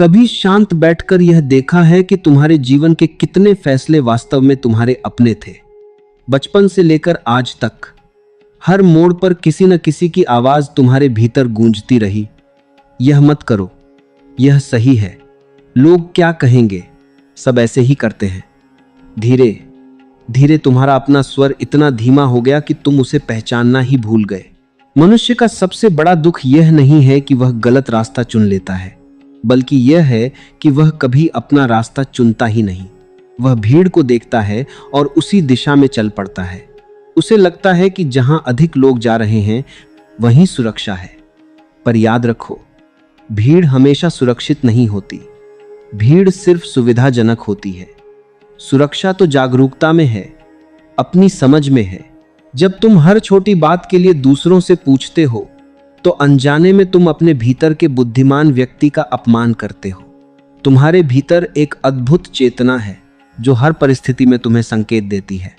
कभी शांत बैठकर यह देखा है कि तुम्हारे जीवन के कितने फैसले वास्तव में तुम्हारे अपने थे? बचपन से लेकर आज तक हर मोड़ पर किसी न किसी की आवाज तुम्हारे भीतर गूंजती रही, यह मत करो, यह सही है, लोग क्या कहेंगे, सब ऐसे ही करते हैं। धीरे धीरे तुम्हारा अपना स्वर इतना धीमा हो गया कि तुम उसे पहचानना ही भूल गए। मनुष्य का सबसे बड़ा दुख यह नहीं है कि वह गलत रास्ता चुन लेता है, बल्कि यह है कि वह कभी अपना रास्ता चुनता ही नहीं। वह भीड़ को देखता है और उसी दिशा में चल पड़ता है। उसे लगता है कि जहां अधिक लोग जा रहे हैं वहीं सुरक्षा है। पर याद रखो, भीड़ हमेशा सुरक्षित नहीं होती। भीड़ सिर्फ सुविधाजनक होती है। सुरक्षा तो जागरूकता में है, अपनी समझ में है। जब तुम हर छोटी बात के लिए दूसरों से पूछते हो तो अनजाने में तुम अपने भीतर के बुद्धिमान व्यक्ति का अपमान करते हो। तुम्हारे भीतर एक अद्भुत चेतना है जो हर परिस्थिति में तुम्हें संकेत देती है,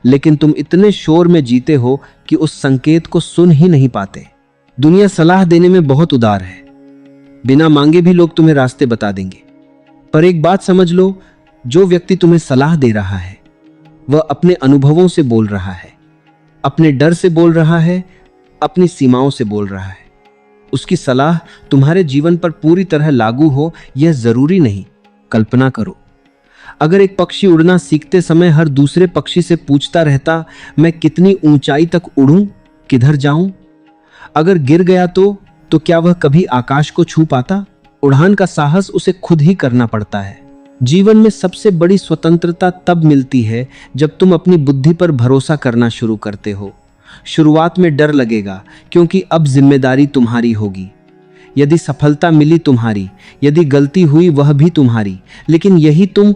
लेकिन तुम इतने शोर में जीते हो कि उस संकेत को सुन ही नहीं पाते। दुनिया सलाह देने में बहुत उदार है, बिना मांगे भी लोग तुम्हें रास्ते बता देंगे। पर एक बात समझ लो, जो व्यक्ति तुम्हें सलाह दे रहा है वह अपने अनुभवों से बोल रहा है, अपने डर से बोल रहा है, अपनी सीमाओं से बोल रहा है। उसकी सलाह तुम्हारे जीवन पर पूरी तरह लागू हो यह जरूरी नहीं। कल्पना करो, अगर एक पक्षी उड़ना सीखते समय हर दूसरे पक्षी से पूछता रहता, मैं कितनी ऊंचाई तक उड़ूं, किधर जाऊं? अगर गिर गया तो क्या वह कभी आकाश को छू पाता? उड़ान का साहस उसे खुद ही करना पड़ता है। जीवन में सबसे बड़ी स्वतंत्रता तब मिलती है जब तुम अपनी बुद्धि पर भरोसा करना शुरू करते हो। शुरुआत में डर लगेगा, क्योंकि अब जिम्मेदारी तुम्हारी होगी। यदि सफलता मिली तुम्हारी, यदि गलती हुई वह भी तुम्हारी। लेकिन यही तुम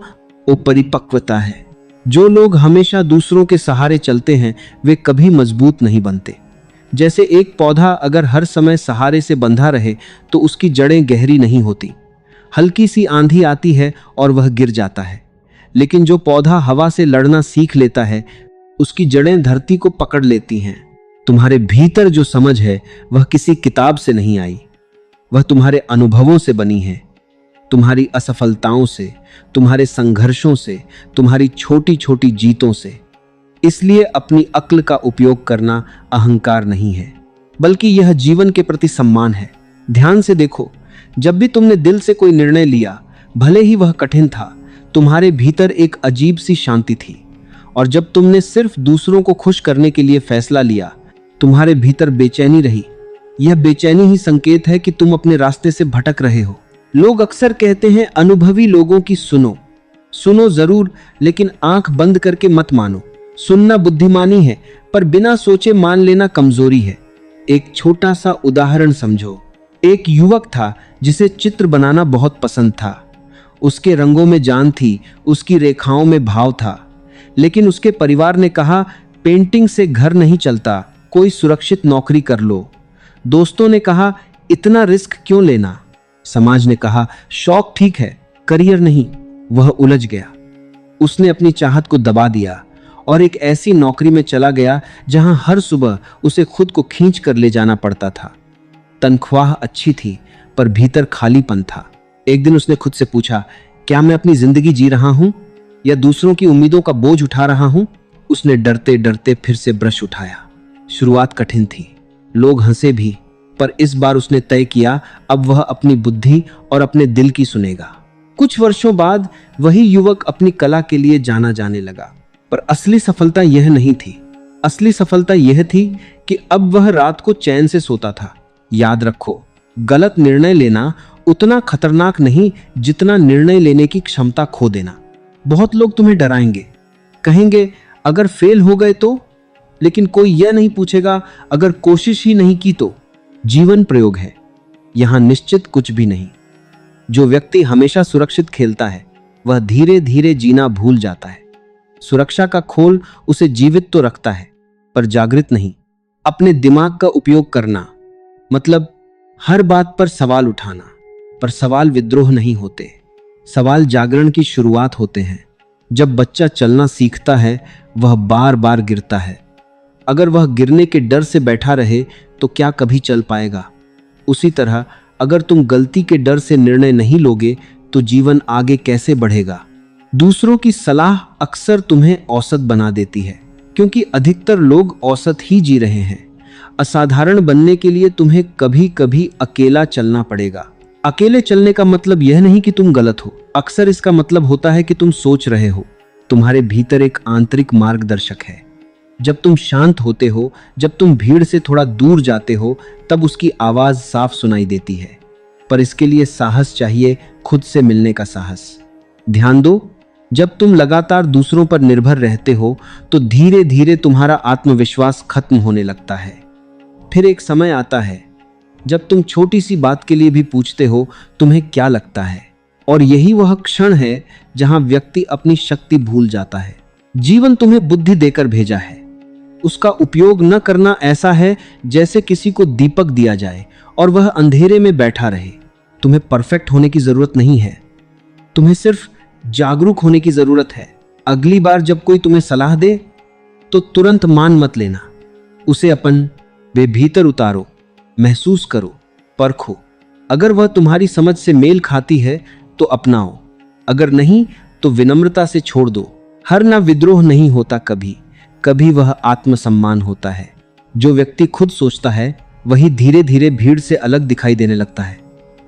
परिपक्वता है। जो लोग हमेशा दूसरों के सहारे चलते हैं वे कभी मजबूत नहीं बनते। जैसे एक पौधा अगर हर समय सहारे से बंधा रहे तो उसकी जड़ें गहरी नहीं होती। हल्की सी आंधी आती है और वह गिर जाता है, लेकिन जो पौधा हवा से लड़ना सीख लेता है उसकी जड़ें धरती को पकड़ लेती हैं। तुम्हारे भीतर जो समझ है वह किसी किताब से नहीं आई, वह तुम्हारे अनुभवों से बनी है। तुम्हारी असफलताओं से, तुम्हारे संघर्षों से, तुम्हारी छोटी छोटी जीतों से। इसलिए अपनी अक्ल का उपयोग करना अहंकार नहीं है, बल्कि यह जीवन के प्रति सम्मान है। ध्यान से देखो, जब भी तुमने दिल से कोई निर्णय लिया, भले ही वह कठिन था, तुम्हारे भीतर एक अजीब सी शांति थी। और जब तुमने सिर्फ दूसरों को खुश करने के लिए फैसला लिया, तुम्हारे भीतर बेचैनी रही। यह बेचैनी ही संकेत है कि तुम अपने रास्ते से भटक रहे हो। लोग अक्सर कहते हैं अनुभवी लोगों की सुनो जरूर, लेकिन आंख बंद करके मत मानो। सुनना बुद्धिमानी है, पर बिना सोचे मान लेना कमजोरी है। एक छोटा सा उदाहरण समझो। एक युवक था जिसे चित्र बनाना बहुत पसंद था। उसके रंगों में जान थी, उसकी रेखाओं में भाव था। लेकिन उसके परिवार ने कहा, पेंटिंग से घर नहीं चलता, कोई सुरक्षित नौकरी कर लो। दोस्तों ने कहा, इतना रिस्क क्यों लेना? समाज ने कहा, शौक ठीक है, करियर नहीं। वह उलझ गया। उसने अपनी चाहत को दबा दिया और एक ऐसी नौकरी में चला गया जहां हर सुबह उसे खुद को खींच कर ले जाना पड़ता था। तनख्वाह अच्छी थी, पर भीतर खालीपन था। एक दिन उसने खुद से पूछा, क्या मैं अपनी जिंदगी जी रहा हूं या दूसरों की उम्मीदों का बोझ उठा रहा हूं? उसने डरते डरते फिर से ब्रश उठाया। शुरुआत कठिन थी, लोग हंसे भी, पर इस बार उसने तय किया, अब वह अपनी बुद्धि और अपने दिल की सुनेगा। कुछ वर्षों बाद वही युवक अपनी कला के लिए जाना जाने लगा। पर असली सफलता यह नहीं थी। असली सफलता यह थी कि अब वह रात को चैन से सोता था। याद रखो, गलत निर्णय लेना उतना खतरनाक नहीं जितना निर्णय लेने की क्षमता खो देना। बहुत लोग तुम्हें डराएंगे, कहेंगे अगर फेल हो गए तो, लेकिन कोई यह नहीं पूछेगा अगर कोशिश ही नहीं की तो। जीवन प्रयोग है, यहां निश्चित कुछ भी नहीं। जो व्यक्ति हमेशा सुरक्षित खेलता है वह धीरे धीरे जीना भूल जाता है। सुरक्षा का खोल उसे जीवित तो रखता है, पर जागृत नहीं। अपने दिमाग का उपयोग करना मतलब हर बात पर सवाल उठाना, पर सवाल विद्रोह नहीं होते। सवाल जागरण की शुरुआत होते हैं। जब बच्चा चलना सीखता है वह बार बार गिरता है। अगर वह गिरने के डर से बैठा रहे तो क्या कभी चल पाएगा? उसी तरह अगर तुम गलती के डर से निर्णय नहीं लोगे तो जीवन आगे कैसे बढ़ेगा। दूसरों की सलाह अक्सर तुम्हें औसत बना देती है, क्योंकि अधिकतर लोग औसत ही जी रहे हैं। असाधारण बनने के लिए तुम्हें कभी कभी अकेला चलना पड़ेगा। अकेले चलने का मतलब यह नहीं कि तुम गलत हो, अक्सर इसका मतलब होता है कि तुम सोच रहे हो। तुम्हारे भीतर एक आंतरिक मार्गदर्शक है। जब तुम शांत होते हो, जब तुम भीड़ से थोड़ा दूर जाते हो, तब उसकी आवाज साफ सुनाई देती है। पर इसके लिए साहस चाहिए, खुद से मिलने का साहस। ध्यान दो, जब तुम लगातार दूसरों पर निर्भर रहते हो तो धीरे धीरे तुम्हारा आत्मविश्वास खत्म होने लगता है। फिर एक समय आता है जब तुम छोटी सी बात के लिए भी पूछते हो तुम्हें क्या लगता है, और यही वह क्षण है जहां व्यक्ति अपनी शक्ति भूल जाता है। जीवन तुम्हें बुद्धि देकर भेजा है, उसका उपयोग न करना ऐसा है जैसे किसी को दीपक दिया जाए और वह अंधेरे में बैठा रहे। तुम्हें परफेक्ट होने की जरूरत नहीं है, तुम्हें सिर्फ जागरूक होने की जरूरत है। अगली बार जब कोई तुम्हें सलाह दे तो तुरंत मान मत लेना, उसे अपन वे भीतर उतारो, महसूस करो, परखो। अगर वह तुम्हारी समझ से मेल खाती है तो अपनाओ, अगर नहीं तो विनम्रता से छोड़ दो। हर ना विद्रोह नहीं होता, कभी कभी वह आत्मसम्मान होता है। जो व्यक्ति खुद सोचता है वही धीरे धीरे भीड़ से अलग दिखाई देने लगता है,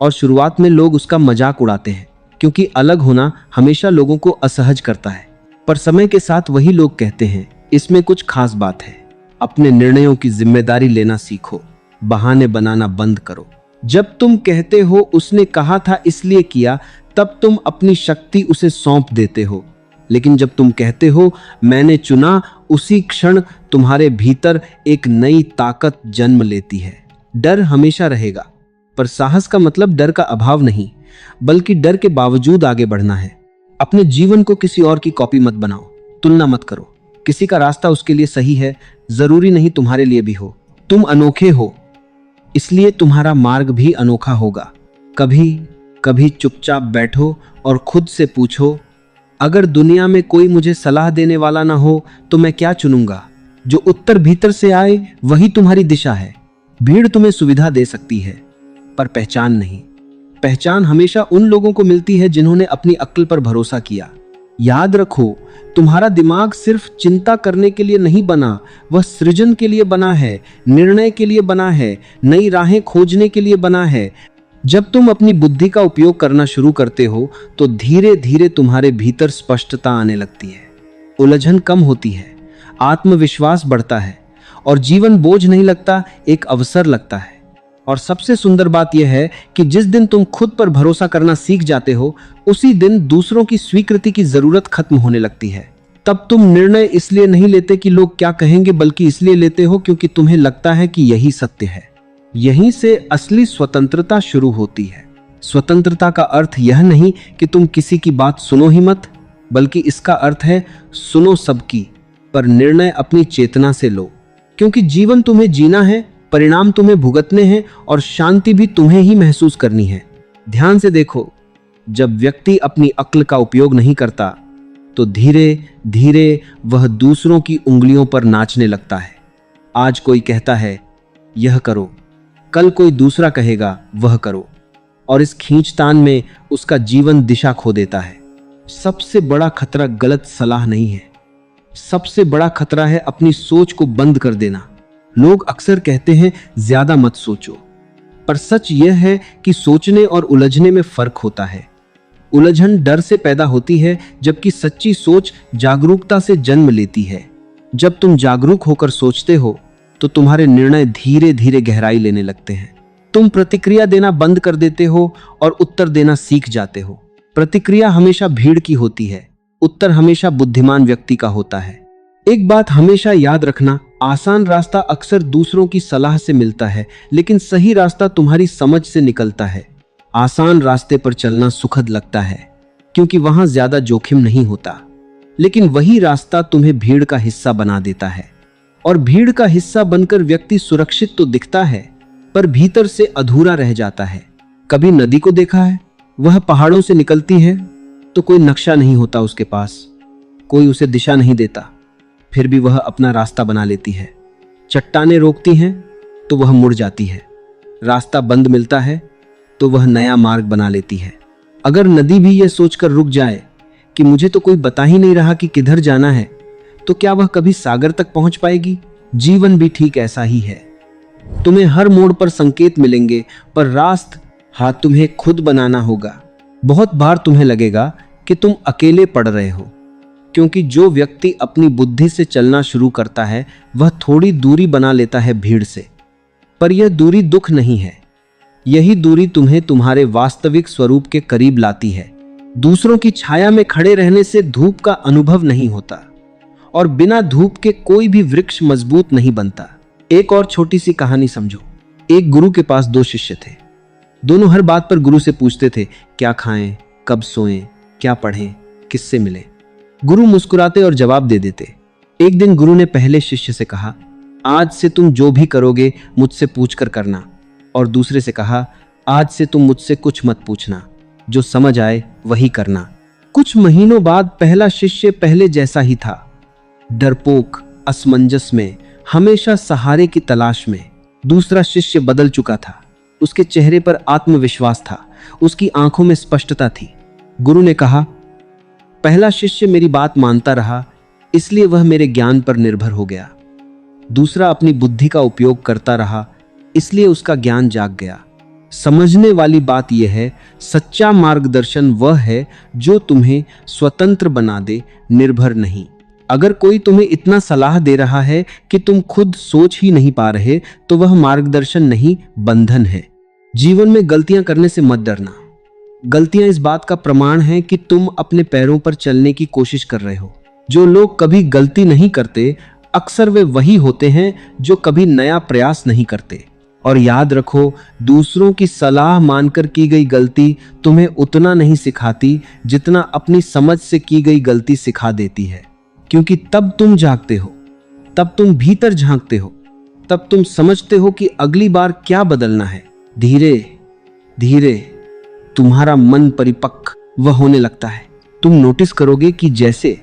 और शुरुआत में लोग उसका मजाक उड़ाते हैं, क्योंकि अलग होना हमेशा लोगों को असहज करता है। पर समय के साथ वही लोग कहते हैं इसमें कुछ खास बात है। अपने निर्णयों की जिम्मेदारी लेना सीखो, बहाने बनाना बंद करो। जब तुम कहते हो उसने कहा था इसलिए किया, तब तुम अपनी शक्ति उसे सौंप देते हो। लेकिन जब तुम कहते हो मैंने चुना, उसी क्षण तुम्हारे भीतर एक नई ताकत जन्म लेती है। डर हमेशा रहेगा, पर साहस का मतलब डर का अभाव नहीं, बल्कि डर के बावजूद आगे बढ़ना है। अपने जीवन को किसी और की कॉपी मत बनाओ, तुलना मत करो। किसी का रास्ता उसके लिए सही है, जरूरी नहीं तुम्हारे लिए भी हो। तुम अनोखे हो, इसलिए तुम्हारा मार्ग भी अनोखा होगा। कभी कभी चुपचाप बैठो और खुद से पूछो, अगर दुनिया में कोई मुझे सलाह देने वाला ना हो तो मैं क्या चुनूंगा। जो उत्तर भीतर से आए वही तुम्हारी दिशा है। भीड़ तुम्हें सुविधा दे सकती है, पर पहचान नहीं। पहचान हमेशा उन लोगों को मिलती है जिन्होंने अपनी अक्ल पर भरोसा किया। याद रखो, तुम्हारा दिमाग सिर्फ चिंता करने के लिए नहीं बना, वह सृजन के लिए बना है, निर्णय के लिए बना है, नई राहें खोजने के लिए बना है। जब तुम अपनी बुद्धि का उपयोग करना शुरू करते हो तो धीरे धीरे तुम्हारे भीतर स्पष्टता आने लगती है, उलझन कम होती है, आत्मविश्वास बढ़ता है और जीवन बोझ नहीं लगता, एक अवसर लगता है। और सबसे सुंदर बात यह है कि जिस दिन तुम खुद पर भरोसा करना सीख जाते हो, उसी दिन दूसरों की स्वीकृति की जरूरत खत्म होने लगती है। तब तुम निर्णय इसलिए नहीं लेते कि लोग क्या कहेंगे, बल्कि इसलिए लेते हो क्योंकि तुम्हें लगता है कि यही सत्य है। यहीं से असली स्वतंत्रता शुरू होती है। स्वतंत्रता का अर्थ यह नहीं कि तुम किसी की बात सुनो ही मत, बल्कि इसका अर्थ है सुनो सबकी, पर निर्णय अपनी चेतना से लो। क्योंकि जीवन तुम्हें जीना है, परिणाम तुम्हें भुगतने हैं और शांति भी तुम्हें ही महसूस करनी है। ध्यान से देखो, जब व्यक्ति अपनी अक्ल का उपयोग नहीं करता तो धीरे धीरे वह दूसरों की उंगलियों पर नाचने लगता है। आज कोई कहता है यह करो, कल कोई दूसरा कहेगा वह करो, और इस खींचतान में उसका जीवन दिशा खो देता है। सबसे बड़ा खतरा गलत सलाह नहीं है, सबसे बड़ा खतरा है अपनी सोच को बंद कर देना। लोग अक्सर कहते हैं ज्यादा मत सोचो, पर सच यह है कि सोचने और उलझने में फर्क होता है। उलझन डर से पैदा होती है, जबकि सच्ची सोच जागरूकता से जन्म लेती है। जब तुम जागरूक होकर सोचते हो तो तुम्हारे निर्णय धीरे धीरे गहराई लेने लगते हैं। तुम प्रतिक्रिया देना बंद कर देते हो और उत्तर देना सीख जाते हो। प्रतिक्रिया हमेशा भीड़ की होती है, उत्तर हमेशा बुद्धिमान व्यक्ति का होता है। एक बात हमेशा याद रखना, आसान रास्ता अक्सर दूसरों की सलाह से मिलता है, लेकिन सही रास्ता तुम्हारी समझ से निकलता है। आसान रास्ते पर चलना सुखद लगता है क्योंकि वहां ज्यादा जोखिम नहीं होता, लेकिन वही रास्ता तुम्हें भीड़ का हिस्सा बना देता है। और भीड़ का हिस्सा बनकर व्यक्ति सुरक्षित तो दिखता है, पर भीतर से अधूरा रह जाता है। कभी नदी को देखा है, वह पहाड़ों से निकलती है तो कोई नक्शा नहीं होता उसके पास, कोई उसे दिशा नहीं देता, फिर भी वह अपना रास्ता बना लेती है। चट्टानें रोकती हैं तो वह मुड़ जाती है, रास्ता बंद मिलता है तो वह नया मार्ग बना लेती है। अगर नदी भी यह सोचकर रुक जाए कि मुझे तो कोई बता ही नहीं रहा कि किधर जाना है, तो क्या वह कभी सागर तक पहुंच पाएगी? जीवन भी ठीक ऐसा ही है। तुम्हें हर मोड़ पर संकेत मिलेंगे, पर रास्ता तुम्हें खुद बनाना होगा। बहुत बार तुम्हें लगेगा कि तुम अकेले पड़ रहे हो, क्योंकि जो व्यक्ति अपनी बुद्धि से चलना शुरू करता है वह थोड़ी दूरी बना लेता है भीड़ से। पर यह दूरी दुख नहीं है, यही दूरी तुम्हें तुम्हारे वास्तविक स्वरूप के करीब लाती है। दूसरों की छाया में खड़े रहने से धूप का अनुभव नहीं होता, और बिना धूप के कोई भी वृक्ष मजबूत नहीं बनता। एक और छोटी सी कहानी समझो। एक गुरु के पास 2 शिष्य थे। दोनों हर बात पर गुरु से पूछते थे, क्या खाएं, कब सोएं, क्या पढ़ें, किससे मिलें। गुरु मुस्कुराते और जवाब दे देते। एक दिन गुरु ने पहले शिष्य से कहा, आज से तुम जो भी करोगे मुझसे पूछकर करना। और दूसरे से कहा, आज से तुम मुझसे कुछ मत पूछना, जो समझ आए वही करना। कुछ महीनों बाद पहला शिष्य पहले जैसा ही था, डरपोक, असमंजस में, हमेशा सहारे की तलाश में। दूसरा शिष्य बदल चुका था। उसके चेहरे पर आत्मविश्वास था, उसकी आंखों में स्पष्टता थी। गुरु ने कहा, पहला शिष्य मेरी बात मानता रहा, इसलिए वह मेरे ज्ञान पर निर्भर हो गया। दूसरा अपनी बुद्धि का उपयोग करता रहा, इसलिए उसका ज्ञान जाग गया। समझने वाली बात यह है, सच्चा मार्गदर्शन वह है जो तुम्हें स्वतंत्र बना दे, निर्भर नहीं। अगर कोई तुम्हें इतना सलाह दे रहा है कि तुम खुद सोच ही नहीं पा रहे, तो वह मार्गदर्शन नहीं, बंधन है। जीवन में गलतियां करने से मत डरना। गलतियां इस बात का प्रमाण हैं कि तुम अपने पैरों पर चलने की कोशिश कर रहे हो। जो लोग कभी गलती नहीं करते, अक्सर वे वही होते हैं जो कभी नया प्रयास नहीं करते। और याद रखो, दूसरों की सलाह मानकर की गई गलती तुम्हें उतना नहीं सिखाती जितना अपनी समझ से की गई गलती सिखा देती है। क्योंकि तब तुम जागते हो, तब तुम भीतर झांकते हो, तब तुम समझते हो कि अगली बार क्या बदलना है। धीरे धीरे तुम्हारा मन परिपक्व होने लगता है। तुम नोटिस करोगे कि जैसे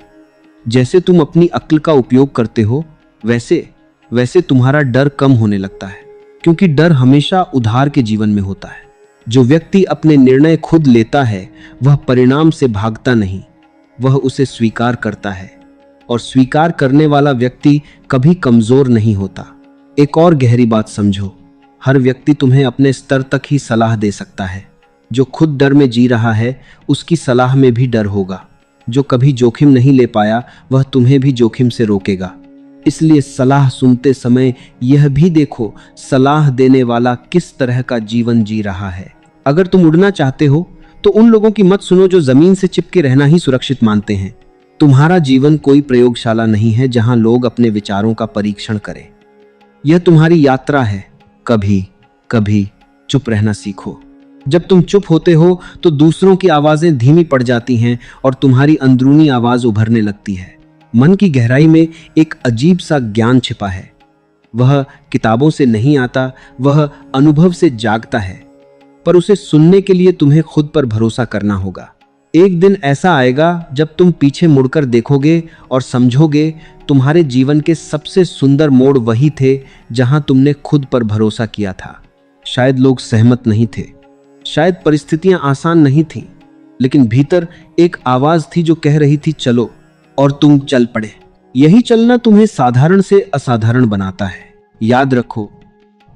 जैसे तुम अपनी अक्ल का उपयोग करते हो, वैसे वैसे तुम्हारा डर कम होने लगता है। क्योंकि डर हमेशा उधार के जीवन में होता है। जो व्यक्ति अपने निर्णय खुद लेता है वह परिणाम से भागता नहीं, वह उसे स्वीकार करता है। और स्वीकार करने वाला व्यक्ति कभी कमजोर नहीं होता। एक और गहरी बात समझो, हर व्यक्ति तुम्हें अपने स्तर तक ही सलाह दे सकता है। जो खुद डर में जी रहा है उसकी सलाह में भी डर होगा। जो कभी जोखिम नहीं ले पाया वह तुम्हें भी जोखिम से रोकेगा। इसलिए सलाह सुनते समय यह भी देखो, सलाह देने वाला किस तरह का जीवन जी रहा है। अगर तुम उड़ना चाहते हो तो उन लोगों की मत सुनो जो जमीन से चिपके रहना ही सुरक्षित मानते हैं। तुम्हारा जीवन कोई प्रयोगशाला नहीं है जहां लोग अपने विचारों का परीक्षण करें। यह तुम्हारी यात्रा है। कभी कभी चुप रहना सीखो। जब तुम चुप होते हो तो दूसरों की आवाजें धीमी पड़ जाती हैं और तुम्हारी अंदरूनी आवाज उभरने लगती है। मन की गहराई में एक अजीब सा ज्ञान छिपा है। वह किताबों से नहीं आता, वह अनुभव से जागता है। पर उसे सुनने के लिए तुम्हें खुद पर भरोसा करना होगा। एक दिन ऐसा आएगा जब तुम पीछे मुड़कर देखोगे और समझोगे तुम्हारे जीवन के सबसे सुंदर मोड़ वही थे जहां तुमने खुद पर भरोसा किया था। शायद लोग सहमत नहीं थे, शायद परिस्थितियां आसान नहीं थीं, लेकिन भीतर एक आवाज थी जो कह रही थी चलो, और तुम चल पड़े। यही चलना तुम्हें साधारण से असाधारण बनाता है। याद रखो,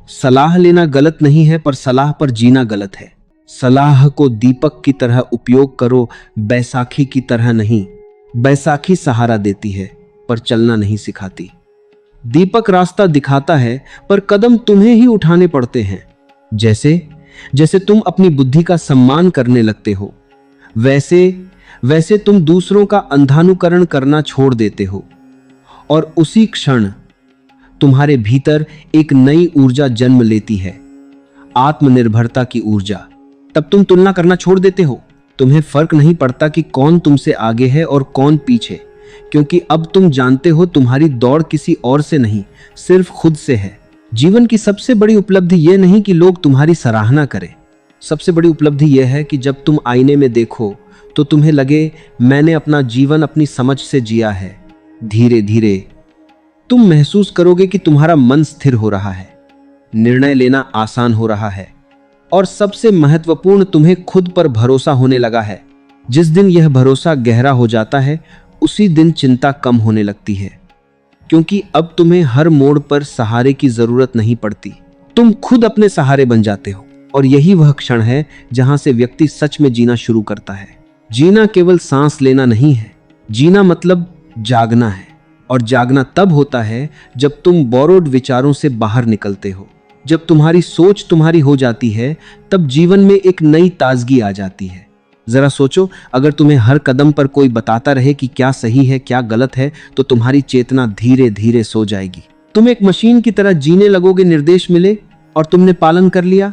सलाह लेना गलत नहीं है, पर सलाह पर जीना गलत है। सलाह को दीपक की तरह उपयोग करो, बैसाखी की तरह नहीं। बैसाखी सहारा देती है पर चलना नहीं सिखाती। दीपक रास्ता दिखाता है पर कदम तुम्हें ही उठाने पड़ते हैं। जैसे जैसे तुम अपनी बुद्धि का सम्मान करने लगते हो, वैसे वैसे तुम दूसरों का अंधानुकरण करना छोड़ देते हो, और उसी क्षण तुम्हारे भीतर एक नई ऊर्जा जन्म लेती है, आत्मनिर्भरता की ऊर्जा। तब तुम तुलना करना छोड़ देते हो। तुम्हें फर्क नहीं पड़ता कि कौन तुमसे आगे है और कौन पीछे, क्योंकि अब तुम जानते हो तुम्हारी दौड़ किसी और से नहीं, सिर्फ खुद से है। जीवन की सबसे बड़ी उपलब्धि यह नहीं कि लोग तुम्हारी सराहना करें। सबसे बड़ी उपलब्धि यह है कि जब तुम आईने में देखो तो तुम्हें लगे मैंने अपना जीवन अपनी समझ से जिया है। धीरे धीरे तुम महसूस करोगे कि तुम्हारा मन स्थिर हो रहा है, निर्णय लेना आसान हो रहा है, और सबसे महत्वपूर्ण, तुम्हें खुद पर भरोसा होने लगा है। जिस दिन यह भरोसा गहरा हो जाता है उसी दिन चिंता कम होने लगती है, क्योंकि अब तुम्हें हर मोड़ पर सहारे की जरूरत नहीं पड़ती। तुम खुद अपने सहारे बन जाते हो और यही वह क्षण है जहां से व्यक्ति सच में जीना शुरू करता है। जीना केवल सांस लेना नहीं है, जीना मतलब जागना है। और जागना तब होता है जब तुम बोरोड विचारों से बाहर निकलते हो। जब तुम्हारी सोच तुम्हारी हो जाती है तब जीवन में एक नई ताजगी आ जाती है। जरा सोचो, अगर तुम्हें हर कदम पर कोई बताता रहे कि क्या सही है क्या गलत है, तो तुम्हारी चेतना धीरे धीरे सो जाएगी। तुम एक मशीन की तरह जीने लगोगे, निर्देश मिले और तुमने पालन कर लिया।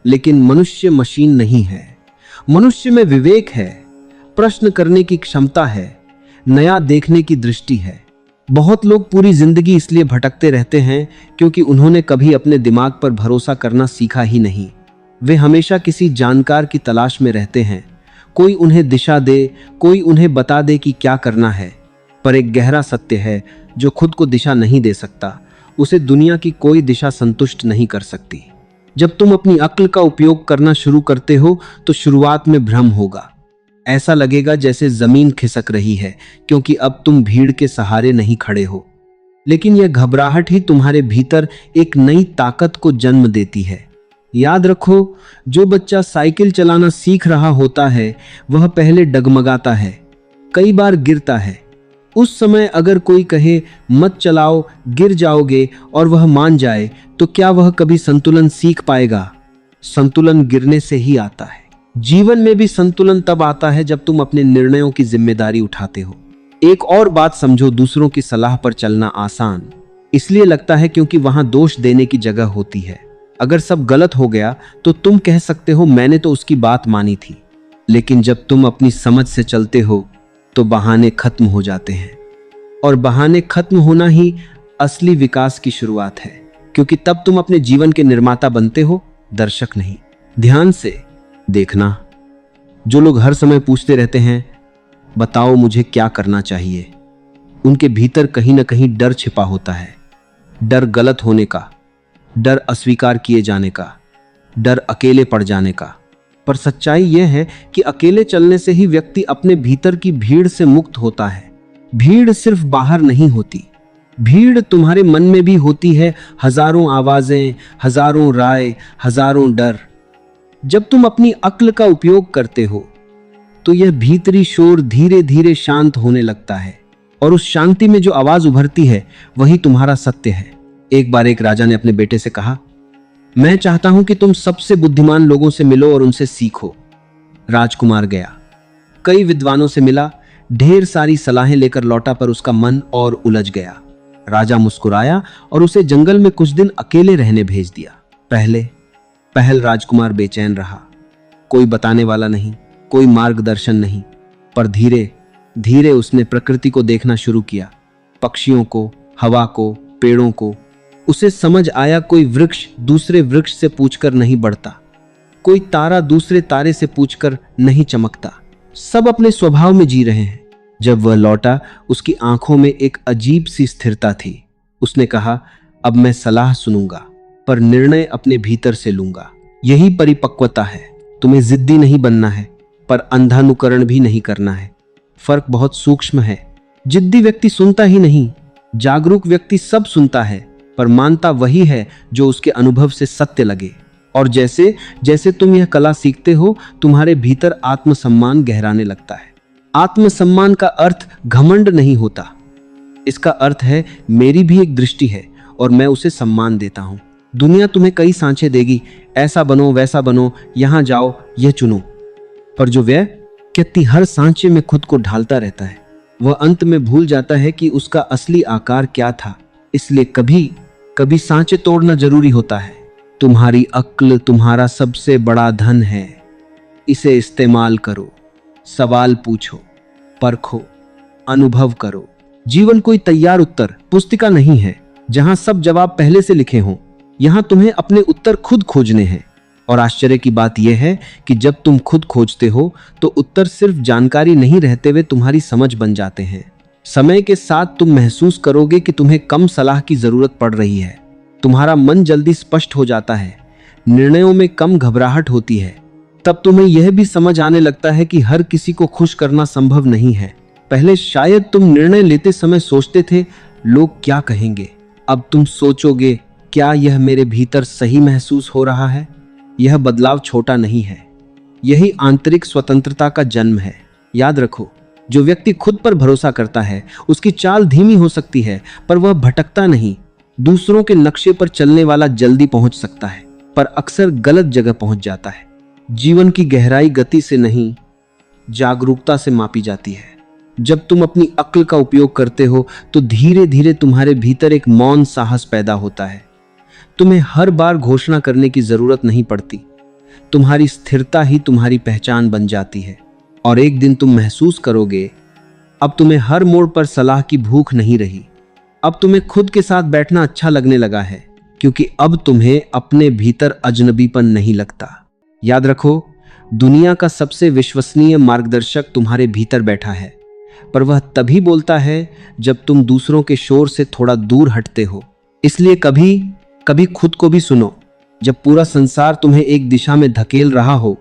लेकिन मनुष्य मशीन नहीं है। मनुष्य में विवेक है, प्रश्न करने की क्षमता है, नया देखने की दृष्टि है। बहुत लोग पूरी जिंदगी इसलिए भटकते रहते हैं क्योंकि उन्होंने कभी अपने दिमाग पर भरोसा करना सीखा ही नहीं। वे हमेशा किसी जानकार की तलाश में रहते हैं, कोई उन्हें दिशा दे, कोई उन्हें बता दे कि क्या करना है। पर एक गहरा सत्य है, जो खुद को दिशा नहीं दे सकता उसे दुनिया की कोई दिशा संतुष्ट नहीं कर सकती। जब तुम अपनी अक्ल का उपयोग करना शुरू करते हो तो शुरुआत में भ्रम होगा। ऐसा लगेगा जैसे जमीन खिसक रही है, क्योंकि अब तुम भीड़ के सहारे नहीं खड़े हो। लेकिन यह घबराहट ही तुम्हारे भीतर एक नई ताकत को जन्म देती है। याद रखो, जो बच्चा साइकिल चलाना सीख रहा होता है वह पहले डगमगाता है, कई बार गिरता है। उस समय अगर कोई कहे मत चलाओ, गिर जाओगे, और वह मान जाए, तो क्या वह कभी संतुलन सीख पाएगा? संतुलन गिरने से ही आता है। जीवन में भी संतुलन तब आता है जब तुम अपने निर्णयों की जिम्मेदारी उठाते हो। एक और बात समझो, दूसरों की सलाह पर चलना आसान इसलिए लगता है क्योंकि वहां दोष देने की जगह होती है। अगर सब गलत हो गया तो तुम कह सकते हो मैंने तो उसकी बात मानी थी। लेकिन जब तुम अपनी समझ से चलते हो तो बहाने खत्म हो जाते हैं, और बहाने खत्म होना ही असली विकास की शुरुआत है, क्योंकि तब तुम अपने जीवन के निर्माता बनते हो, दर्शक नहीं। ध्यान से देखना, जो लोग हर समय पूछते रहते हैं बताओ मुझे क्या करना चाहिए, उनके भीतर कहीं ना कहीं डर छिपा होता है। डर गलत होने का, डर अस्वीकार किए जाने का, डर अकेले पड़ जाने का। पर सच्चाई यह है कि अकेले चलने से ही व्यक्ति अपने भीतर की भीड़ से मुक्त होता है। भीड़ सिर्फ बाहर नहीं होती, भीड़ तुम्हारे मन में भी होती है। हजारों आवाजें, हजारों राय, हजारों डर। जब तुम अपनी अक्ल का उपयोग करते हो तो यह भीतरी शोर धीरे धीरे शांत होने लगता है, और उस शांति में जो आवाज उभरती है वही तुम्हारा सत्य है। एक बार एक राजा ने अपने बेटे से कहा, मैं चाहता हूं कि तुम सबसे बुद्धिमान लोगों से मिलो और उनसे सीखो। राजकुमार गया, कई विद्वानों से मिला, ढेर सारी सलाहें लेकर लौटा, पर उसका मन और उलझ गया। राजा मुस्कुराया और उसे जंगल में कुछ दिन अकेले रहने भेज दिया। पहल राजकुमार बेचैन रहा, कोई बताने वाला नहीं, कोई मार्गदर्शन नहीं। पर धीरे धीरे उसने प्रकृति को देखना शुरू किया, पक्षियों को, हवा को, पेड़ों को। उसे समझ आया कोई वृक्ष दूसरे वृक्ष से पूछकर नहीं बढ़ता, कोई तारा दूसरे तारे से पूछकर नहीं चमकता। सब अपने स्वभाव में जी रहे हैं। जब वह लौटा उसकी आंखों में एक अजीब सी स्थिरता थी। उसने कहा, अब मैं सलाह सुनूंगा पर निर्णय अपने भीतर से लूंगा। यही परिपक्वता है। तुम्हें जिद्दी नहीं बनना है पर अंधानुकरण भी नहीं करना है। फर्क बहुत सूक्ष्म है। जिद्दी व्यक्ति सुनता ही नहीं, जागरूक व्यक्ति सब सुनता है, पर मानता वही है जो उसके अनुभव से सत्य लगे। और जैसे जैसे तुम यह कला सीखते हो तुम्हारे भीतर आत्मसम्मान गहराने लगता है। आत्मसम्मान का अर्थ घमंड नहीं होता, इसका अर्थ है मेरी भी एक दृष्टि है और मैं उसे सम्मान देता हूं। दुनिया तुम्हें कई सांचे देगी, ऐसा बनो वैसा बनो, यहां जाओ यह चुनो, पर जो व्यक्ति हर सांचे में खुद को ढालता रहता है वह अंत में भूल जाता है कि उसका असली आकार क्या था। इसलिए कभी कभी सांचे तोड़ना जरूरी होता है। तुम्हारी अक्ल तुम्हारा सबसे बड़ा धन है, इसे इस्तेमाल करो। सवाल पूछो, परखो, अनुभव करो। जीवन कोई तैयार उत्तर पुस्तिका नहीं है जहां सब जवाब पहले से लिखे हों। यहां तुम्हें अपने उत्तर खुद खोजने हैं। और आश्चर्य की बात यह है कि जब तुम खुद खोजते हो तो उत्तर सिर्फ जानकारी नहीं रहते, वे तुम्हारी समझ बन जाते हैं। समय के साथ तुम महसूस करोगे कि तुम्हें कम सलाह की जरूरत पड़ रही है। तुम्हारा मन जल्दी स्पष्ट हो जाता है, निर्णयों में कम घबराहट होती है। तब तुम्हें यह भी समझ आने लगता है कि हर किसी को खुश करना संभव नहीं है। पहले शायद तुम निर्णय लेते समय सोचते थे लोग क्या कहेंगे, अब तुम सोचोगे क्या यह मेरे भीतर सही महसूस हो रहा है। यह बदलाव छोटा नहीं है, यही आंतरिक स्वतंत्रता का जन्म है। याद रखो, जो व्यक्ति खुद पर भरोसा करता है उसकी चाल धीमी हो सकती है पर वह भटकता नहीं। दूसरों के नक्शे पर चलने वाला जल्दी पहुंच सकता है पर अक्सर गलत जगह पहुंच जाता है। जीवन की गहराई गति से नहीं, जागरूकता से मापी जाती है। जब तुम अपनी अक्ल का उपयोग करते हो तो धीरे धीरे तुम्हारे भीतर एक मौन साहस पैदा होता है। तुम्हें हर बार घोषणा करने की जरूरत नहीं पड़ती, तुम्हारी स्थिरता ही तुम्हारी पहचान बन जाती है। और एक दिन तुम महसूस करोगे अब तुम्हें हर मोड़ पर सलाह की भूख नहीं रही। अब तुम्हें खुद के साथ बैठना अच्छा लगने लगा है, क्योंकि अब तुम्हें अपने भीतर अजनबीपन नहीं लगता। याद रखो, दुनिया का सबसे विश्वसनीय मार्गदर्शक तुम्हारे भीतर बैठा है, पर वह तभी बोलता है जब तुम दूसरों के शोर से थोड़ा दूर हटते हो। इसलिए कभी कभी खुद को भी सुनो। जब पूरा संसार तुम्हें एक दिशा में धकेल रहा हो,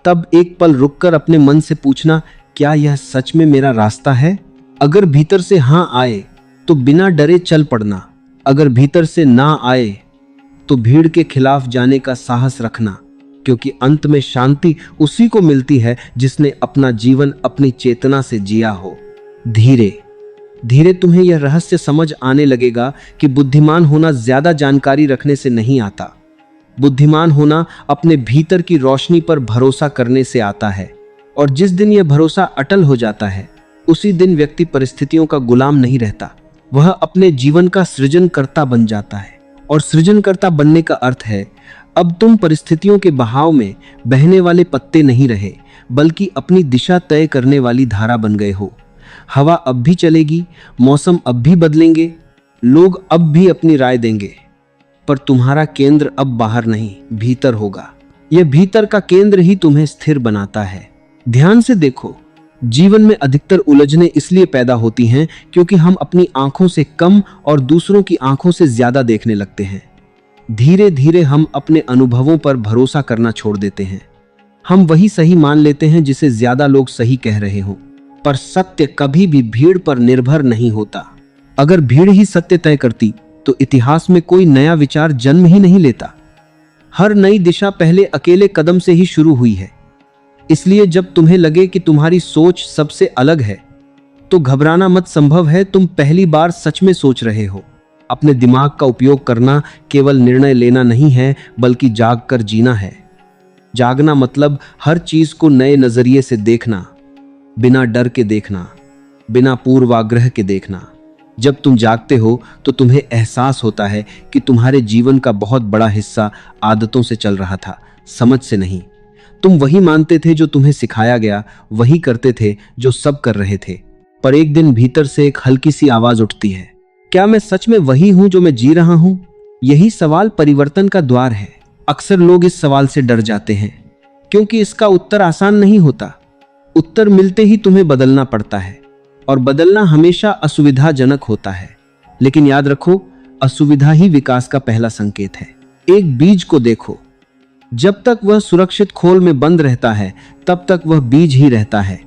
तब एक पल रुककर अपने मन से पूछना, क्या यह सच में मेरा रास्ता है? अगर भीतर से हाँ आए तो बिना डरे चल पड़ना, अगर भीतर से ना आए तो भीड़ के खिलाफ जाने का साहस रखना, क्योंकि अंत में शांति उसी को मिलती है जिसने अपना जीवन अपनी चेतना से जिया हो। धीरे धीरे तुम्हें यह रहस्य समझ आने लगेगा कि बुद्धिमान होना ज्यादा जानकारी रखने से नहीं आता। बुद्धिमान होना अपने भीतर की रोशनी पर भरोसा करने से आता है। और जिस दिन यह भरोसा अटल हो जाता है, उसी दिन व्यक्ति परिस्थितियों का गुलाम नहीं रहता, वह अपने जीवन का सृजनकर्ता बन जाता है। और सृजनकर्ता बनने का अर्थ है अब तुम परिस्थितियों के बहाव में बहने वाले पत्ते नहीं रहे, बल्कि अपनी दिशा तय करने वाली धारा बन गए हो। हवा अब भी चलेगी, मौसम अब भी बदलेंगे, लोग अब भी अपनी राय देंगे, पर तुम्हारा केंद्र अब बाहर नहीं, भीतर होगा। यह भीतर का केंद्र ही तुम्हें स्थिर बनाता है। ध्यान से देखो, जीवन में अधिकतर उलझने इसलिए पैदा होती हैं क्योंकि हम अपनी आंखों से कम और दूसरों की आंखों से ज्यादा देखने लगते हैं। धीरे धीरे हम अपने अनुभवों पर भरोसा करना छोड़ देते हैं। हम वही सही मान लेते हैं जिसे ज्यादा लोग सही कह रहे हों, पर सत्य कभी भी भीड़ पर निर्भर नहीं होता। अगर भीड़ ही सत्य तय करती तो इतिहास में कोई नया विचार जन्म ही नहीं लेता। हर नई दिशा पहले अकेले कदम से ही शुरू हुई है। इसलिए जब तुम्हें लगे कि तुम्हारी सोच सबसे अलग है, तो घबराना मत। संभव है तुम पहली बार सच में सोच रहे हो। अपने दिमाग का उपयोग करना केवल निर्णय लेना नहीं है, बल्कि जाग कर जीना है। जागना मतलब हर चीज को नए नजरिए से देखना, बिना डर के देखना, बिना पूर्वाग्रह के देखना। जब तुम जागते हो तो तुम्हें एहसास होता है कि तुम्हारे जीवन का बहुत बड़ा हिस्सा आदतों से चल रहा था, समझ से नहीं। तुम वही मानते थे जो तुम्हें सिखाया गया, वही करते थे जो सब कर रहे थे। पर एक दिन भीतर से एक हल्की सी आवाज उठती है, क्या मैं सच में वही हूं जो मैं जी रहा हूं? यही सवाल परिवर्तन का द्वार है। अक्सर लोग इस सवाल से डर जाते हैं क्योंकि इसका उत्तर आसान नहीं होता। उत्तर मिलते ही तुम्हें बदलना पड़ता है, और बदलना हमेशा असुविधाजनक होता है। लेकिन याद रखो, असुविधा ही विकास का पहला संकेत है। एक बीज को देखो, जब तक वह सुरक्षित खोल में बंद रहता है तब तक वह बीज ही रहता है।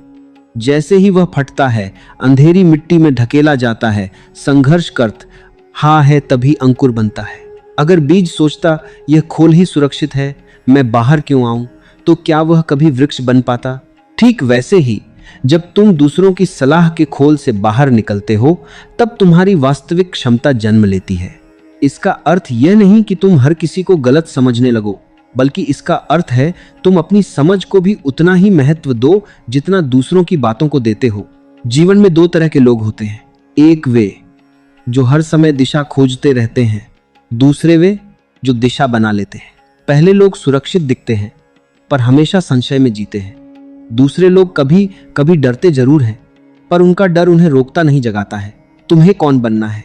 जैसे ही वह फटता है, अंधेरी मिट्टी में ढकेला जाता है, संघर्ष करत हाँ है तभी अंकुर बनता है। अगर बीज सोचता यह खोल ही सुरक्षित है, मैं बाहर क्यों आऊं, तो क्या वह कभी वृक्ष बन पाता? ठीक वैसे ही जब तुम दूसरों की सलाह के खोल से बाहर निकलते हो, तब तुम्हारी वास्तविक क्षमता जन्म लेती है। इसका अर्थ यह नहीं कि तुम हर किसी को गलत समझने लगो, बल्कि इसका अर्थ है तुम अपनी समझ को भी उतना ही महत्व दो जितना दूसरों की बातों को देते हो। जीवन में दो तरह के लोग होते हैं, एक वे जो हर समय दिशा खोजते रहते हैं, दूसरे वे जो दिशा बना लेते हैं। पहले लोग सुरक्षित दिखते हैं पर हमेशा संशय में जीते हैं। दूसरे लोग कभी कभी डरते जरूर हैं, पर उनका डर उन्हें रोकता नहीं, जगाता है। तुम्हें कौन बनना है?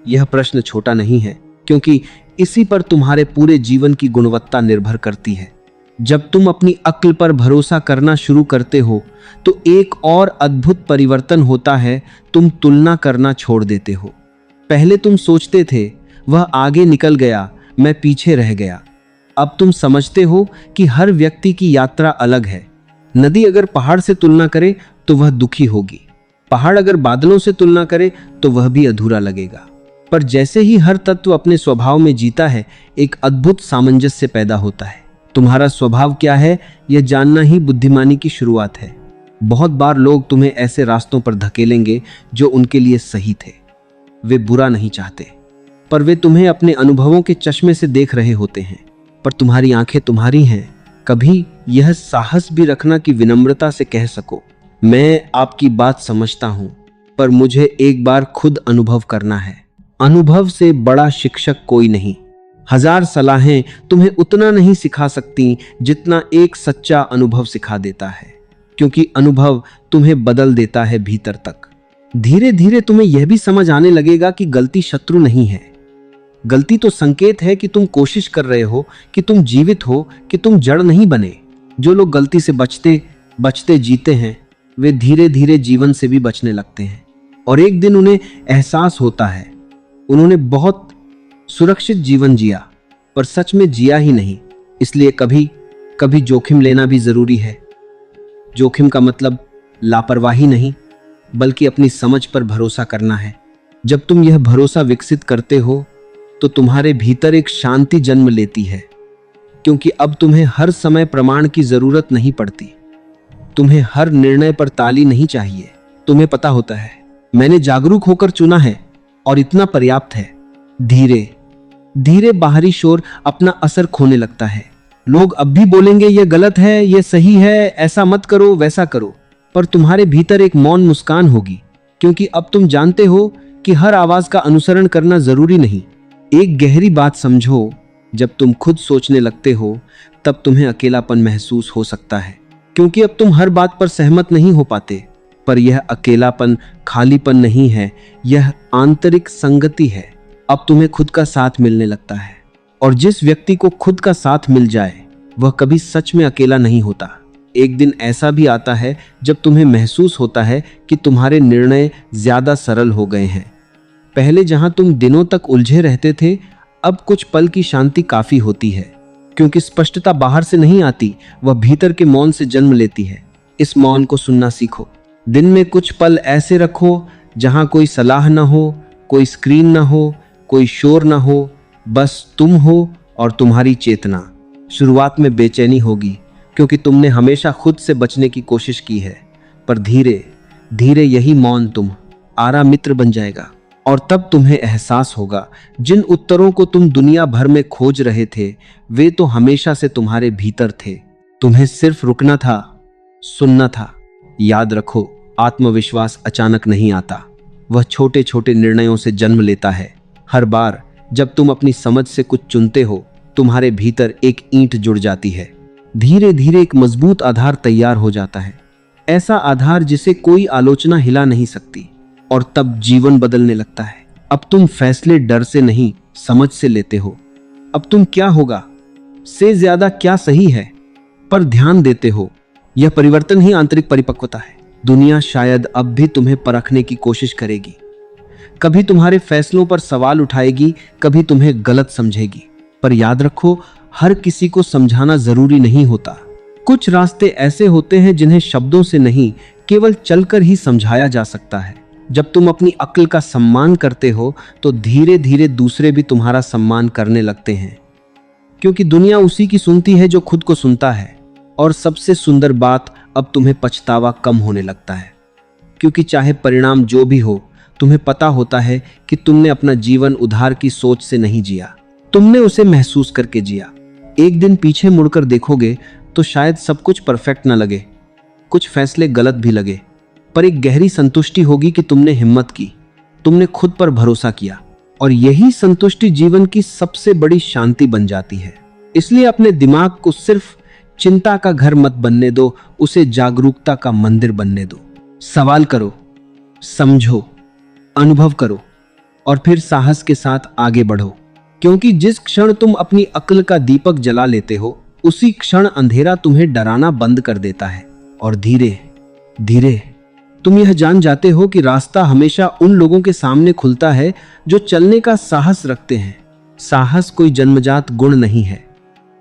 यह प्रश्न छोटा नहीं है, क्योंकि इसी पर तुम्हारे पूरे जीवन की गुणवत्ता निर्भर करती है। जब तुम अपनी अक्ल पर भरोसा करना शुरू करते हो तो एक और अद्भुत परिवर्तन होता है। तुम तुलना करना छोड़ देते हो। पहले तुम सोचते थे वह आगे निकल गया, मैं पीछे रह गया। अब तुम समझते हो कि हर व्यक्ति की यात्रा अलग है। नदी अगर पहाड़ से तुलना करे तो वह दुखी होगी, पहाड़ अगर बादलों से तुलना करे तो वह भी अधूरा लगेगा। पर जैसे ही हर तत्व अपने स्वभाव में जीता है, एक अद्भुत सामंजस्य पैदा होता है। तुम्हारा स्वभाव क्या है, यह जानना ही बुद्धिमानी की शुरुआत है। बहुत बार लोग तुम्हें ऐसे रास्तों पर धकेलेंगे जो उनके लिए सही थे। वे बुरा नहीं चाहते, पर वे तुम्हें अपने अनुभवों के चश्मे से देख रहे होते हैं। पर तुम्हारी आंखें तुम्हारी हैं। कभी यह साहस भी रखना कि विनम्रता से कह सको, मैं आपकी बात समझता हूं, पर मुझे एक बार खुद अनुभव करना है। अनुभव से बड़ा शिक्षक कोई नहीं। 1000 सलाहें तुम्हें उतना नहीं सिखा सकती जितना एक सच्चा अनुभव सिखा देता है, क्योंकि अनुभव तुम्हें बदल देता है भीतर तक। धीरे धीरे तुम्हें यह भी समझ आने लगेगा कि गलती शत्रु नहीं है। गलती तो संकेत है कि तुम कोशिश कर रहे हो, कि तुम जीवित हो, कि तुम जड़ नहीं बने। जो लोग गलती से बचते बचते जीते हैं, वे धीरे धीरे जीवन से भी बचने लगते हैं। और एक दिन उन्हें एहसास होता है उन्होंने बहुत सुरक्षित जीवन जिया, पर सच में जिया ही नहीं। इसलिए कभी कभी जोखिम लेना भी जरूरी है। जोखिम का मतलब लापरवाही नहीं, बल्कि अपनी समझ पर भरोसा करना है। जब तुम यह भरोसा विकसित करते हो तो तुम्हारे भीतर एक शांति जन्म लेती है, क्योंकि अब तुम्हें हर समय प्रमाण की जरूरत नहीं पड़ती। तुम्हें हर निर्णय पर ताली नहीं चाहिए। तुम्हें पता होता है, मैंने जागरूक होकर चुना है और इतना पर्याप्त है। धीरे धीरे बाहरी शोर अपना असर खोने लगता है। लोग अब भी बोलेंगे, यह गलत है, यह सही है, ऐसा मत करो, वैसा करो। पर तुम्हारे भीतर एक मौन मुस्कान होगी, क्योंकि अब तुम जानते हो कि हर आवाज का अनुसरण करना जरूरी नहीं। एक गहरी बात समझो, जब तुम खुद सोचने लगते हो तब तुम्हें अकेलापन महसूस हो सकता है, क्योंकि अब तुम हर बात पर सहमत नहीं हो पाते। पर यह अकेलापन खालीपन नहीं है, यह आंतरिक संगति है। अब तुम्हें खुद का साथ मिलने लगता है, और जिस व्यक्ति को खुद का साथ मिल जाए वह कभी सच में अकेला नहीं होता। एक दिन ऐसा भी आता है जब तुम्हें महसूस होता है कि तुम्हारे निर्णय ज्यादा सरल हो गए हैं। पहले जहां तुम दिनों तक उलझे रहते थे, अब कुछ पल की शांति काफी होती है, क्योंकि स्पष्टता बाहर से नहीं आती, वह भीतर के मौन से जन्म लेती है। इस मौन को सुनना सीखो। दिन में कुछ पल ऐसे रखो जहां कोई सलाह न हो, कोई स्क्रीन न हो, कोई शोर न हो, बस तुम हो और तुम्हारी चेतना। शुरुआत में बेचैनी होगी, क्योंकि तुमने हमेशा खुद से बचने की कोशिश की है, पर धीरे धीरे यही मौन तुम आरा मित्र बन जाएगा। और तब तुम्हें एहसास होगा, जिन उत्तरों को तुम दुनिया भर में खोज रहे थे, वे तो हमेशा से तुम्हारे भीतर थे। तुम्हें सिर्फ रुकना था, सुनना था। याद रखो, आत्मविश्वास अचानक नहीं आता, वह छोटे छोटे निर्णयों से जन्म लेता है। हर बार जब तुम अपनी समझ से कुछ चुनते हो, तुम्हारे भीतर एक ईंट जुड़ जाती है। धीरे धीरे एक मजबूत आधार तैयार हो जाता है, ऐसा आधार जिसे कोई आलोचना हिला नहीं सकती। और तब जीवन बदलने लगता है। अब तुम फैसले डर से नहीं, समझ से लेते हो। अब तुम क्या होगा से ज्यादा क्या सही है पर ध्यान देते हो। यह परिवर्तन ही आंतरिक परिपक्वता है। दुनिया शायद अब भी तुम्हें परखने की कोशिश करेगी, कभी तुम्हारे फैसलों पर सवाल उठाएगी, कभी तुम्हें गलत समझेगी। पर याद रखो, हर किसी को समझाना जरूरी नहीं होता। कुछ रास्ते ऐसे होते हैं जिन्हें शब्दों से नहीं, केवल चलकर ही समझाया जा सकता है। जब तुम अपनी अक्ल का सम्मान करते हो तो धीरे धीरे दूसरे भी तुम्हारा सम्मान करने लगते हैं, क्योंकि दुनिया उसी की सुनती है जो खुद को सुनता है। और सबसे सुंदर बात, अब तुम्हें पछतावा कम होने लगता है, क्योंकि चाहे परिणाम जो भी हो, तुम्हें पता होता है कि तुमने अपना जीवन उधार की सोच से नहीं जिया, तुमने उसे महसूस करके जिया। एक दिन पीछे मुड़कर देखोगे तो शायद सब कुछ परफेक्ट न लगे, कुछ फैसले गलत भी लगे, पर एक गहरी संतुष्टि होगी कि तुमने हिम्मत की, तुमने खुद पर भरोसा किया। और यही संतुष्टि जीवन की सबसे बड़ी शांति बन जाती है। इसलिए अपने दिमाग को सिर्फ चिंता का घर मत बनने दो, उसे जागरूकता का मंदिर बनने दो। सवाल करो, समझो, अनुभव करो और फिर साहस के साथ आगे बढ़ो, क्योंकि जिस क्षण तुम अपनी अक्ल का दीपक जला लेते हो, उसी क्षण अंधेरा तुम्हें डराना बंद कर देता है। और धीरे धीरे तुम यह जान जाते हो कि रास्ता हमेशा उन लोगों के सामने खुलता है जो चलने का साहस रखते हैं। साहस कोई जन्मजात गुण नहीं है,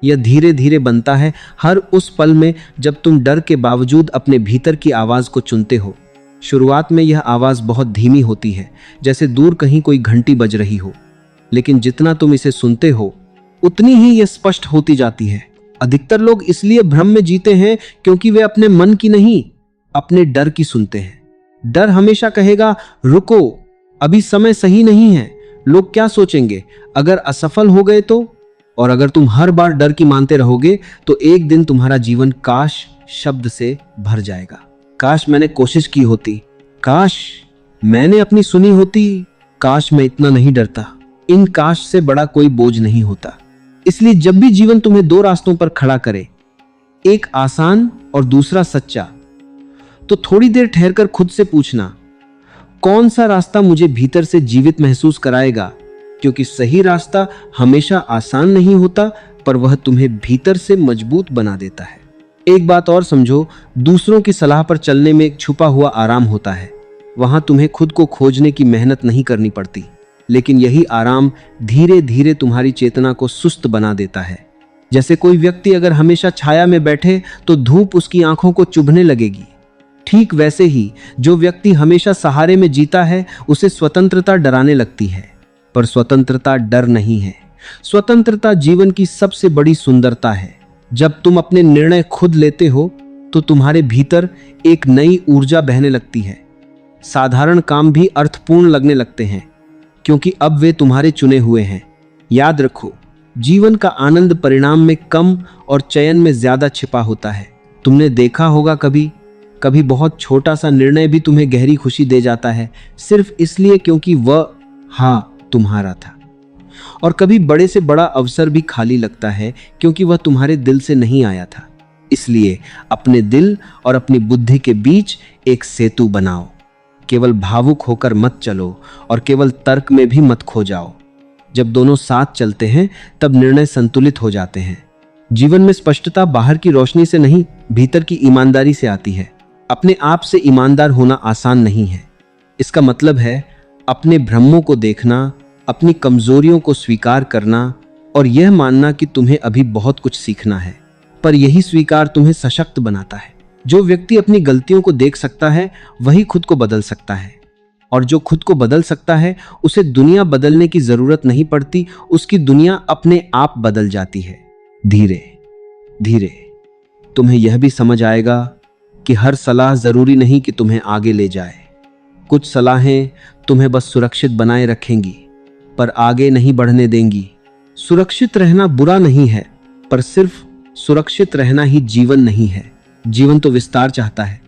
यह धीरे धीरे बनता है हर उस पल में जब तुम डर के बावजूद अपने भीतर की आवाज को चुनते हो। शुरुआत में यह आवाज बहुत धीमी होती है, जैसे दूर कहीं कोई घंटी बज रही हो, लेकिन जितना तुम इसे सुनते हो उतनी ही यह स्पष्ट होती जाती है। अधिकतर लोग इसलिए भ्रम में जीते हैं क्योंकि वे अपने मन की नहीं, अपने डर की सुनते हैं। डर हमेशा कहेगा, रुको, अभी समय सही नहीं है, लोग क्या सोचेंगे, अगर असफल हो गए तो। और अगर तुम हर बार डर की मानते रहोगे तो एक दिन तुम्हारा जीवन काश शब्द से भर जाएगा। काश मैंने कोशिश की होती, काश मैंने अपनी सुनी होती, काश मैं इतना नहीं डरता। इन काश से बड़ा कोई बोझ नहीं होता। इसलिए जब भी जीवन तुम्हें दो रास्तों पर खड़ा करे, एक आसान और दूसरा सच्चा, तो थोड़ी देर ठहरकर खुद से पूछना, कौन सा रास्ता मुझे भीतर से जीवित महसूस कराएगा। क्योंकि सही रास्ता हमेशा आसान नहीं होता, पर वह तुम्हें भीतर से मजबूत बना देता है। एक बात और समझो, दूसरों की सलाह पर चलने में एक छुपा हुआ आराम होता है। वहां तुम्हें खुद को खोजने की मेहनत नहीं करनी पड़ती, लेकिन यही आराम धीरे धीरे तुम्हारी चेतना को सुस्त बना देता है। जैसे कोई व्यक्ति अगर हमेशा छाया में बैठे तो धूप उसकी आंखों को चुभने लगेगी। ठीक वैसे ही जो व्यक्ति हमेशा सहारे में जीता है, उसे स्वतंत्रता डराने लगती है। पर स्वतंत्रता डर नहीं है, स्वतंत्रता जीवन की सबसे बड़ी सुंदरता है। जब तुम अपने निर्णय खुद लेते हो तो तुम्हारे भीतर एक नई ऊर्जा बहने लगती है। साधारण काम भी अर्थपूर्ण लगने लगते हैं, क्योंकि अब वे तुम्हारे चुने हुए हैं। याद रखो, जीवन का आनंद परिणाम में कम और चयन में ज्यादा छिपा होता है। तुमने देखा होगा, कभी बहुत छोटा सा निर्णय भी तुम्हें गहरी खुशी दे जाता है, सिर्फ इसलिए क्योंकि वह तुम्हारा था। और कभी बड़े से बड़ा अवसर भी खाली लगता है क्योंकि वह तुम्हारे दिल से नहीं आया था। इसलिए अपने दिल और अपनी बुद्धि के बीच एक सेतु बनाओ। केवल भावुक होकर मत चलो और केवल तर्क में भी मत खो जाओ। जब दोनों साथ चलते हैं तब निर्णय संतुलित हो जाते हैं। जीवन में स्पष्टता बाहर की रोशनी से नहीं, भीतर की ईमानदारी से आती है। अपने आप से ईमानदार होना आसान नहीं है। इसका मतलब है अपने भ्रमों को देखना, अपनी कमजोरियों को स्वीकार करना और यह मानना कि तुम्हें अभी बहुत कुछ सीखना है। पर यही स्वीकार तुम्हें सशक्त बनाता है। जो व्यक्ति अपनी गलतियों को देख सकता है वही खुद को बदल सकता है, और जो खुद को बदल सकता है उसे दुनिया बदलने की जरूरत नहीं पड़ती, उसकी दुनिया अपने आप बदल जाती है। धीरे धीरे तुम्हें यह भी समझ आएगा कि हर सलाह जरूरी नहीं कि तुम्हें आगे ले जाए। कुछ सलाहें तुम्हें बस सुरक्षित बनाए रखेंगी, पर आगे नहीं बढ़ने देंगी। सुरक्षित रहना बुरा नहीं है, पर सिर्फ सुरक्षित रहना ही जीवन नहीं है। जीवन तो विस्तार चाहता है।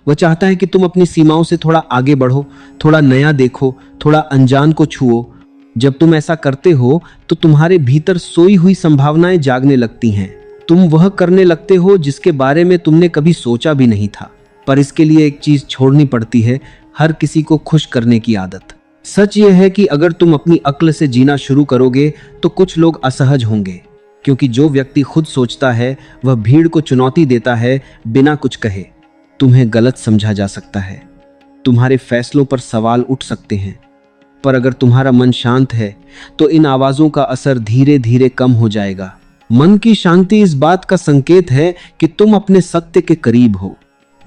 वह चाहता है कि तुम अपनी सीमाओं से थोड़ा आगे बढ़ो, थोड़ा नया देखो, थोड़ा अनजान को छुओ। जब तुम ऐसा करते हो तो तुम्हारे भीतर सोई हुई संभावनाएं जागने लगती हैं। तुम वह करने लगते हो जिसके बारे में तुमने कभी सोचा भी नहीं था। पर इसके लिए एक चीज छोड़नी पड़ती है, हर किसी को खुश करने की आदत। सच यह है कि अगर तुम अपनी अक्ल से जीना शुरू करोगे तो कुछ लोग असहज होंगे, क्योंकि जो व्यक्ति खुद सोचता है वह भीड़ को चुनौती देता है बिना कुछ कहे। तुम्हें गलत समझा जा सकता है, तुम्हारे फैसलों पर सवाल उठ सकते हैं, पर अगर तुम्हारा मन शांत है तो इन आवाजों का असर धीरे धीरे कम हो जाएगा। मन की शांति इस बात का संकेत है कि तुम अपने सत्य के करीब हो।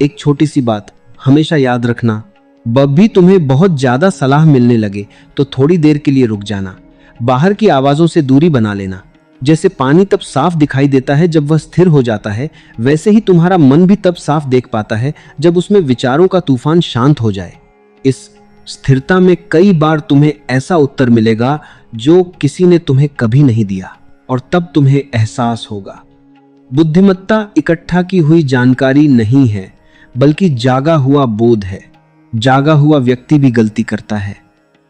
एक छोटी सी बात हमेशा याद रखना, जब भी तुम्हें बहुत ज्यादा सलाह मिलने लगे तो थोड़ी देर के लिए रुक जाना। बाहर की आवाजों से दूरी बना लेना। जैसे पानी तब साफ दिखाई देता है जब वह स्थिर हो जाता है, वैसे ही तुम्हारा मन भी तब साफ देख पाता है जब उसमें विचारों का तूफान शांत हो जाए। इस स्थिरता में कई बार तुम्हें ऐसा उत्तर मिलेगा जो किसी ने तुम्हें कभी नहीं दिया, और तब तुम्हें एहसास होगा। बुद्धिमत्ता इकट्ठा की हुई जानकारी नहीं है, बल्कि जागा हुआ बोध है। जागा हुआ व्यक्ति भी गलती करता है,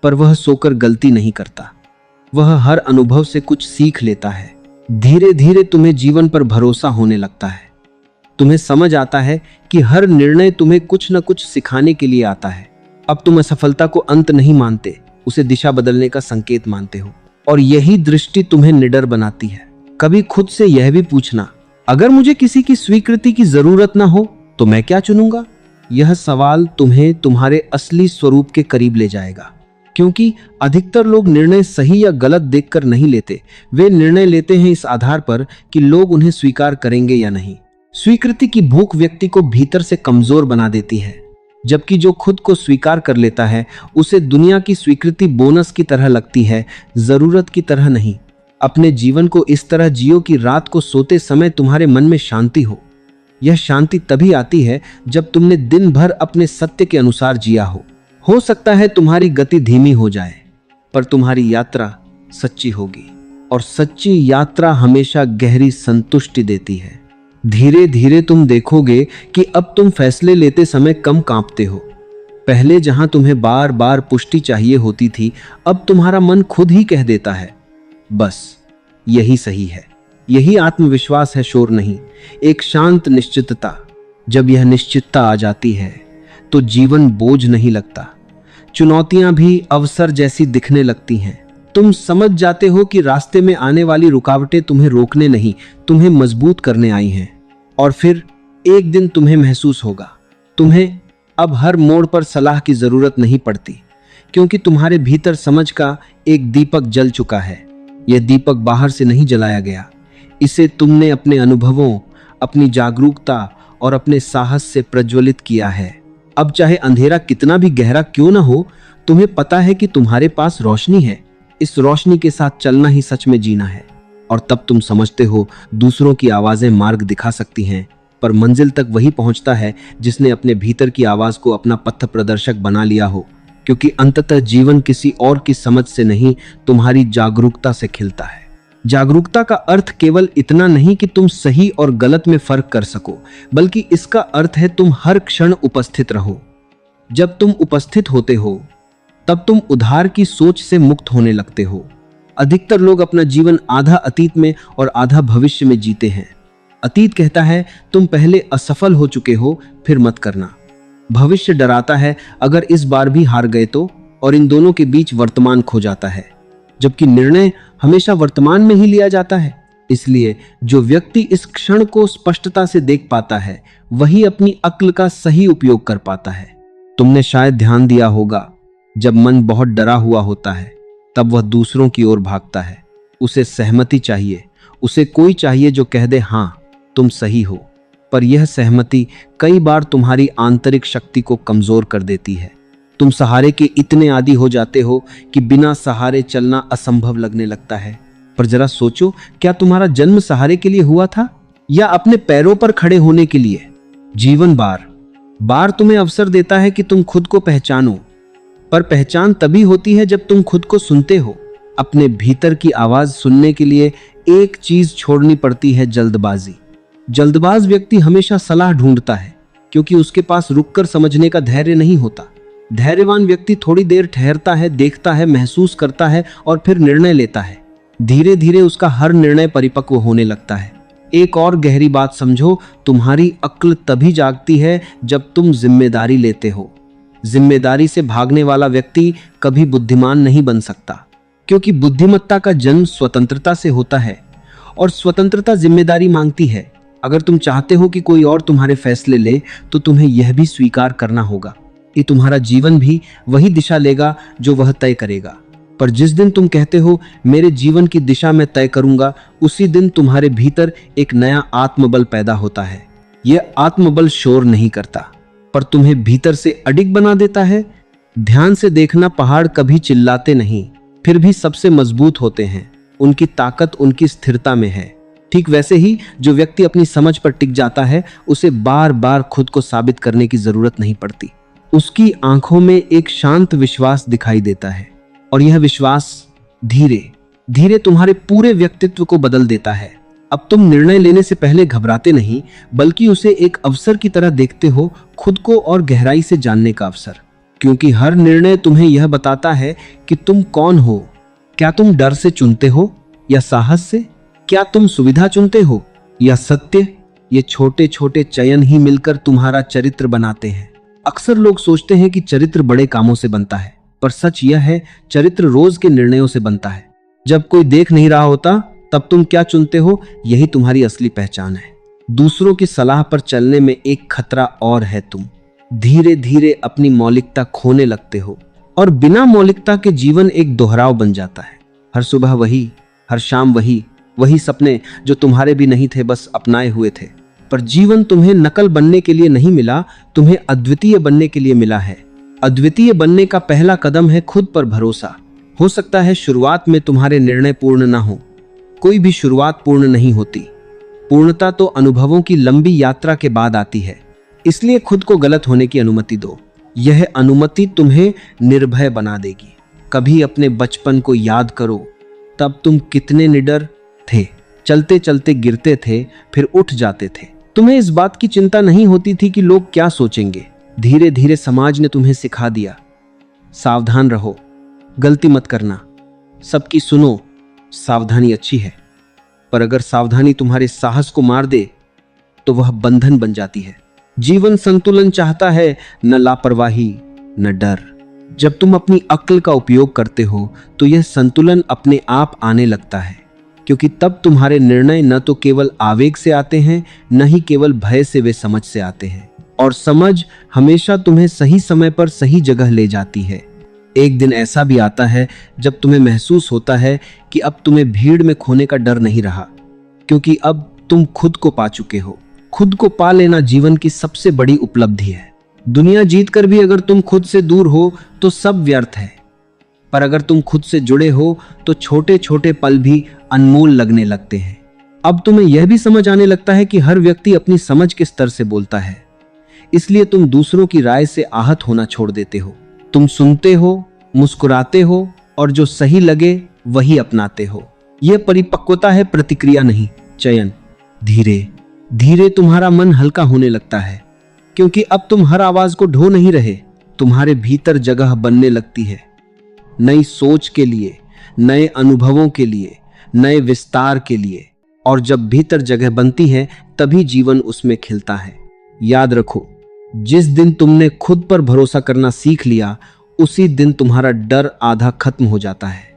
पर वह सोकर गलती नहीं करता। वह हर अनुभव से कुछ सीख लेता है। धीरे धीरे तुम्हें जीवन पर भरोसा होने लगता है। तुम्हें समझ आता है कि हर निर्णय तुम्हें कुछ न कुछ सिखाने के लिए आता है। अब तुम असफलता को अंत नहीं मानते, उसे दिशा बदलने का संकेत मानते हो, और यही दृष्टि तुम्हें निडर बनाती है। कभी खुद से यह भी पूछना, अगर मुझे किसी की स्वीकृति की जरूरत ना हो तो मैं क्या चुनूंगा? यह सवाल तुम्हें तुम्हारे असली स्वरूप के करीब ले जाएगा। क्योंकि अधिकतर लोग निर्णय सही या गलत देखकर नहीं लेते, वे निर्णय लेते हैं इस आधार पर कि लोग उन्हें स्वीकार करेंगे या नहीं। स्वीकृति की भूख व्यक्ति को भीतर से कमजोर बना देती है, जबकि जो खुद को स्वीकार कर लेता है उसे दुनिया की स्वीकृति बोनस की तरह लगती है, जरूरत की तरह नहीं। अपने जीवन को इस तरह जियो कि रात को सोते समय तुम्हारे मन में शांति हो। यह शांति तभी आती है जब तुमने दिन भर अपने सत्य के अनुसार जिया हो सकता है तुम्हारी गति धीमी हो जाए, पर तुम्हारी यात्रा सच्ची होगी, और सच्ची यात्रा हमेशा गहरी संतुष्टि देती है। धीरे धीरे तुम देखोगे कि अब तुम फैसले लेते समय कम कांपते हो। पहले जहां तुम्हें बार बार पुष्टि चाहिए होती थी, अब तुम्हारा मन खुद ही कह देता है, बस यही सही है। यही आत्मविश्वास है, शोर नहीं, एक शांत निश्चितता। जब यह निश्चितता आ जाती है तो जीवन बोझ नहीं लगता, चुनौतियां भी अवसर जैसी दिखने लगती हैं। तुम समझ जाते हो कि रास्ते में आने वाली रुकावटें तुम्हें रोकने नहीं, तुम्हें मजबूत करने आई हैं। और फिर एक दिन तुम्हें महसूस होगा, तुम्हें अब हर मोड़ पर सलाह की जरूरत नहीं पड़ती, क्योंकि तुम्हारे भीतर समझ का एक दीपक जल चुका है। यह दीपक बाहर से नहीं जलाया गया, इसे तुमने अपने अनुभवों, अपनी जागरूकता और अपने साहस से प्रज्वलित किया है। अब चाहे अंधेरा कितना भी गहरा क्यों ना हो, तुम्हें पता है कि तुम्हारे पास रोशनी है। इस रोशनी के साथ चलना ही सच में जीना है। और तब तुम समझते हो, दूसरों की आवाजें मार्ग दिखा सकती हैं, पर मंजिल तक वही पहुंचता है जिसने अपने भीतर की आवाज को अपना पथ प्रदर्शक बना लिया हो। क्योंकि अंततः जीवन किसी और की समझ से नहीं, तुम्हारी जागरूकता से खिलता है। जागरूकता का अर्थ केवल इतना नहीं कि तुम सही और गलत में फर्क कर सको, बल्कि इसका अर्थ है तुम हर क्षण उपस्थित रहो। जब तुम उपस्थित होते हो तब तुम उधार की सोच से मुक्त होने लगते हो। अधिकतर लोग अपना जीवन आधा अतीत में और आधा भविष्य में जीते हैं। अतीत कहता है तुम पहले असफल हो चुके हो, फिर मत करना। भविष्य डराता है अगर इस बार भी हार गए तो, और इन दोनों के बीच वर्तमान खो जाता है, जबकि निर्णय हमेशा वर्तमान में ही लिया जाता है। इसलिए जो व्यक्ति इस क्षण को स्पष्टता से देख पाता है, वही अपनी अक्ल का सही उपयोग कर पाता है। तुमने शायद ध्यान दिया होगा, जब मन बहुत डरा हुआ होता है तब वह दूसरों की ओर भागता है। उसे सहमति चाहिए, उसे कोई चाहिए जो कह दे हाँ तुम सही हो। पर यह सहमति कई बार तुम्हारी आंतरिक शक्ति को कमजोर कर देती है। तुम सहारे के इतने आदी हो जाते हो कि बिना सहारे चलना असंभव लगने लगता है। पर जरा सोचो, क्या तुम्हारा जन्म सहारे के लिए हुआ था या अपने पैरों पर खड़े होने के लिए? जीवन बार बार तुम्हें अवसर देता है कि तुम खुद को पहचानो, पर पहचान तभी होती है जब तुम खुद को सुनते हो। अपने भीतर की आवाज सुनने के लिए एक चीज छोड़नी पड़ती है, जल्दबाजी। जल्दबाज व्यक्ति हमेशा सलाह ढूंढता है, क्योंकि उसके पास रुककर समझने का धैर्य नहीं होता। धैर्यवान व्यक्ति थोड़ी देर ठहरता है, देखता है, महसूस करता है और फिर निर्णय लेता है। धीरे धीरे उसका हर निर्णय परिपक्व होने लगता है। एक और गहरी बात समझो, तुम्हारी अक्ल तभी जागती है जब तुम जिम्मेदारी लेते हो। जिम्मेदारी से भागने वाला व्यक्ति कभी बुद्धिमान नहीं बन सकता, क्योंकि बुद्धिमत्ता का जन्म स्वतंत्रता से होता है और स्वतंत्रता जिम्मेदारी मांगती है। अगर तुम चाहते हो कि कोई और तुम्हारे फैसले ले, तो तुम्हें यह भी स्वीकार करना होगा कि तुम्हारा जीवन भी वही दिशा लेगा जो वह तय करेगा। पर जिस दिन तुम कहते हो मेरे जीवन की दिशा मैं तय करूंगा, उसी दिन तुम्हारे भीतर एक नया आत्मबल पैदा होता है। यह आत्मबल शोर नहीं करता, पर तुम्हें भीतर से अडिग बना देता है। ध्यान से देखना, पहाड़ कभी चिल्लाते नहीं, फिर भी सबसे मजबूत होते हैं। उनकी ताकत उनकी स्थिरता में है। ठीक वैसे ही जो व्यक्ति अपनी समझ पर टिक जाता है, उसे बार बार खुद को साबित करने की जरूरत नहीं पड़ती। उसकी आंखों में एक शांत विश्वास दिखाई देता है, और यह विश्वास धीरे धीरे तुम्हारे पूरे व्यक्तित्व को बदल देता है। अब तुम निर्णय लेने से पहले घबराते नहीं, बल्कि उसे एक अवसर की तरह देखते हो, खुद को और गहराई से जानने का अवसर। क्योंकि हर निर्णय तुम्हें यह बताता है कि तुम कौन हो। क्या तुम डर से चुनते हो या साहस से? क्या तुम सुविधा चुनते हो या सत्य? ये छोटे छोटे चयन ही मिलकर तुम्हारा चरित्र बनाते हैं। अक्सर लोग सोचते हैं कि चरित्र बड़े कामों से बनता है, पर सच यह है, चरित्र रोज के निर्णयों से बनता है। जब कोई देख नहीं रहा होता, तब तुम क्या चुनते हो, यही तुम्हारी असली पहचान है। दूसरों की सलाह पर चलने में एक खतरा और है, तुम धीरे धीरे अपनी मौलिकता खोने लगते हो। और बिना मौलिकता के जीवन एक दोहराव बन जाता है। हर सुबह वही, हर शाम वही, वही सपने जो तुम्हारे भी नहीं थे, बस अपनाए हुए थे। पर जीवन तुम्हें नकल बनने के लिए नहीं मिला, तुम्हें अद्वितीय बनने के लिए मिला है। अद्वितीय बनने का पहला कदम है खुद पर भरोसा। हो सकता है शुरुआत में तुम्हारे निर्णय पूर्ण ना हो। कोई भी शुरुआत पूर्ण नहीं होती। पूर्णता तो अनुभवों की लंबी यात्रा के बाद आती है। इसलिए खुद को गलत होने की अनुमति दो। यह अनुमति तुम्हें निर्भय बना देगी। कभी अपने बचपन को याद करो, तब तुम कितने निडर थे, चलते चलते गिरते थे, फिर उठ जाते थे। तुम्हें इस बात की चिंता नहीं होती थी कि लोग क्या सोचेंगे। धीरे धीरे समाज ने तुम्हें सिखा दिया, सावधान रहो, गलती मत करना, सबकी सुनो, सावधानी अच्छी है। पर अगर सावधानी तुम्हारे साहस को मार दे तो वह बंधन बन जाती है। जीवन संतुलन चाहता है, न लापरवाही न डर। जब तुम अपनी अक्ल का उपयोग करते हो तो यह संतुलन अपने आप आने लगता है, क्योंकि तब तुम्हारे निर्णय न तो केवल आवेग से आते हैं, न ही केवल भय से, वे समझ से आते हैं। और समझ हमेशा तुम्हें सही समय पर सही जगह ले जाती है। एक दिन ऐसा भी आता है जब तुम्हें महसूस होता है कि अब तुम्हें भीड़ में खोने का डर नहीं रहा, क्योंकि अब तुम खुद को पा चुके हो। खुद को पा लेना जीवन की सबसे बड़ी उपलब्धि है। दुनिया जीतकर भी अगर तुम खुद से दूर हो तो सब व्यर्थ है। पर अगर तुम खुद से जुड़े हो तो छोटे छोटे पल भी अनमोल लगने लगते हैं। अब तुम्हें यह भी समझ आने लगता है कि हर व्यक्ति अपनी समझ के स्तर से बोलता है, इसलिए तुम दूसरों की राय से आहत होना छोड़ देते हो। तुम सुनते हो, मुस्कुराते हो और जो सही लगे वही अपनाते हो। यह परिपक्वता है, प्रतिक्रिया नहीं, चयन। धीरे धीरे तुम्हारा मन हल्का होने लगता है, क्योंकि अब तुम हर आवाज को ढो नहीं रहे। तुम्हारे भीतर जगह बनने लगती है, नई सोच के लिए, नए अनुभवों के लिए, नए विस्तार के लिए। और जब भीतर जगह बनती है तभी जीवन उसमें खिलता है। याद रखो, जिस दिन तुमने खुद पर भरोसा करना सीख लिया, उसी दिन तुम्हारा डर आधा खत्म हो जाता है,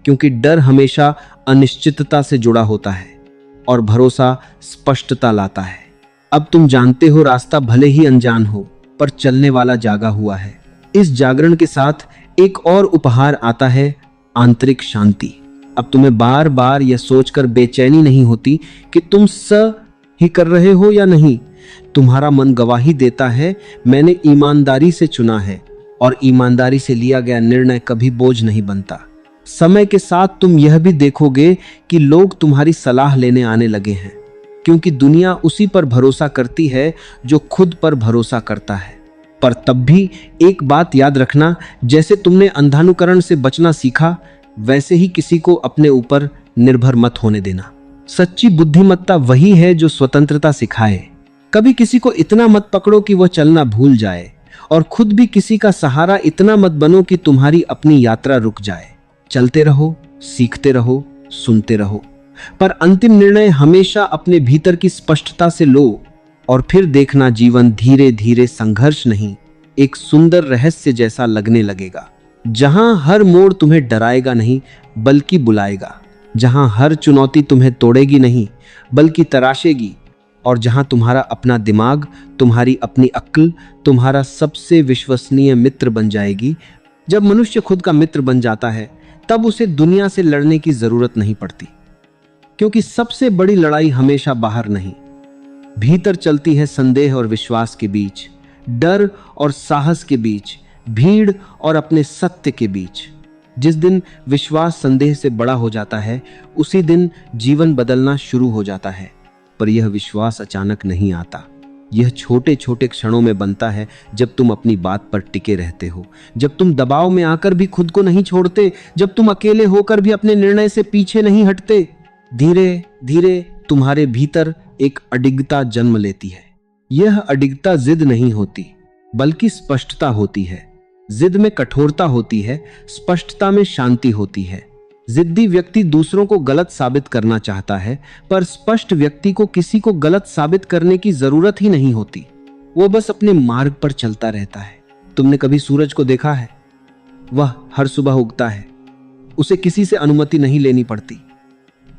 क्योंकि डर हमेशा अनिश्चितता से जुड़ा होता है और भरोसा स्पष्टता लाता है। अब तुम जानते हो, रास्ता भले ही अनजान हो, पर चलने वाला जागा हुआ है। इस जागरण के साथ एक और उपहार आता है, आंतरिक शांति। अब तुम्हें बार बार यह सोचकर बेचैनी नहीं होती कि तुम ही कर रहे हो या नहीं। तुम्हारा मन गवाही देता है, मैंने ईमानदारी से चुना है, और ईमानदारी से लिया गया निर्णय कभी बोझ नहीं बनता। समय के साथ तुम यह भी देखोगे कि लोग तुम्हारी सलाह लेने आने लगे हैं, क्योंकि दुनिया उसी पर भरोसा करती है जो खुद पर भरोसा करता है। पर तब भी एक बात याद रखना, जैसे तुमने अंधानुकरण से बचना सीखा, वैसे ही किसी को अपने ऊपर निर्भर मत होने देना। सच्ची बुद्धिमत्ता वही है जो स्वतंत्रता सिखाए। कभी किसी को इतना मत पकड़ो कि वह चलना भूल जाए, और खुद भी किसी का सहारा इतना मत बनो कि तुम्हारी अपनी यात्रा रुक जाए। चलते रहो, सीखते रहो, सुनते रहो, पर अंतिम निर्णय हमेशा अपने भीतर की स्पष्टता से लो। और फिर देखना, जीवन धीरे धीरे संघर्ष नहीं, एक सुंदर रहस्य जैसा लगने लगेगा, जहां हर मोड़ तुम्हें डराएगा नहीं बल्कि बुलाएगा, जहां हर चुनौती तुम्हें तोड़ेगी नहीं बल्कि तराशेगी, और जहां तुम्हारा अपना दिमाग, तुम्हारी अपनी अक्ल, तुम्हारा सबसे विश्वसनीय मित्र बन जाएगी। जब मनुष्य खुद का मित्र बन जाता है तब उसे दुनिया से लड़ने की जरूरत नहीं पड़ती, क्योंकि सबसे बड़ी लड़ाई हमेशा बाहर नहीं, भीतर चलती है। संदेह और विश्वास के बीच, डर और साहस के बीच, भीड़ और अपने सत्य के बीच। जिस दिन विश्वास संदेह से बड़ा हो जाता है, उसी दिन जीवन बदलना शुरू हो जाता है। पर यह विश्वास अचानक नहीं आता, यह छोटे छोटे क्षणों में बनता है, जब तुम अपनी बात पर टिके रहते हो, जब तुम दबाव में आकर भी खुद को नहीं छोड़ते, जब तुम अकेले होकर भी अपने निर्णय से पीछे नहीं हटते। धीरे धीरे तुम्हारे भीतर एक अडिगता जन्म लेती है। यह अडिगता जिद नहीं होती बल्कि स्पष्टता होती है। जिद में कठोरता होती है, स्पष्टता में शांति होती है। जिद्दी व्यक्ति दूसरों को गलत साबित करना चाहता है, पर स्पष्ट व्यक्ति को किसी को गलत साबित करने की जरूरत ही नहीं होती। वो बस अपने मार्ग पर चलता रहता है। तुमने कभी सूरज को देखा है? वह हर सुबह उगता है, उसे किसी से अनुमति नहीं लेनी पड़ती,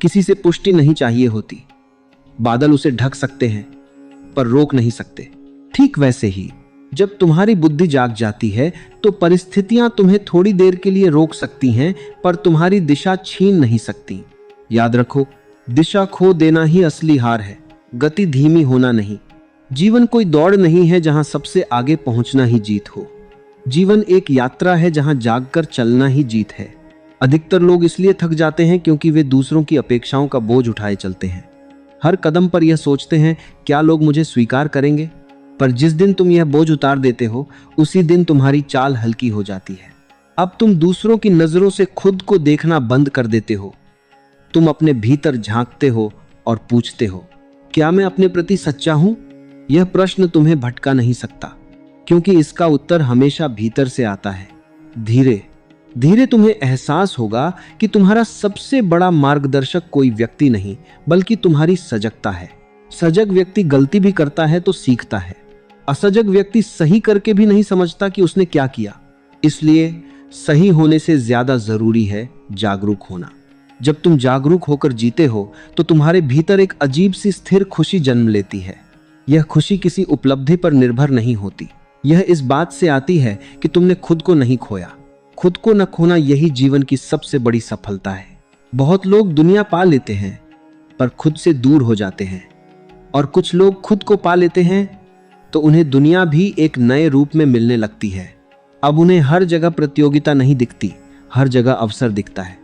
किसी से पुष्टि नहीं चाहिए होती। बादल उसे ढक सकते हैं पर रोक नहीं सकते। ठीक वैसे ही जब तुम्हारी बुद्धि जाग जाती है तो परिस्थितियां तुम्हें थोड़ी देर के लिए रोक सकती हैं, पर तुम्हारी दिशा छीन नहीं सकती। याद रखो, दिशा खो देना ही असली हार है, गति धीमी होना नहीं। जीवन कोई दौड़ नहीं है जहां सबसे आगे पहुंचना ही जीत हो। जीवन एक यात्रा है जहां जागकर चलना ही जीत है। अधिकतर लोग इसलिए थक जाते हैं क्योंकि वे दूसरों की अपेक्षाओं का बोझ उठाए चलते हैं। हर कदम पर यह सोचते हैं, क्या लोग मुझे स्वीकार करेंगे? पर जिस दिन तुम यह बोझ उतार देते हो, उसी दिन तुम्हारी चाल हल्की हो जाती है। अब तुम दूसरों की नजरों से खुद को देखना बंद कर देते हो। तुम अपने भीतर झांकते हो और पूछते हो, क्या मैं अपने प्रति सच्चा हूं? यह प्रश्न तुम्हें भटका नहीं सकता, क्योंकि इसका उत्तर हमेशा भीतर से आता है। धीरे धीरे तुम्हें एहसास होगा कि तुम्हारा सबसे बड़ा मार्गदर्शक कोई व्यक्ति नहीं, बल्कि तुम्हारी सजगता है। सजग व्यक्ति गलती भी करता है तो सीखता है। असजग व्यक्ति सही करके भी नहीं समझता कि उसने क्या किया। इसलिए सही होने से ज्यादा जरूरी है जागरूक होना। जब तुम जागरूक होकर जीते हो तो तुम्हारे भीतर एक अजीब सी स्थिर खुशी जन्म लेती है। यह खुशी किसी उपलब्धि पर निर्भर नहीं होती। यह इस बात से आती है कि तुमने खुद को नहीं खोया। खुद को न खोना यही जीवन की सबसे बड़ी सफलता है। बहुत लोग दुनिया पा लेते हैं पर खुद से दूर हो जाते हैं, और कुछ लोग खुद को पा लेते हैं तो उन्हें दुनिया भी एक नए रूप में मिलने लगती है। अब उन्हें हर जगह प्रतियोगिता नहीं दिखती, हर जगह अवसर दिखता है।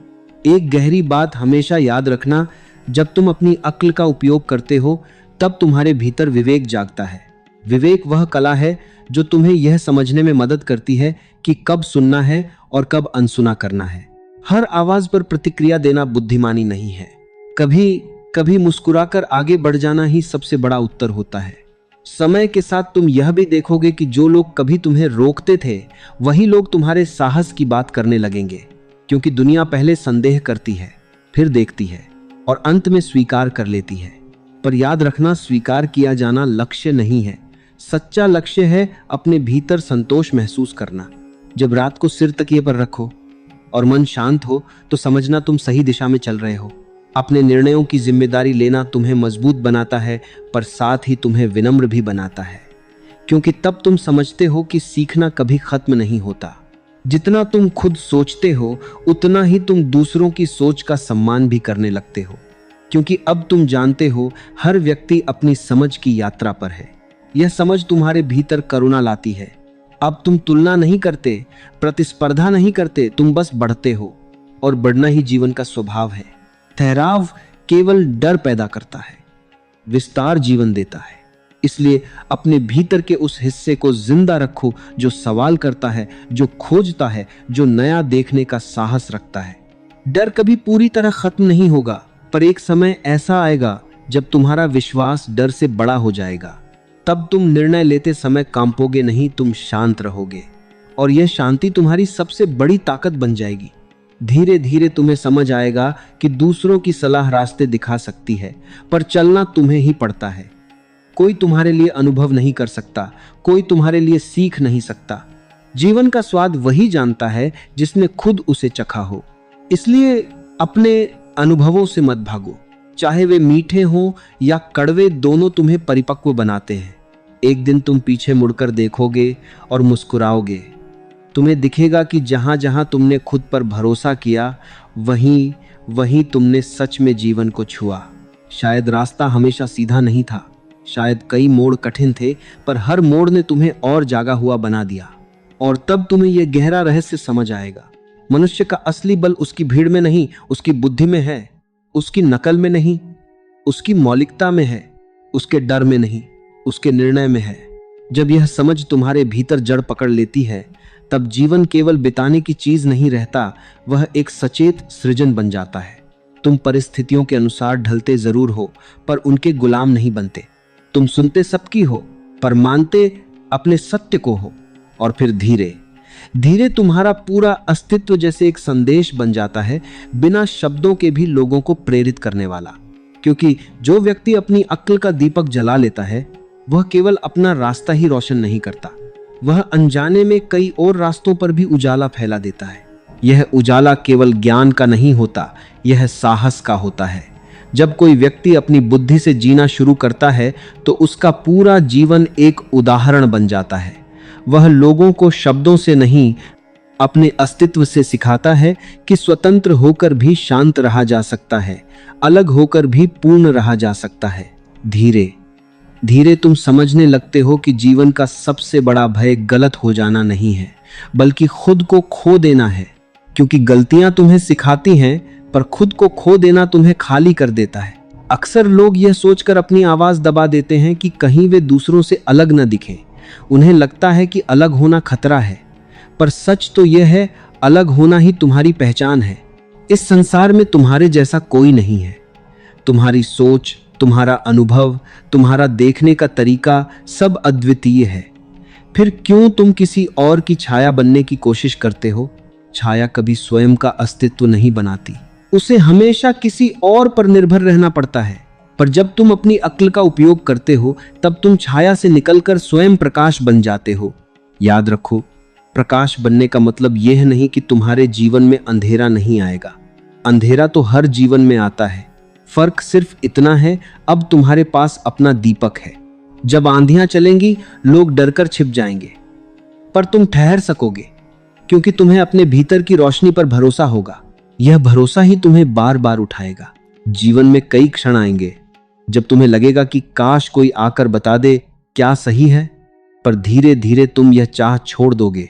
एक गहरी बात हमेशा याद रखना, जब तुम अपनी अक्ल का उपयोग करते हो तब तुम्हारे भीतर विवेक जागता है। विवेक वह कला है जो तुम्हें यह समझने में मदद करती है कि कब सुनना है और कब अनसुना करना है। हर आवाज पर प्रतिक्रिया देना बुद्धिमानी नहीं है। कभी कभी मुस्कुराकर आगे बढ़ जाना ही सबसे बड़ा उत्तर होता है। समय के साथ तुम यह भी देखोगे कि जो लोग कभी तुम्हें रोकते थे, वही लोग तुम्हारे साहस की बात करने लगेंगे, क्योंकि दुनिया पहले संदेह करती है, फिर देखती है और अंत में स्वीकार कर लेती है। पर याद रखना, स्वीकार किया जाना लक्ष्य नहीं है। सच्चा लक्ष्य है अपने भीतर संतोष महसूस करना। जब रात को सिर तकिए पर रखो और मन शांत हो तो समझना तुम सही दिशा में चल रहे हो। अपने निर्णयों की जिम्मेदारी लेना तुम्हें मजबूत बनाता है, पर साथ ही तुम्हें विनम्र भी बनाता है, क्योंकि तब तुम समझते हो कि सीखना कभी खत्म नहीं होता। जितना तुम खुद सोचते हो उतना ही तुम दूसरों की सोच का सम्मान भी करने लगते हो, क्योंकि अब तुम जानते हो हर व्यक्ति अपनी समझ की यात्रा पर है। यह समझ तुम्हारे भीतर करुणा लाती है। अब तुम तुलना नहीं करते, प्रतिस्पर्धा नहीं करते, तुम बस बढ़ते हो, और बढ़ना ही जीवन का स्वभाव है। ठहराव केवल डर पैदा करता है, विस्तार जीवन देता है। इसलिए अपने भीतर के उस हिस्से को जिंदा रखो जो सवाल करता है, जो खोजता है, जो नया देखने का साहस रखता है। डर कभी पूरी तरह खत्म नहीं होगा, पर एक समय ऐसा आएगा जब तुम्हारा विश्वास डर से बड़ा हो जाएगा। तब तुम निर्णय लेते समय कांपोगे नहीं, तुम शांत रहोगे, और यह शांति तुम्हारी सबसे बड़ी ताकत बन जाएगी। धीरे धीरे तुम्हें समझ आएगा कि दूसरों की सलाह रास्ते दिखा सकती है, पर चलना तुम्हें ही पड़ता है। कोई तुम्हारे लिए अनुभव नहीं कर सकता, कोई तुम्हारे लिए सीख नहीं सकता। जीवन का स्वाद वही जानता है जिसने खुद उसे चखा हो। इसलिए अपने अनुभवों से मत भागो, चाहे वे मीठे हों या कड़वे, दोनों तुम्हें परिपक्व बनाते हैं। एक दिन तुम पीछे मुड़कर देखोगे और मुस्कुराओगे। तुम्हें दिखेगा कि जहां जहां तुमने खुद पर भरोसा किया, वहीं वहीं तुमने सच में जीवन को छुआ। शायद रास्ता हमेशा सीधा नहीं था, शायद कई मोड़ कठिन थे, पर हर मोड़ ने तुम्हें और जागा हुआ बना दिया। और तब तुम्हें यह गहरा रहस्य समझ आएगा, मनुष्य का असली बल उसकी भीड़ में नहीं, उसकी बुद्धि में है, उसकी नकल में नहीं, उसकी मौलिकता में है, उसके डर में नहीं, उसके निर्णय में है। जब यह समझ तुम्हारे भीतर जड़ पकड़ लेती है, तब जीवन केवल बिताने की चीज नहीं रहता, वह एक सचेत सृजन बन जाता है। तुम परिस्थितियों के अनुसार ढलते जरूर हो, पर उनके गुलाम नहीं बनते। तुम सुनते सबकी हो, पर मानते अपने सत्य को हो। और फिर धीरे धीरे तुम्हारा पूरा अस्तित्व जैसे एक संदेश बन जाता है, बिना शब्दों के भी लोगों को प्रेरित करने वाला। क्योंकि जो व्यक्ति अपनी अक्ल का दीपक जला लेता है, वह केवल अपना रास्ता ही रोशन नहीं करता, वह अनजाने में कई और रास्तों पर भी उजाला फैला देता है। यह उजाला केवल ज्ञान का नहीं होता, यह साहस का होता है। जब कोई व्यक्ति अपनी बुद्धि से जीना शुरू करता है तो उसका पूरा जीवन एक उदाहरण बन जाता है। वह लोगों को शब्दों से नहीं, अपने अस्तित्व से सिखाता है कि स्वतंत्र होकर भी शांत रहा जा सकता है, अलग होकर भी पूर्ण रहा जा सकता है। धीरे धीरे तुम समझने लगते हो कि जीवन का सबसे बड़ा भय गलत हो जाना नहीं है, बल्कि खुद को खो देना है। क्योंकि गलतियां तुम्हें सिखाती हैं, पर खुद को खो देना तुम्हें खाली कर देता है। अक्सर लोग यह सोचकर अपनी आवाज दबा देते हैं कि कहीं वे दूसरों से अलग न दिखें। उन्हें लगता है कि अलग होना खतरा है, पर सच तो यह है, अलग होना ही तुम्हारी पहचान है। इस संसार में तुम्हारे जैसा कोई नहीं है। तुम्हारी सोच, तुम्हारा अनुभव, तुम्हारा देखने का तरीका सब अद्वितीय है। फिर क्यों तुम किसी और की छाया बनने की कोशिश करते हो? छाया कभी स्वयं का अस्तित्व नहीं बनाती, उसे हमेशा किसी और पर निर्भर रहना पड़ता है। पर जब तुम अपनी अक्ल का उपयोग करते हो, तब तुम छाया से निकलकर स्वयं प्रकाश बन जाते हो। याद रखो, प्रकाश बनने का मतलब यह नहीं कि तुम्हारे जीवन में अंधेरा नहीं आएगा। अंधेरा तो हर जीवन में आता है। फर्क सिर्फ इतना है, अब तुम्हारे पास अपना दीपक है। जब आंधियां चलेंगी, लोग डरकर छिप जाएंगे, पर तुम ठहर सकोगे, क्योंकि तुम्हें अपने भीतर की रोशनी पर भरोसा होगा। यह भरोसा ही तुम्हें बार बार उठाएगा। जीवन में कई क्षण आएंगे जब तुम्हें लगेगा कि काश कोई आकर बता दे क्या सही है, पर धीरे धीरे तुम यह चाह छोड़ दोगे,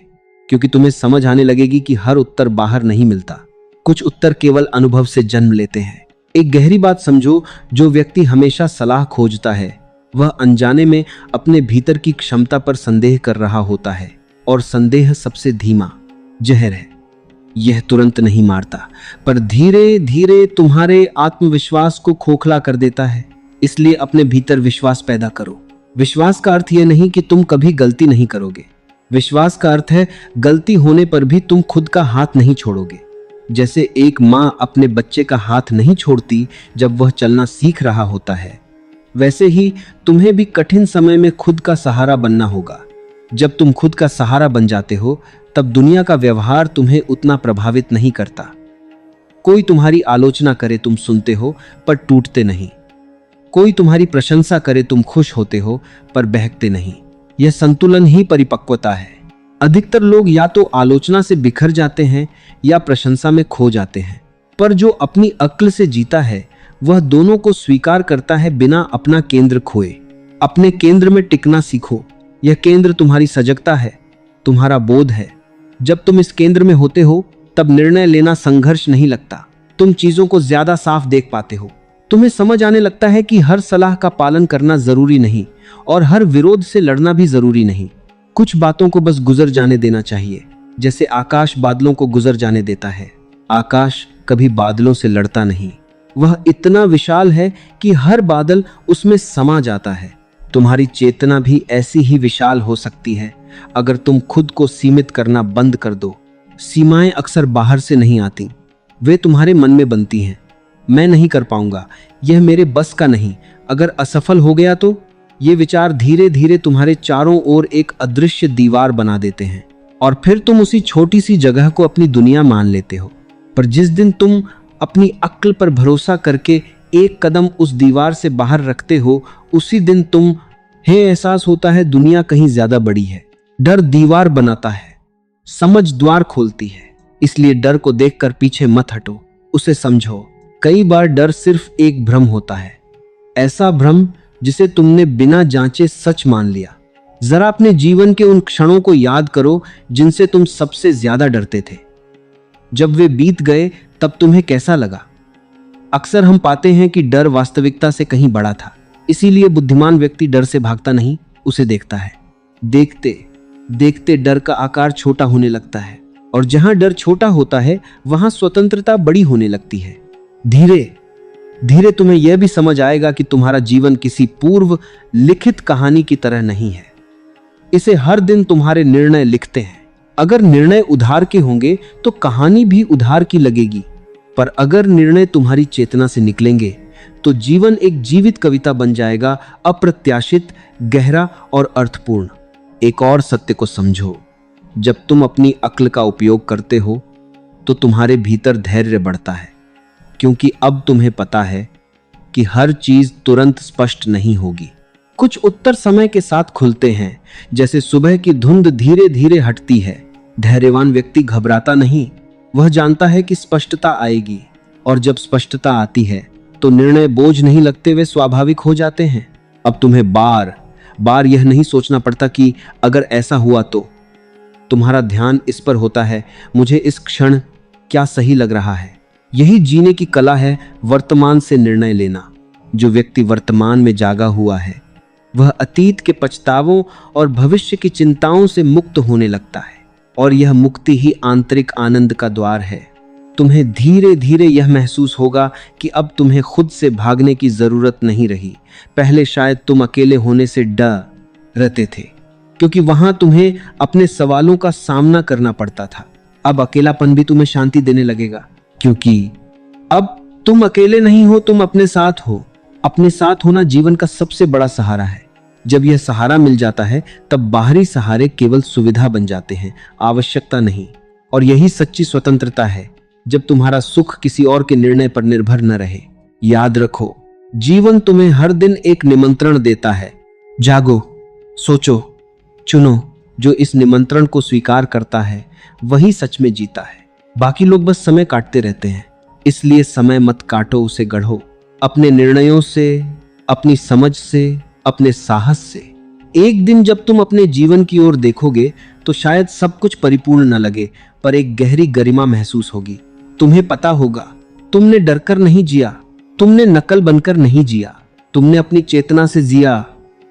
क्योंकि तुम्हें समझ आने लगेगी कि हर उत्तर बाहर नहीं मिलता। कुछ उत्तर केवल अनुभव से जन्म लेते हैं। एक गहरी बात समझो, जो व्यक्ति हमेशा सलाह खोजता है, वह अनजाने में अपने भीतर की क्षमता पर संदेह कर रहा होता है, और संदेह सबसे धीमा जहर है। यह तुरंत नहीं मारता, पर धीरे धीरे तुम्हारे आत्मविश्वास को खोखला कर देता है। इसलिए अपने भीतर विश्वास पैदा करो। विश्वास का अर्थ यह नहीं कि तुम कभी गलती नहीं करोगे। विश्वास का अर्थ है गलती होने पर भी तुम खुद का हाथ नहीं छोड़ोगे। जैसे एक माँ अपने बच्चे का हाथ नहीं छोड़ती जब वह चलना सीख रहा होता है, वैसे ही तुम्हें भी कठिन समय में खुद का सहारा बनना होगा। जब तुम खुद का सहारा बन जाते हो, तब दुनिया का व्यवहार तुम्हें उतना प्रभावित नहीं करता। कोई तुम्हारी आलोचना करे, तुम सुनते हो पर टूटते नहीं। कोई तुम्हारी प्रशंसा करे, तुम खुश होते हो पर बहकते नहीं। यह संतुलन ही परिपक्वता है। अधिकतर लोग या तो आलोचना से बिखर जाते हैं या प्रशंसा में खो जाते हैं, पर जो अपनी अक्ल से जीता है, वह दोनों को स्वीकार करता है बिना अपना केंद्र खोए। अपने केंद्र में टिकना सीखो। यह केंद्र तुम्हारी सजगता है, तुम्हारा बोध है। जब तुम इस केंद्र में होते हो, तब निर्णय लेना संघर्ष नहीं लगता। तुम चीजों को ज्यादा साफ देख पाते हो। तुम्हें समझ आने लगता है कि हर सलाह का पालन करना जरूरी नहीं, और हर विरोध से लड़ना भी जरूरी नहीं। कुछ बातों को बस गुजर जाने देना चाहिए, जैसे आकाश बादलों को गुजर जाने देता है। आकाश कभी बादलों से लड़ता नहीं। वह इतना विशाल है कि हर बादल उसमें समा जाता है। तुम्हारी चेतना भी ऐसी ही विशाल हो सकती है, अगर तुम खुद को सीमित करना बंद कर दो। सीमाएं अक्सर बाहर से नहीं आती, वे तुम्हारे मन में बनती हैं। मैं नहीं कर पाऊंगा, यह मेरे बस का नहीं, अगर असफल हो गया तो? ये विचार धीरे धीरे तुम्हारे चारों ओर एक अदृश्य दीवार बना देते हैं, और फिर तुम उसी छोटी सी जगह को अपनी दुनिया मान लेते हो। पर जिस दिन तुम अपनी अक्ल पर भरोसा करके एक कदम उस दीवार से बाहर रखते हो, उसी दिन एहसास होता है दुनिया कहीं ज्यादा बड़ी है। डर दीवार बनाता है, समझ द्वार खोलती है। इसलिए डर को देखकर पीछे मत हटो, उसे समझो। कई बार डर सिर्फ एक भ्रम होता है, ऐसा भ्रम जिसे तुमने बिना जांचे सच मान लिया। जरा अपने जीवन के उन क्षणों को याद करो जिनसे तुम सबसे ज्यादा डरते थे। जब वे बीत गए, तब तुम्हें कैसा लगा? अक्सर हम पाते हैं कि डर वास्तविकता से कहीं बड़ा था। इसीलिए बुद्धिमान व्यक्ति डर से भागता नहीं, उसे देखता है। देखते देखते डर का आकार छोटा होने लगता है, और जहां डर छोटा होता है, वहां स्वतंत्रता बड़ी होने लगती है। धीरे धीरे तुम्हें यह भी समझ आएगा कि तुम्हारा जीवन किसी पूर्व लिखित कहानी की तरह नहीं है। इसे हर दिन तुम्हारे निर्णय लिखते हैं। अगर निर्णय उधार के होंगे तो कहानी भी उधार की लगेगी, पर अगर निर्णय तुम्हारी चेतना से निकलेंगे तो जीवन एक जीवित कविता बन जाएगा, अप्रत्याशित, गहरा और अर्थपूर्ण। एक और सत्य को समझो, जब तुम अपनी अक्ल का उपयोग करते हो तो तुम्हारे भीतर धैर्य बढ़ता है, क्योंकि अब तुम्हें पता है कि हर चीज तुरंत स्पष्ट नहीं होगी। कुछ उत्तर समय के साथ खुलते हैं, जैसे सुबह की धुंध धीरे धीरे हटती है। धैर्यवान व्यक्ति घबराता नहीं, वह जानता है कि स्पष्टता आएगी, और जब स्पष्टता आती है तो निर्णय बोझ नहीं लगते, वे स्वाभाविक हो जाते हैं। अब तुम्हें बार बार यह नहीं सोचना पड़ता कि अगर ऐसा हुआ तो। तुम्हारा ध्यान इस पर होता है, मुझे इस क्षण क्या सही लग रहा है। यही जीने की कला है, वर्तमान से निर्णय लेना। जो व्यक्ति वर्तमान में जागा हुआ है वह अतीत के पछतावों और भविष्य की चिंताओं से मुक्त होने लगता है, और यह मुक्ति ही आंतरिक आनंद का द्वार है। तुम्हें धीरे धीरे यह महसूस होगा कि अब तुम्हें खुद से भागने की जरूरत नहीं रही। पहले शायद तुम अकेले होने से डर रहते थे, क्योंकि वहां तुम्हें अपने सवालों का सामना करना पड़ता था। अब अकेलापन भी तुम्हें शांति देने लगेगा, क्योंकि अब तुम अकेले नहीं हो, तुम अपने साथ हो। अपने साथ होना जीवन का सबसे बड़ा सहारा है। जब यह सहारा मिल जाता है तब बाहरी सहारे केवल सुविधा बन जाते हैं, आवश्यकता नहीं। और यही सच्ची स्वतंत्रता है, जब तुम्हारा सुख किसी और के निर्णय पर निर्भर न रहे। याद रखो, जीवन तुम्हें हर दिन एक निमंत्रण देता है। जागो, सोचो, चुनो। जो इस निमंत्रण को स्वीकार करता है वही सच में जीता है। बाकी लोग बस समय काटते रहते हैं, इसलिए समय मत काटो, उसे गढ़ो अपने निर्णयों से, अपनी समझ से, अपने साहस से। एक दिन जब तुम अपने जीवन की ओर देखोगे तो शायद सब कुछ परिपूर्ण न लगे, पर एक गहरी गरिमा महसूस होगी। तुम्हें पता होगा तुमने डरकर नहीं जिया, तुमने नकल बनकर नहीं जिया, तुमने अपनी चेतना से जिया।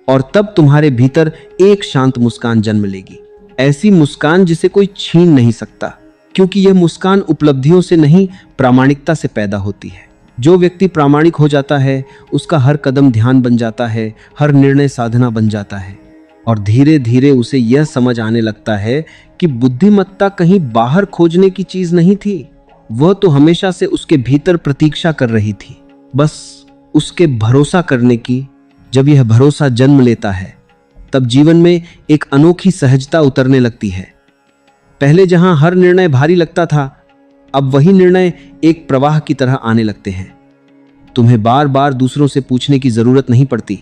और तब तुम्हारे भीतर एक शांत मुस्कान जन्म लेगी, ऐसी मुस्कान जिसे कोई छीन नहीं सकता, क्योंकि यह मुस्कान उपलब्धियों से नहीं, प्रामाणिकता से पैदा होती है। जो व्यक्ति प्रामाणिक हो जाता है उसका हर कदम ध्यान बन जाता है, हर निर्णय साधना बन जाता है, और धीरे धीरे उसे यह समझ आने लगता है कि बुद्धिमत्ता कहीं बाहर खोजने की चीज नहीं थी, वह तो हमेशा से उसके भीतर प्रतीक्षा कर रही थी, बस उसके भरोसा करने की। जब यह भरोसा जन्म लेता है तब जीवन में एक अनोखी सहजता उतरने लगती है। पहले जहां हर निर्णय भारी लगता था, अब वही निर्णय एक प्रवाह की तरह आने लगते हैं। तुम्हें बार बार दूसरों से पूछने की जरूरत नहीं पड़ती,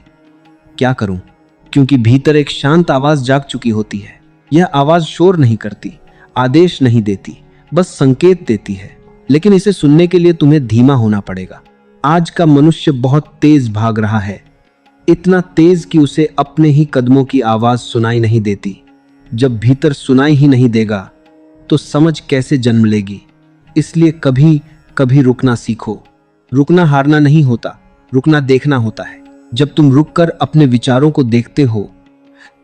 क्या करूं, क्योंकि भीतर एक शांत आवाज जाग चुकी होती है। यह आवाज शोर नहीं करती, आदेश नहीं देती, बस संकेत देती है। लेकिन इसे सुनने के लिए तुम्हें धीमा होना पड़ेगा। आज का मनुष्य बहुत तेज भाग रहा है, इतना तेज कि उसे अपने ही कदमों की आवाज सुनाई नहीं देती। जब भीतर सुनाई ही नहीं देगा तो समझ कैसे जन्म लेगी। इसलिए कभी कभी रुकना सीखो। रुकना हारना नहीं होता, रुकना देखना होता है। जब तुम रुककर अपने विचारों को देखते हो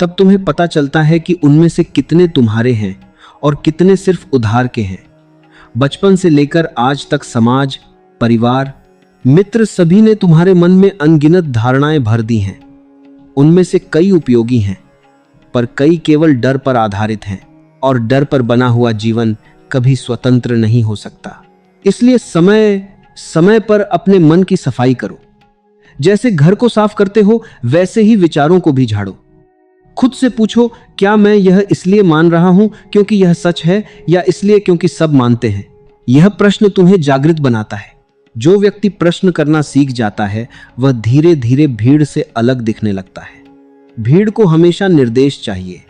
तब तुम्हें पता चलता है कि उनमें से कितने तुम्हारे हैं और कितने सिर्फ उधार के हैं। बचपन से लेकर आज तक समाज, परिवार, मित्र सभी ने तुम्हारे मन में अनगिनत धारणाएं भर दी हैं। उनमें से कई उपयोगी हैं, पर कई केवल डर पर आधारित हैं, और डर पर बना हुआ जीवन कभी स्वतंत्र नहीं हो सकता। इसलिए समय समय पर अपने मन की सफाई करो। जैसे घर को साफ करते हो वैसे ही विचारों को भी झाड़ो। खुद से पूछो, क्या मैं यह इसलिए मान रहा हूं क्योंकि यह सच है, या इसलिए क्योंकि सब मानते हैं? यह प्रश्न तुम्हें जागृत बनाता है। जो व्यक्ति प्रश्न करना सीख जाता है वह धीरे धीरे भीड़ से अलग दिखने लगता है। भीड़ को हमेशा निर्देश चाहिए,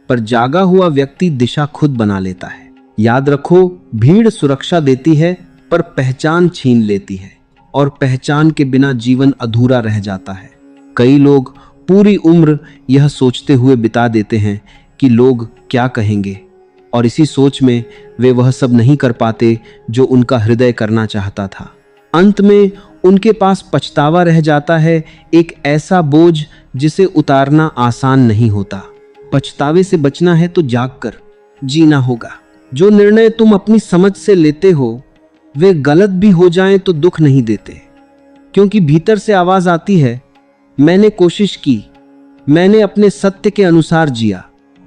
पर जागा हुआ व्यक्ति दिशा खुद बना लेता है। याद रखो, भीड़ सुरक्षा देती है पर पहचान छीन लेती है, और पहचान के बिना जीवन अधूरा रह जाता है। कई लोग पूरी उम्र यह सोचते हुए बिता देते हैं कि लोग क्या कहेंगे, और इसी सोच में वे वह सब नहीं कर पाते जो उनका हृदय करना चाहता था। अंत में उनके पास पछतावा रह जाता है, एक ऐसा बोझ जिसे उतारना आसान नहीं होता। पछतावे से बचना है तो जागकर जीना होगा। जो निर्णय तुम अपनी समझ से लेते हो वे गलत भी हो जाएं तो दुख नहीं देते, क्योंकि भीतर से आवाज आती है, मैंने कोशिश की, मैंने अपने सत्य के अनुसार जिया।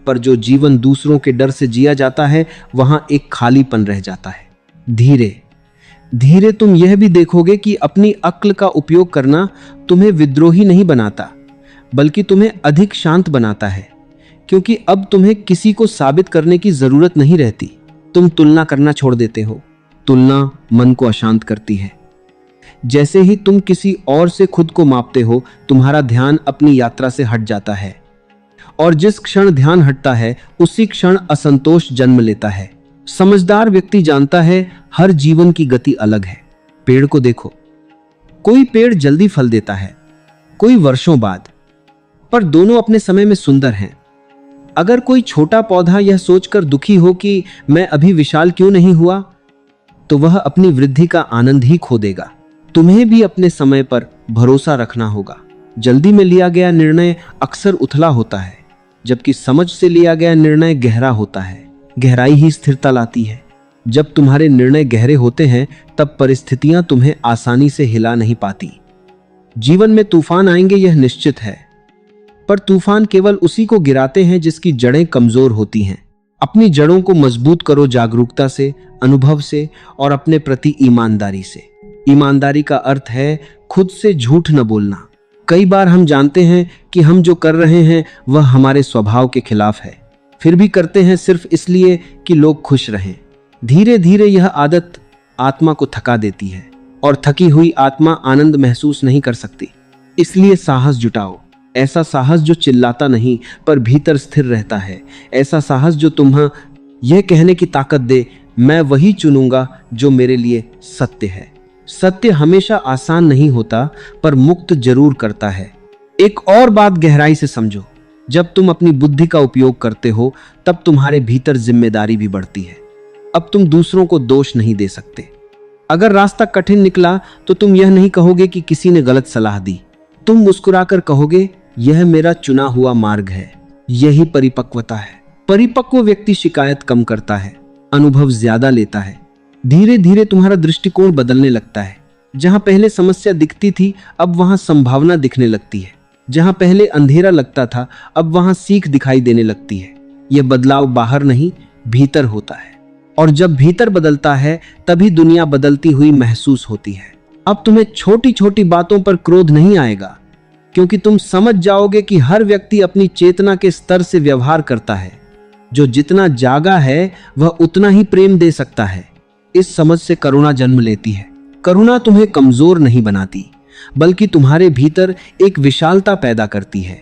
पर जो जीवन दूसरों के डर से जिया जाता है वहां एक खालीपन रह जाता है। धीरे धीरे तुम यह भी देखोगे कि अपनी अक्ल का उपयोग करना तुम्हें विद्रोही नहीं बनाता, बल्कि तुम्हें अधिक शांत बनाता है, क्योंकि अब तुम्हें किसी को साबित करने की जरूरत नहीं रहती। तुम तुलना करना छोड़ देते हो। तुलना मन को अशांत करती है। जैसे ही तुम किसी और से खुद को मापते हो, तुम्हारा ध्यान अपनी यात्रा से हट जाता है, और जिस क्षण ध्यान हटता है उसी क्षण असंतोष जन्म लेता है। समझदार व्यक्ति जानता है हर जीवन की गति अलग है। पेड़ को देखो, कोई पेड़ जल्दी फल देता है, कोई वर्षों बाद, पर दोनों अपने समय में सुंदर हैं। अगर कोई छोटा पौधा यह सोचकर दुखी हो कि मैं अभी विशाल क्यों नहीं हुआ, तो वह अपनी वृद्धि का आनंद ही खो देगा। तुम्हें भी अपने समय पर भरोसा रखना होगा। जल्दी में लिया गया निर्णय अक्सर उथला होता है, जबकि समझ से लिया गया निर्णय गहरा होता है। गहराई ही स्थिरता लाती है। जब तुम्हारे निर्णय गहरे होते हैं, तब परिस्थितियां तुम्हें आसानी से हिला नहीं पाती। जीवन में तूफान आएंगे, यह निश्चित है, पर तूफान केवल उसी को गिराते हैं जिसकी जड़ें कमजोर होती हैं। अपनी जड़ों को मजबूत करो, जागरूकता से, अनुभव से और अपने प्रति ईमानदारी से। ईमानदारी का अर्थ है खुद से झूठ न बोलना। कई बार हम जानते हैं कि हम जो कर रहे हैं वह हमारे स्वभाव के खिलाफ है, फिर भी करते हैं सिर्फ इसलिए कि लोग खुश रहें। धीरे धीरे यह आदत आत्मा को थका देती है, और थकी हुई आत्मा आनंद महसूस नहीं कर सकती। इसलिए साहस जुटाओ, ऐसा साहस जो चिल्लाता नहीं पर भीतर स्थिर रहता है। ऐसा साहस जो तुम्हें यह कहने की ताकत दे, मैं वही चुनूंगा जो मेरे लिए सत्य है। सत्य हमेशा आसान नहीं होता, पर मुक्त जरूर करता है। एक और बात गहराई से समझो, जब तुम अपनी बुद्धि का उपयोग करते हो, तब तुम्हारे भीतर जिम्मेदारी भी बढ़ती है। अब तुम दूसरों को दोष नहीं दे सकते। अगर रास्ता कठिन निकला तो तुम यह नहीं कहोगे कि किसी ने गलत सलाह दी। तुम मुस्कुराकर कहोगे, यह मेरा चुना हुआ मार्ग है। यही परिपक्वता है। परिपक्व व्यक्ति शिकायत कम करता है, अनुभव ज्यादा लेता है। धीरे धीरे तुम्हारा दृष्टिकोण बदलने लगता है। जहां पहले समस्या दिखती थी, अब वहां संभावना दिखने लगती है। जहां पहले अंधेरा लगता था, अब वहां सीख दिखाई देने लगती है। यह बदलाव बाहर नहीं, भीतर होता है, और जब भीतर बदलता है तभी दुनिया बदलती हुई महसूस होती है। अब तुम्हें छोटी छोटी बातों पर क्रोध नहीं आएगा, क्योंकि तुम समझ जाओगे कि हर व्यक्ति अपनी चेतना के स्तर से व्यवहार करता है। जो जितना जागा है वह उतना ही प्रेम दे सकता है। इस समझ से करुणा जन्म लेती है। करुणा तुम्हें कमजोर नहीं बनाती, बल्कि तुम्हारे भीतर एक विशालता पैदा करती है।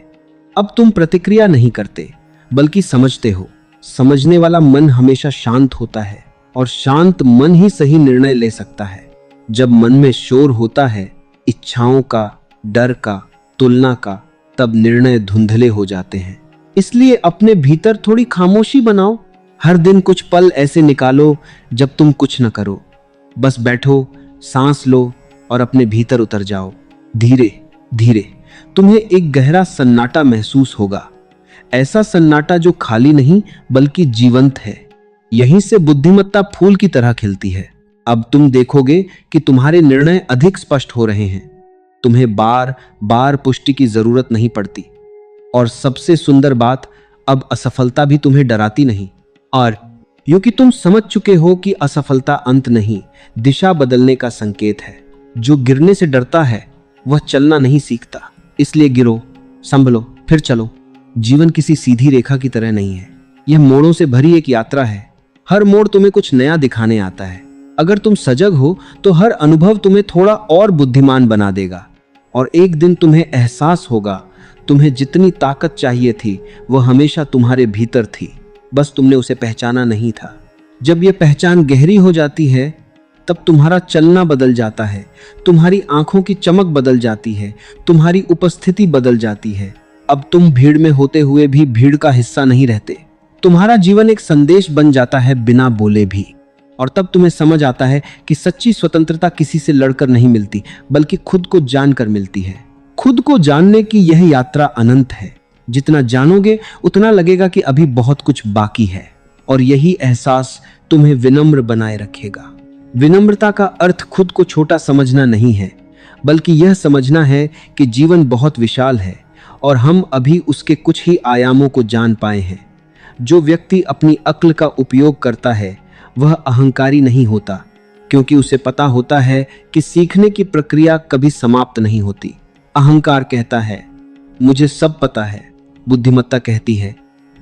अब तुम प्रतिक्रिया नहीं करते, बल्कि समझते हो। समझने वाला मन हमेशा शांत होता है, और शांत मन ही सही निर्णय ले सकता है। जब मन में शोर होता है, इच्छाओं का, डर का, तुलना का, तब निर्णय धुंधले हो जाते हैं। इसलिए अपने भीतर थोड़ी खामोशी बनाओ। हर दिन कुछ पल ऐसे निकालो जब तुम कुछ न करो, बस बैठो, सांस लो और अपने भीतर उतर जाओ। धीरे धीरे तुम्हें एक गहरा सन्नाटा महसूस होगा। ऐसा सन्नाटा जो खाली नहीं बल्कि जीवंत है। यहीं से बुद्धिमत्ता फूल की तरह खिलती है। अब तुम देखोगे कि तुम्हारे निर्णय अधिक स्पष्ट हो रहे हैं। तुम्हें बार बार पुष्टि की जरूरत नहीं पड़ती। और सबसे सुंदर बात, अब असफलता भी तुम्हें डराती नहीं। और क्योंकि तुम समझ चुके हो कि असफलता अंत नहीं, दिशा बदलने का संकेत है। जो गिरने से डरता है वह चलना नहीं सीखता। इसलिए गिरो, संभलो, फिर चलो। जीवन किसी सीधी रेखा की तरह नहीं है। यह मोड़ों से भरी एक यात्रा है। हर मोड़ तुम्हें कुछ नया दिखाने आता है। अगर तुम सजग हो तो हर अनुभव तुम्हें थोड़ा और बुद्धिमान बना देगा, और एक दिन तुम्हें एहसास होगा तुम्हें जितनी ताकत चाहिए थी वह हमेशा तुम्हारे भीतर थी, बस तुमने उसे पहचाना नहीं था। जब यह पहचान गहरी हो जाती है, तब तुम्हारा चलना बदल जाता है, तुम्हारी आंखों की चमक बदल जाती है, तुम्हारी उपस्थिति बदल जाती है। अब तुम भीड़ में होते हुए भी भीड़ का हिस्सा नहीं रहते। तुम्हारा जीवन एक संदेश बन जाता है, बिना बोले भी। और तब तुम्हें समझ आता है कि सच्ची स्वतंत्रता किसी से लड़कर नहीं मिलती, बल्कि खुद को जानकर मिलती है। खुद को जानने की यह यात्रा अनंत है। जितना जानोगे उतना लगेगा कि अभी बहुत कुछ बाकी है, और यही एहसास तुम्हें विनम्र बनाए रखेगा। विनम्रता का अर्थ खुद को छोटा समझना नहीं है, बल्कि यह समझना है कि जीवन बहुत विशाल है और हम अभी उसके कुछ ही आयामों को जान पाए हैं। जो व्यक्ति अपनी अक्ल का उपयोग करता है वह अहंकारी नहीं होता, क्योंकि उसे पता होता है कि सीखने की प्रक्रिया कभी समाप्त नहीं होती। अहंकार कहता है मुझे सब पता है, बुद्धिमत्ता कहती है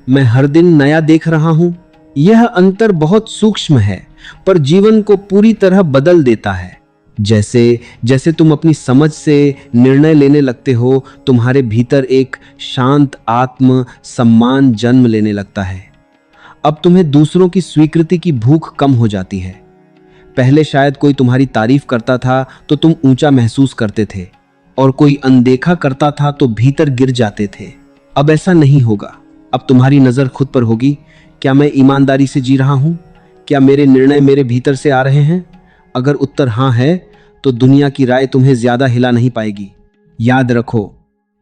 मैं हर दिन नया देख रहा हूं। यह अंतर बहुत सूक्ष्म है, पर जीवन को पूरी तरह बदल देता है। जैसे जैसे तुम अपनी समझ से निर्णय लेने लगते हो, तुम्हारे भीतर एक शांत आत्म सम्मान जन्म लेने लगता है। अब तुम्हें दूसरों की स्वीकृति की भूख कम हो जाती है। पहले शायद कोई तुम्हारी तारीफ करता था तो तुम ऊंचा महसूस करते थे, और कोई अनदेखा करता था तो भीतर गिर जाते थे। अब ऐसा नहीं होगा। अब तुम्हारी नजर खुद पर होगी। क्या मैं ईमानदारी से जी रहा हूं? क्या मेरे निर्णय मेरे भीतर से आ रहे हैं? अगर उत्तर हाँ है तो दुनिया की राय तुम्हें ज्यादा हिला नहीं पाएगी। याद रखो,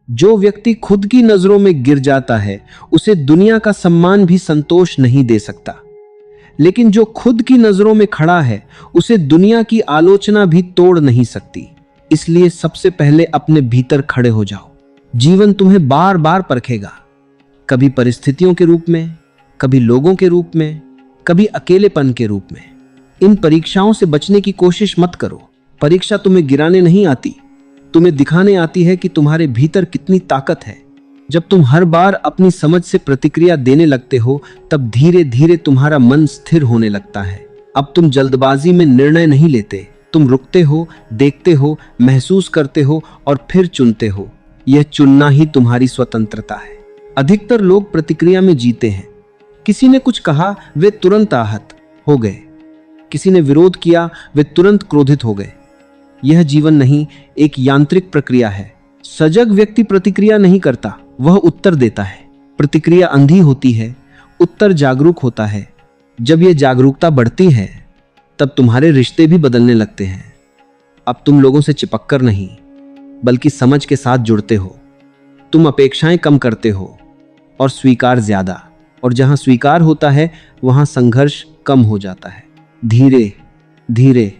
जो व्यक्ति खुद की नजरों में गिर जाता है उसे दुनिया का सम्मान भी संतोष नहीं दे सकता, लेकिन जो खुद की नजरों में खड़ा है उसे दुनिया की आलोचना भी तोड़ नहीं सकती। इसलिए सबसे पहले अपने भीतर खड़े हो जाओ। जीवन तुम्हें बार बार परखेगा, कभी परिस्थितियों के रूप में, कभी लोगों के रूप में, कभी अकेलेपन के रूप में। इन परीक्षाओं से बचने की कोशिश मत करो। परीक्षा तुम्हें गिराने नहीं आती, तुम्हें दिखाने आती है कि तुम्हारे भीतर कितनी ताकत है। जब तुम हर बार अपनी समझ से प्रतिक्रिया देने लगते हो तब धीरे धीरे तुम्हारा मन स्थिर होने लगता है। अब तुम जल्दबाजी में निर्णय नहीं लेते, तुम रुकते हो, देखते हो, महसूस करते हो और फिर चुनते हो। यह चुनना ही तुम्हारी स्वतंत्रता है। अधिकतर लोग प्रतिक्रिया में जीते हैं। किसी ने कुछ कहा, वे तुरंत आहत हो गए। किसी ने विरोध किया, वे तुरंत क्रोधित हो गए। यह जीवन नहीं, एक यांत्रिक प्रक्रिया है। सजग व्यक्ति प्रतिक्रिया नहीं करता, वह उत्तर देता है। प्रतिक्रिया अंधी होती है, उत्तर जागरूक होता है। जब यह जागरूकता बढ़ती है तब तुम्हारे रिश्ते भी बदलने लगते हैं। अब तुम लोगों से चिपककर नहीं बल्कि समझ के साथ जुड़ते हो। तुम अपेक्षाएं कम करते हो और स्वीकार ज्यादा, और जहां स्वीकार होता है वहां संघर्ष कम हो जाता है। धीरे धीरे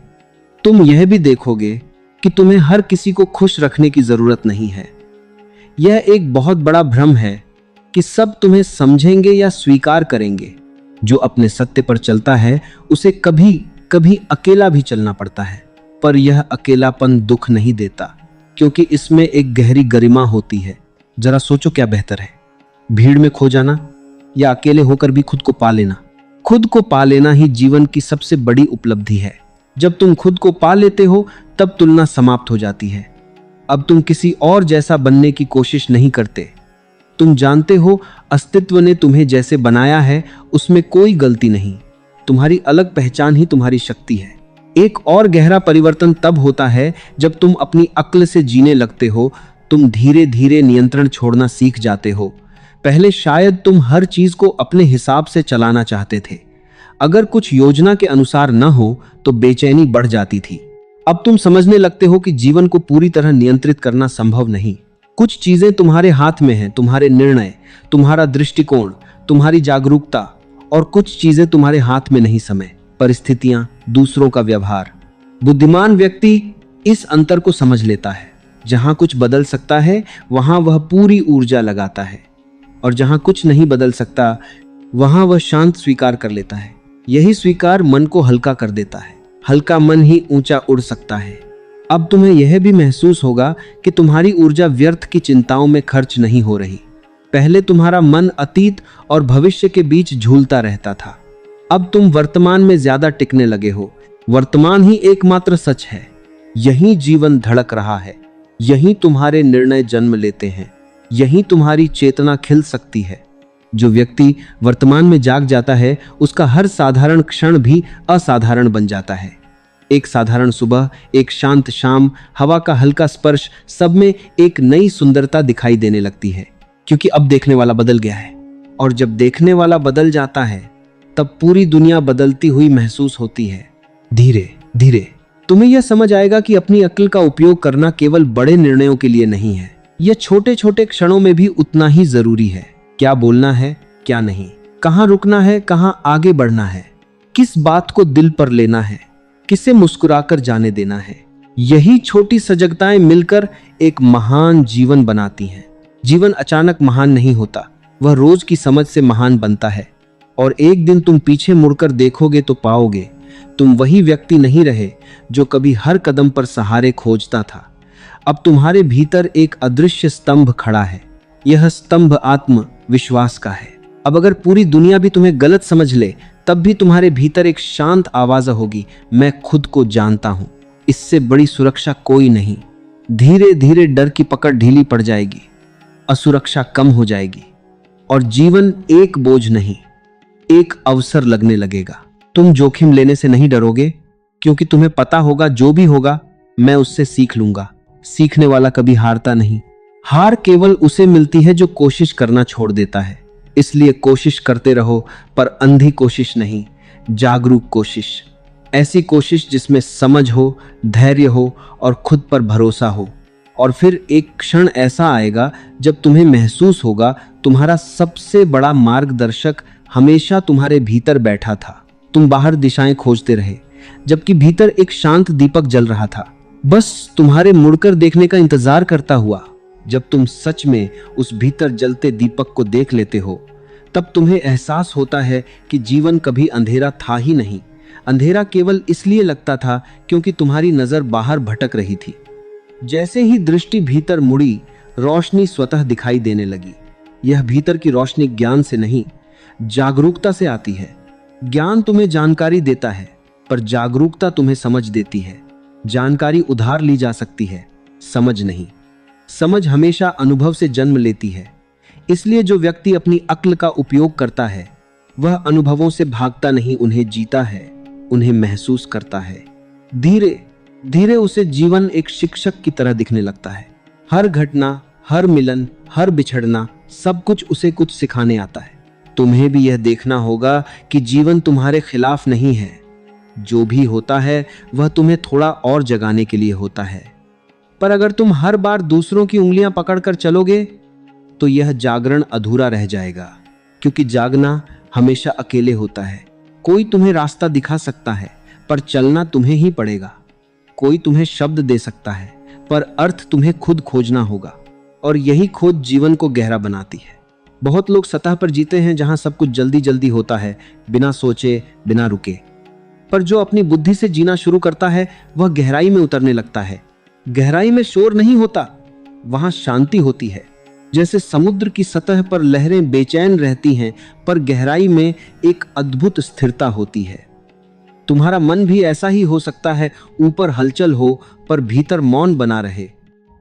तुम यह भी देखोगे कि तुम्हें हर किसी को खुश रखने की जरूरत नहीं है। यह एक बहुत बड़ा भ्रम है कि सब तुम्हें समझेंगे या स्वीकार करेंगे। जो अपने सत्य पर चलता है उसे कभी कभी अकेला भी चलना पड़ता है, पर यह अकेलापन दुख नहीं देता, क्योंकि इसमें एक गहरी गरिमा होती है। जरा सोचो, क्या बेहतर है, भीड़ में खो जाना या अकेले होकर भी खुद को पा लेना? खुद को पा लेना ही जीवन की सबसे बड़ी उपलब्धि है। जब तुम खुद को पा लेते हो तब तुलना समाप्त हो जाती है। अब तुम किसी और जैसा बनने की कोशिश नहीं करते। तुम जानते हो अस्तित्व ने तुम्हें जैसे बनाया है उसमें कोई गलती नहीं। तुम्हारी अलग पहचान ही तुम्हारी शक्ति है। एक और गहरा परिवर्तन तब होता है जब तुम अपनी अक्ल से जीने लगते हो। तुम धीरे धीरे नियंत्रण छोड़ना सीख जाते हो। पहले शायद तुम हर चीज को अपने हिसाब से चलाना चाहते थे। अगर कुछ योजना के अनुसार न हो तो बेचैनी बढ़ जाती थी। अब तुम समझने लगते हो कि जीवन को पूरी तरह नियंत्रित करना संभव नहीं। कुछ चीजें तुम्हारे हाथ में हैं, तुम्हारे निर्णय, तुम्हारा दृष्टिकोण, तुम्हारी जागरूकता, और कुछ चीजें तुम्हारे हाथ में नहीं, समय, परिस्थितियां, दूसरों का व्यवहार। बुद्धिमान व्यक्ति इस अंतर को समझ लेता है। जहां कुछ बदल सकता है वहां वह पूरी ऊर्जा लगाता है, और जहां कुछ नहीं बदल सकता वहां वह शांत स्वीकार कर लेता है। यही स्वीकार मन को हल्का कर देता है। हल्का मन ही ऊंचा उड़ सकता है। अब तुम्हें यह भी महसूस होगा कि तुम्हारी ऊर्जा व्यर्थ की चिंताओं में खर्च नहीं हो रही। पहले तुम्हारा मन अतीत और भविष्य के बीच झूलता रहता था। अब तुम वर्तमान में ज्यादा टिकने लगे हो। वर्तमान ही एकमात्र सच है। यही जीवन धड़क रहा है। यही तुम्हारे निर्णय जन्म लेते हैं। यही तुम्हारी चेतना खिल सकती है। जो व्यक्ति वर्तमान में जाग जाता है उसका हर साधारण क्षण भी असाधारण बन जाता है। एक साधारण सुबह, एक शांत शाम, हवा का हल्का स्पर्श, सब में एक नई सुंदरता दिखाई देने लगती है, क्योंकि अब देखने वाला बदल गया है। और जब देखने वाला बदल जाता है तब पूरी दुनिया बदलती हुई महसूस होती है। धीरे धीरे तुम्हें यह समझ आएगा कि अपनी अक्ल का उपयोग करना केवल बड़े निर्णयों के लिए नहीं है, यह छोटे छोटे क्षणों में भी उतना ही जरूरी है। क्या बोलना है, क्या नहीं, कहाँ रुकना है, कहाँ आगे बढ़ना है, किस बात को दिल पर लेना है, किसे मुस्कुराकर जाने देना है। यही छोटी सजगताएं मिलकर एक महान जीवन बनाती हैं। जीवन अचानक महान नहीं होता, वह रोज की समझ से महान बनता है। और एक दिन तुम पीछे मुड़कर देखोगे तो पाओगे तुम वही व्यक्ति नहीं रहे जो कभी हर कदम पर सहारे खोजता था। अब तुम्हारे भीतर एक अदृश्य स्तंभ खड़ा है। यह स्तंभ आत्म विश्वास का है। अब अगर पूरी दुनिया भी तुम्हें गलत समझ ले तब भी तुम्हारे भीतर एक शांत आवाज होगी, मैं खुद को जानता हूं। इससे बड़ी सुरक्षा कोई नहीं। धीरे धीरे डर की पकड़ ढीली पड़ जाएगी, असुरक्षा कम हो जाएगी और जीवन एक बोझ नहीं, एक अवसर लगने लगेगा। तुम जोखिम लेने से नहीं डरोगे, क्योंकि तुम्हें पता होगा जो भी होगा मैं उससे सीख लूंगा। सीखने वाला कभी हारता नहीं। हार केवल उसे मिलती है जो कोशिश करना छोड़ देता है। इसलिए कोशिश करते रहो, पर अंधी कोशिश नहीं, जागरूक कोशिश। ऐसी कोशिश जिसमें समझ हो, धैर्य हो और खुद पर भरोसा हो। और फिर एक क्षण ऐसा आएगा जब तुम्हें महसूस होगा तुम्हारा सबसे बड़ा मार्गदर्शक हमेशा तुम्हारे भीतर बैठा था। तुम बाहर दिशाएं खोजते रहे, जबकि भीतर एक शांत दीपक जल रहा था, बस तुम्हारे मुड़कर देखने का इंतजार करता हुआ। जब तुम सच में उस भीतर जलते दीपक को देख लेते हो, तब तुम्हें एहसास होता है कि जीवन कभी अंधेरा था ही नहीं। अंधेरा केवल इसलिए लगता था क्योंकि तुम्हारी नजर बाहर भटक रही थी। जैसे ही दृष्टि भीतर मुड़ी, रोशनी स्वतः दिखाई देने लगी। यह भीतर की रोशनी ज्ञान से नहीं, जागरूकता से आती है। ज्ञान तुम्हें जानकारी देता है, पर जागरूकता तुम्हें समझ देती है। जानकारी उधार ली जा सकती है, समझ नहीं। समझ हमेशा अनुभव से जन्म लेती है। इसलिए जो व्यक्ति अपनी अक्ल का उपयोग करता है, वह अनुभवों से भागता नहीं, उन्हें जीता है, उन्हें महसूस करता है। धीरे धीरे उसे जीवन एक शिक्षक की तरह दिखने लगता है। हर घटना, हर मिलन, हर बिछड़ना, सब कुछ उसे कुछ सिखाने आता है। तुम्हें भी यह देखना होगा कि जीवन तुम्हारे खिलाफ नहीं है। जो भी होता है वह तुम्हें थोड़ा और जगाने के लिए होता है। पर अगर तुम हर बार दूसरों की उंगलियां पकड़कर चलोगे, तो यह जागरण अधूरा रह जाएगा, क्योंकि जागना हमेशा अकेले होता है। कोई तुम्हें रास्ता दिखा सकता है, पर चलना तुम्हें ही पड़ेगा। कोई तुम्हें शब्द दे सकता है, पर अर्थ तुम्हें खुद खोजना होगा। और यही खोज जीवन को गहरा बनाती है। बहुत लोग सतह पर जीते हैं, जहां सब कुछ जल्दी जल्दी होता है, बिना सोचे, बिना रुके। पर जो अपनी बुद्धि से जीना शुरू करता है, वह गहराई में उतरने लगता है। गहराई में शोर नहीं होता, वहां शांति होती है। जैसे समुद्र की सतह पर लहरें बेचैन रहती हैं, पर गहराई में एक अद्भुत स्थिरता होती है। तुम्हारा मन भी ऐसा ही हो सकता है, ऊपर हलचल हो पर भीतर मौन बना रहे।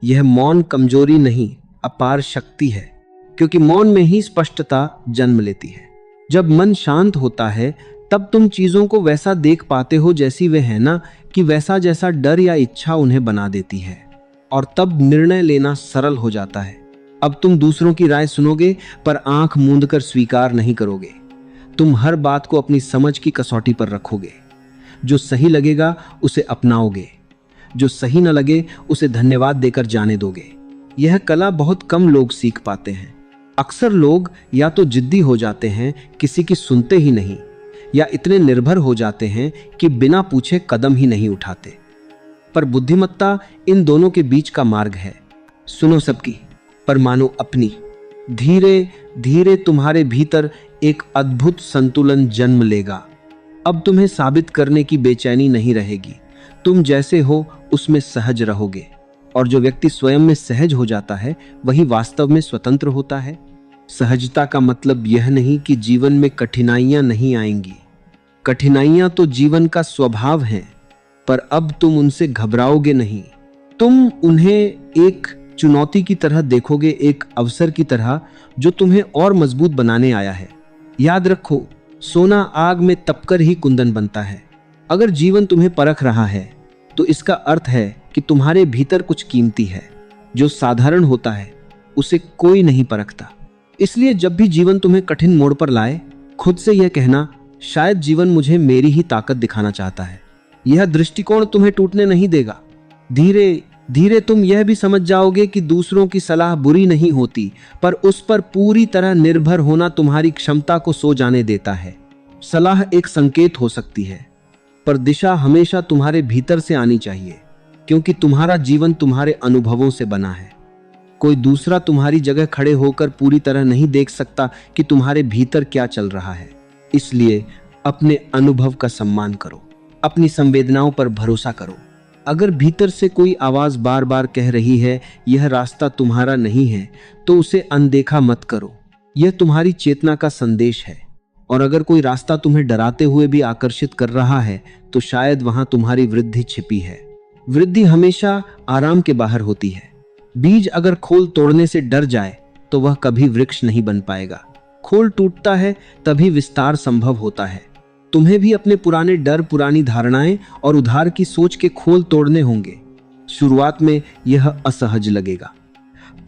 यह मौन कमजोरी नहीं, अपार शक्ति है, क्योंकि मौन में ही स्पष्टता जन्म लेती है। जब मन शांत होता है, तब तुम चीजों को वैसा देख पाते हो जैसी वे है ना, कि वैसा जैसा डर या इच्छा उन्हें बना देती है। और तब निर्णय लेना सरल हो जाता है। अब तुम दूसरों की राय सुनोगे, पर आंख मूंद कर स्वीकार नहीं करोगे। तुम हर बात को अपनी समझ की कसौटी पर रखोगे। जो सही लगेगा उसे अपनाओगे, जो सही न लगे उसे धन्यवाद देकर जाने दोगे। यह कला बहुत कम लोग सीख पाते हैं। अक्सर लोग या तो जिद्दी हो जाते हैं, किसी की सुनते ही नहीं, या इतने निर्भर हो जाते हैं कि बिना पूछे कदम ही नहीं उठाते। पर बुद्धिमत्ता इन दोनों के बीच का मार्ग है। सुनो सबकी, पर मानो अपनी। धीरे धीरे तुम्हारे भीतर एक अद्भुत संतुलन जन्म लेगा। अब तुम्हें साबित करने की बेचैनी नहीं रहेगी। तुम जैसे हो उसमें सहज रहोगे। और जो व्यक्ति स्वयं में सहज हो जाता है, वही वास्तव में स्वतंत्र होता है। सहजता का मतलब यह नहीं कि जीवन में कठिनाइयां नहीं आएंगी। कठिनाइयां तो जीवन का स्वभाव है, पर अब तुम उनसे घबराओगे नहीं। तुम उन्हें एक चुनौती की तरह देखोगे, एक अवसर की तरह जो तुम्हें और मजबूत बनाने आया है। याद रखो, सोना आग में तपकर ही कुंदन बनता है। अगर जीवन तुम्हें परख रहा है, तो इसका अर्थ है कि तुम्हारे भीतर कुछ कीमती है। जो साधारण होता है उसे कोई नहीं परखता। इसलिए जब भी जीवन तुम्हें कठिन मोड़ पर लाए, खुद से यह कहना, शायद जीवन मुझे मेरी ही ताकत दिखाना चाहता है। यह दृष्टिकोण तुम्हें टूटने नहीं देगा। धीरे धीरे तुम यह भी समझ जाओगे कि दूसरों की सलाह बुरी नहीं होती, पर उस पर पूरी तरह निर्भर होना तुम्हारी क्षमता को सो जाने देता है। सलाह एक संकेत हो सकती है, पर दिशा हमेशा तुम्हारे भीतर से आनी चाहिए, क्योंकि तुम्हारा जीवन तुम्हारे अनुभवों से बना है। कोई दूसरा तुम्हारी जगह खड़े होकर पूरी तरह नहीं देख सकता कि तुम्हारे भीतर क्या चल रहा है। इसलिए अपने अनुभव का सम्मान करो, अपनी संवेदनाओं पर भरोसा करो। अगर भीतर से कोई आवाज बार बार कह रही है यह रास्ता तुम्हारा नहीं है, तो उसे अनदेखा मत करो। यह तुम्हारी चेतना का संदेश है। और अगर कोई रास्ता तुम्हें डराते हुए भी आकर्षित कर रहा है, तो शायद वहां तुम्हारी वृद्धि छिपी है। वृद्धि हमेशा आराम के बाहर होती है। बीज अगर खोल तोड़ने से डर जाए तो वह कभी वृक्ष नहीं बन पाएगा। खोल टूटता है तभी विस्तार संभव होता है। तुम्हें भी अपने पुराने डर, पुरानी धारणाएं और उधार की सोच के खोल तोड़ने होंगे। शुरुआत में यह असहज लगेगा,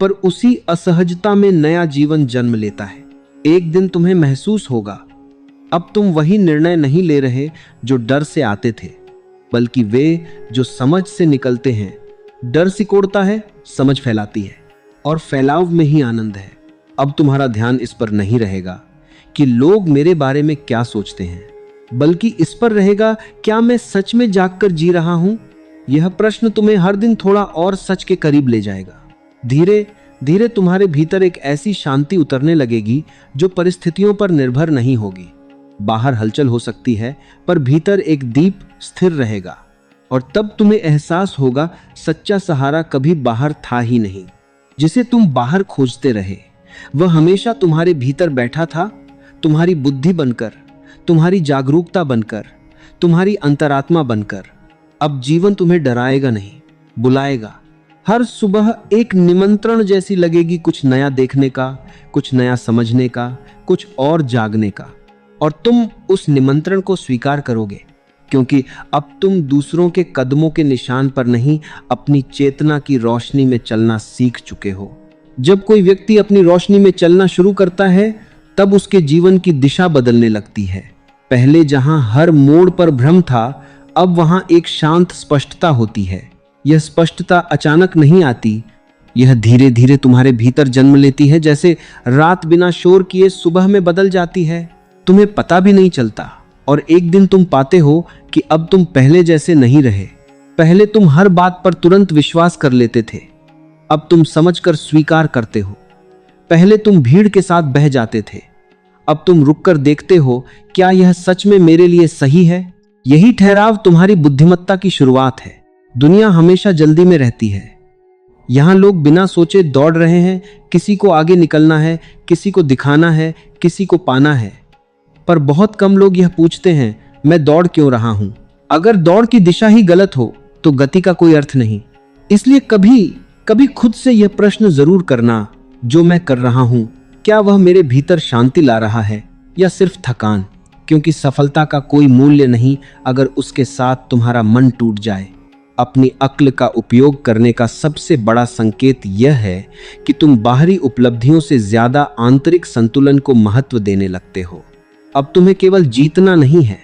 पर उसी असहजता में नया जीवन जन्म लेता है। एक दिन तुम्हें महसूस होगा अब तुम वही निर्णय नहीं ले रहे जो डर से आते थे, बल्कि वे जो समझ से निकलते हैं। डर सिकोड़ता है, समझ फैलाती है, और फैलाव में ही आनंद है। अब तुम्हारा ध्यान इस पर नहीं रहेगा कि लोग मेरे बारे में क्या सोचते हैं, बल्कि इस पर रहेगा क्या मैं सच में जागकर जी रहा हूं। यह प्रश्न तुम्हें हर दिन थोड़ा और सच के करीब ले जाएगा। धीरे धीरे तुम्हारे भीतर एक ऐसी शांति उतरने लगेगी जो परिस्थितियों पर निर्भर नहीं होगी। बाहर हलचल हो सकती है, पर भीतर एक दीप स्थिर रहेगा, और तब तुम्हें एहसास होगा सच्चा सहारा कभी बाहर था ही नहीं। जिसे तुम बाहर खोजते रहे वह हमेशा तुम्हारे भीतर बैठा था, तुम्हारी बुद्धि बनकर, तुम्हारी जागरूकता बनकर, तुम्हारी अंतरात्मा बनकर। अब जीवन तुम्हें डराएगा नहीं, बुलाएगा। हर सुबह एक निमंत्रण जैसी लगेगी, कुछ नया देखने का, कुछ नया समझने का, कुछ और जागने का। और तुम उस निमंत्रण को स्वीकार करोगे, क्योंकि अब तुम दूसरों के कदमों के निशान पर नहीं, अपनी चेतना की रोशनी में चलना सीख चुके हो। जब कोई व्यक्ति अपनी रोशनी में चलना शुरू करता है तब उसके जीवन की दिशा बदलने लगती है। पहले जहां हर मोड़ पर भ्रम था, अब वहां एक शांत स्पष्टता होती है। यह स्पष्टता अचानक नहीं आती, यह धीरे धीरे तुम्हारे भीतर जन्म लेती है। जैसे रात बिना शोर किए सुबह में बदल जाती है, तुम्हें पता भी नहीं चलता। और एक दिन तुम पाते हो कि अब तुम पहले जैसे नहीं रहे। पहले तुम हर बात पर तुरंत विश्वास कर लेते थे, अब तुम समझकर स्वीकार करते हो। पहले तुम भीड़ के साथ बह जाते थे, अब तुम रुककर देखते हो क्या यह सच में मेरे लिए सही है। यही ठहराव तुम्हारी बुद्धिमत्ता की शुरुआत है। दुनिया हमेशा जल्दी में रहती है। यहां लोग बिना सोचे दौड़ रहे हैं, किसी को आगे निकलना है, किसी को दिखाना है, किसी को पाना है। पर बहुत कम लोग यह पूछते हैं, मैं दौड़ क्यों रहा हूं। अगर दौड़ की दिशा ही गलत हो तो गति का कोई अर्थ नहीं। इसलिए कभी कभी खुद से यह प्रश्न जरूर करना, जो मैं कर रहा हूं क्या वह मेरे भीतर शांति ला रहा है या सिर्फ थकान। क्योंकि सफलता का कोई मूल्य नहीं अगर उसके साथ तुम्हारा मन टूट जाए। अपनी अक्ल का उपयोग करने का सबसे बड़ा संकेत यह है कि तुम बाहरी उपलब्धियों से ज्यादा आंतरिक संतुलन को महत्व देने लगते हो। अब तुम्हें केवल जीतना नहीं है,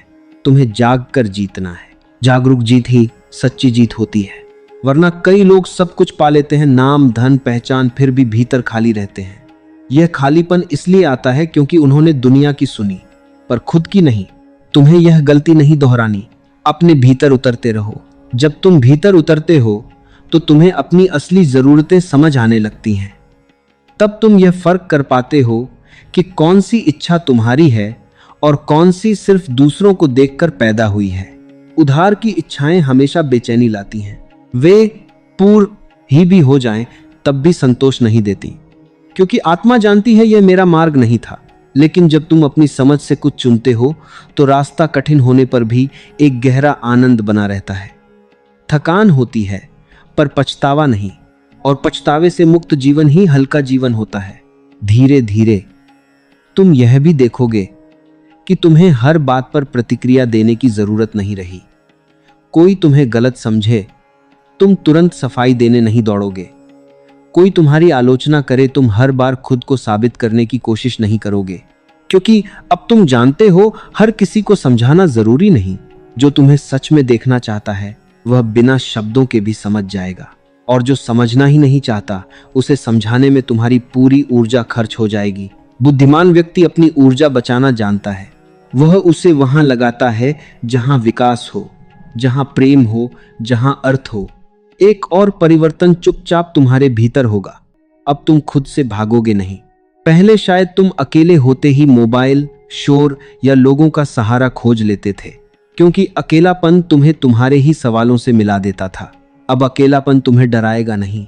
तुम्हें जाग कर जीतना है। जागरूक जीत ही सच्ची जीत होती है। वरना कई लोग सब कुछ पा लेते हैं, नाम, धन, पहचान, फिर भी भीतर खाली रहते हैं। यह खालीपन इसलिए आता है क्योंकि उन्होंने दुनिया की सुनी पर खुद की नहीं। तुम्हें यह गलती नहीं दोहरानी, अपने भीतर उतरते रहो। जब तुम भीतर उतरते हो तो तुम्हें अपनी असली जरूरतें समझ आने लगती हैं। तब तुम यह फर्क कर पाते हो कि कौन सी इच्छा तुम्हारी है और कौन सी सिर्फ दूसरों को देखकर पैदा हुई है। उधार की इच्छाएं हमेशा बेचैनी लाती हैं। वे पूर्ण ही भी हो जाएं तब भी संतोष नहीं देती, क्योंकि आत्मा जानती है यह मेरा मार्ग नहीं था। लेकिन जब तुम अपनी समझ से कुछ चुनते हो तो रास्ता कठिन होने पर भी एक गहरा आनंद बना रहता है। थकान होती है पर पछतावा नहीं, और पछतावे से मुक्त जीवन ही हल्का जीवन होता है। धीरे धीरे तुम यह भी देखोगे कि तुम्हें हर बात पर प्रतिक्रिया देने की जरूरत नहीं रही। कोई तुम्हें गलत समझे, तुम तुरंत सफाई देने नहीं दौड़ोगे। कोई तुम्हारी आलोचना करे, तुम हर बार खुद को साबित करने की कोशिश नहीं करोगे, क्योंकि अब तुम जानते हो हर किसी को समझाना जरूरी नहीं। जो तुम्हें सच में देखना चाहता है वह बिना शब्दों के भी समझ जाएगा, और जो समझना ही नहीं चाहता उसे समझाने में तुम्हारी पूरी ऊर्जा खर्च हो जाएगी। बुद्धिमान व्यक्ति अपनी ऊर्जा बचाना जानता है। वह उसे वहां लगाता है जहां विकास हो, जहां प्रेम हो, जहां अर्थ हो। एक और परिवर्तन चुपचाप तुम्हारे भीतर होगा। अब तुम खुद से भागोगे नहीं। पहले शायद तुम अकेले होते ही मोबाइल, शोर या लोगों का सहारा खोज लेते थे, क्योंकि अकेलापन तुम्हें तुम्हारे ही सवालों से मिला देता था। अब अकेलापन तुम्हें डराएगा नहीं,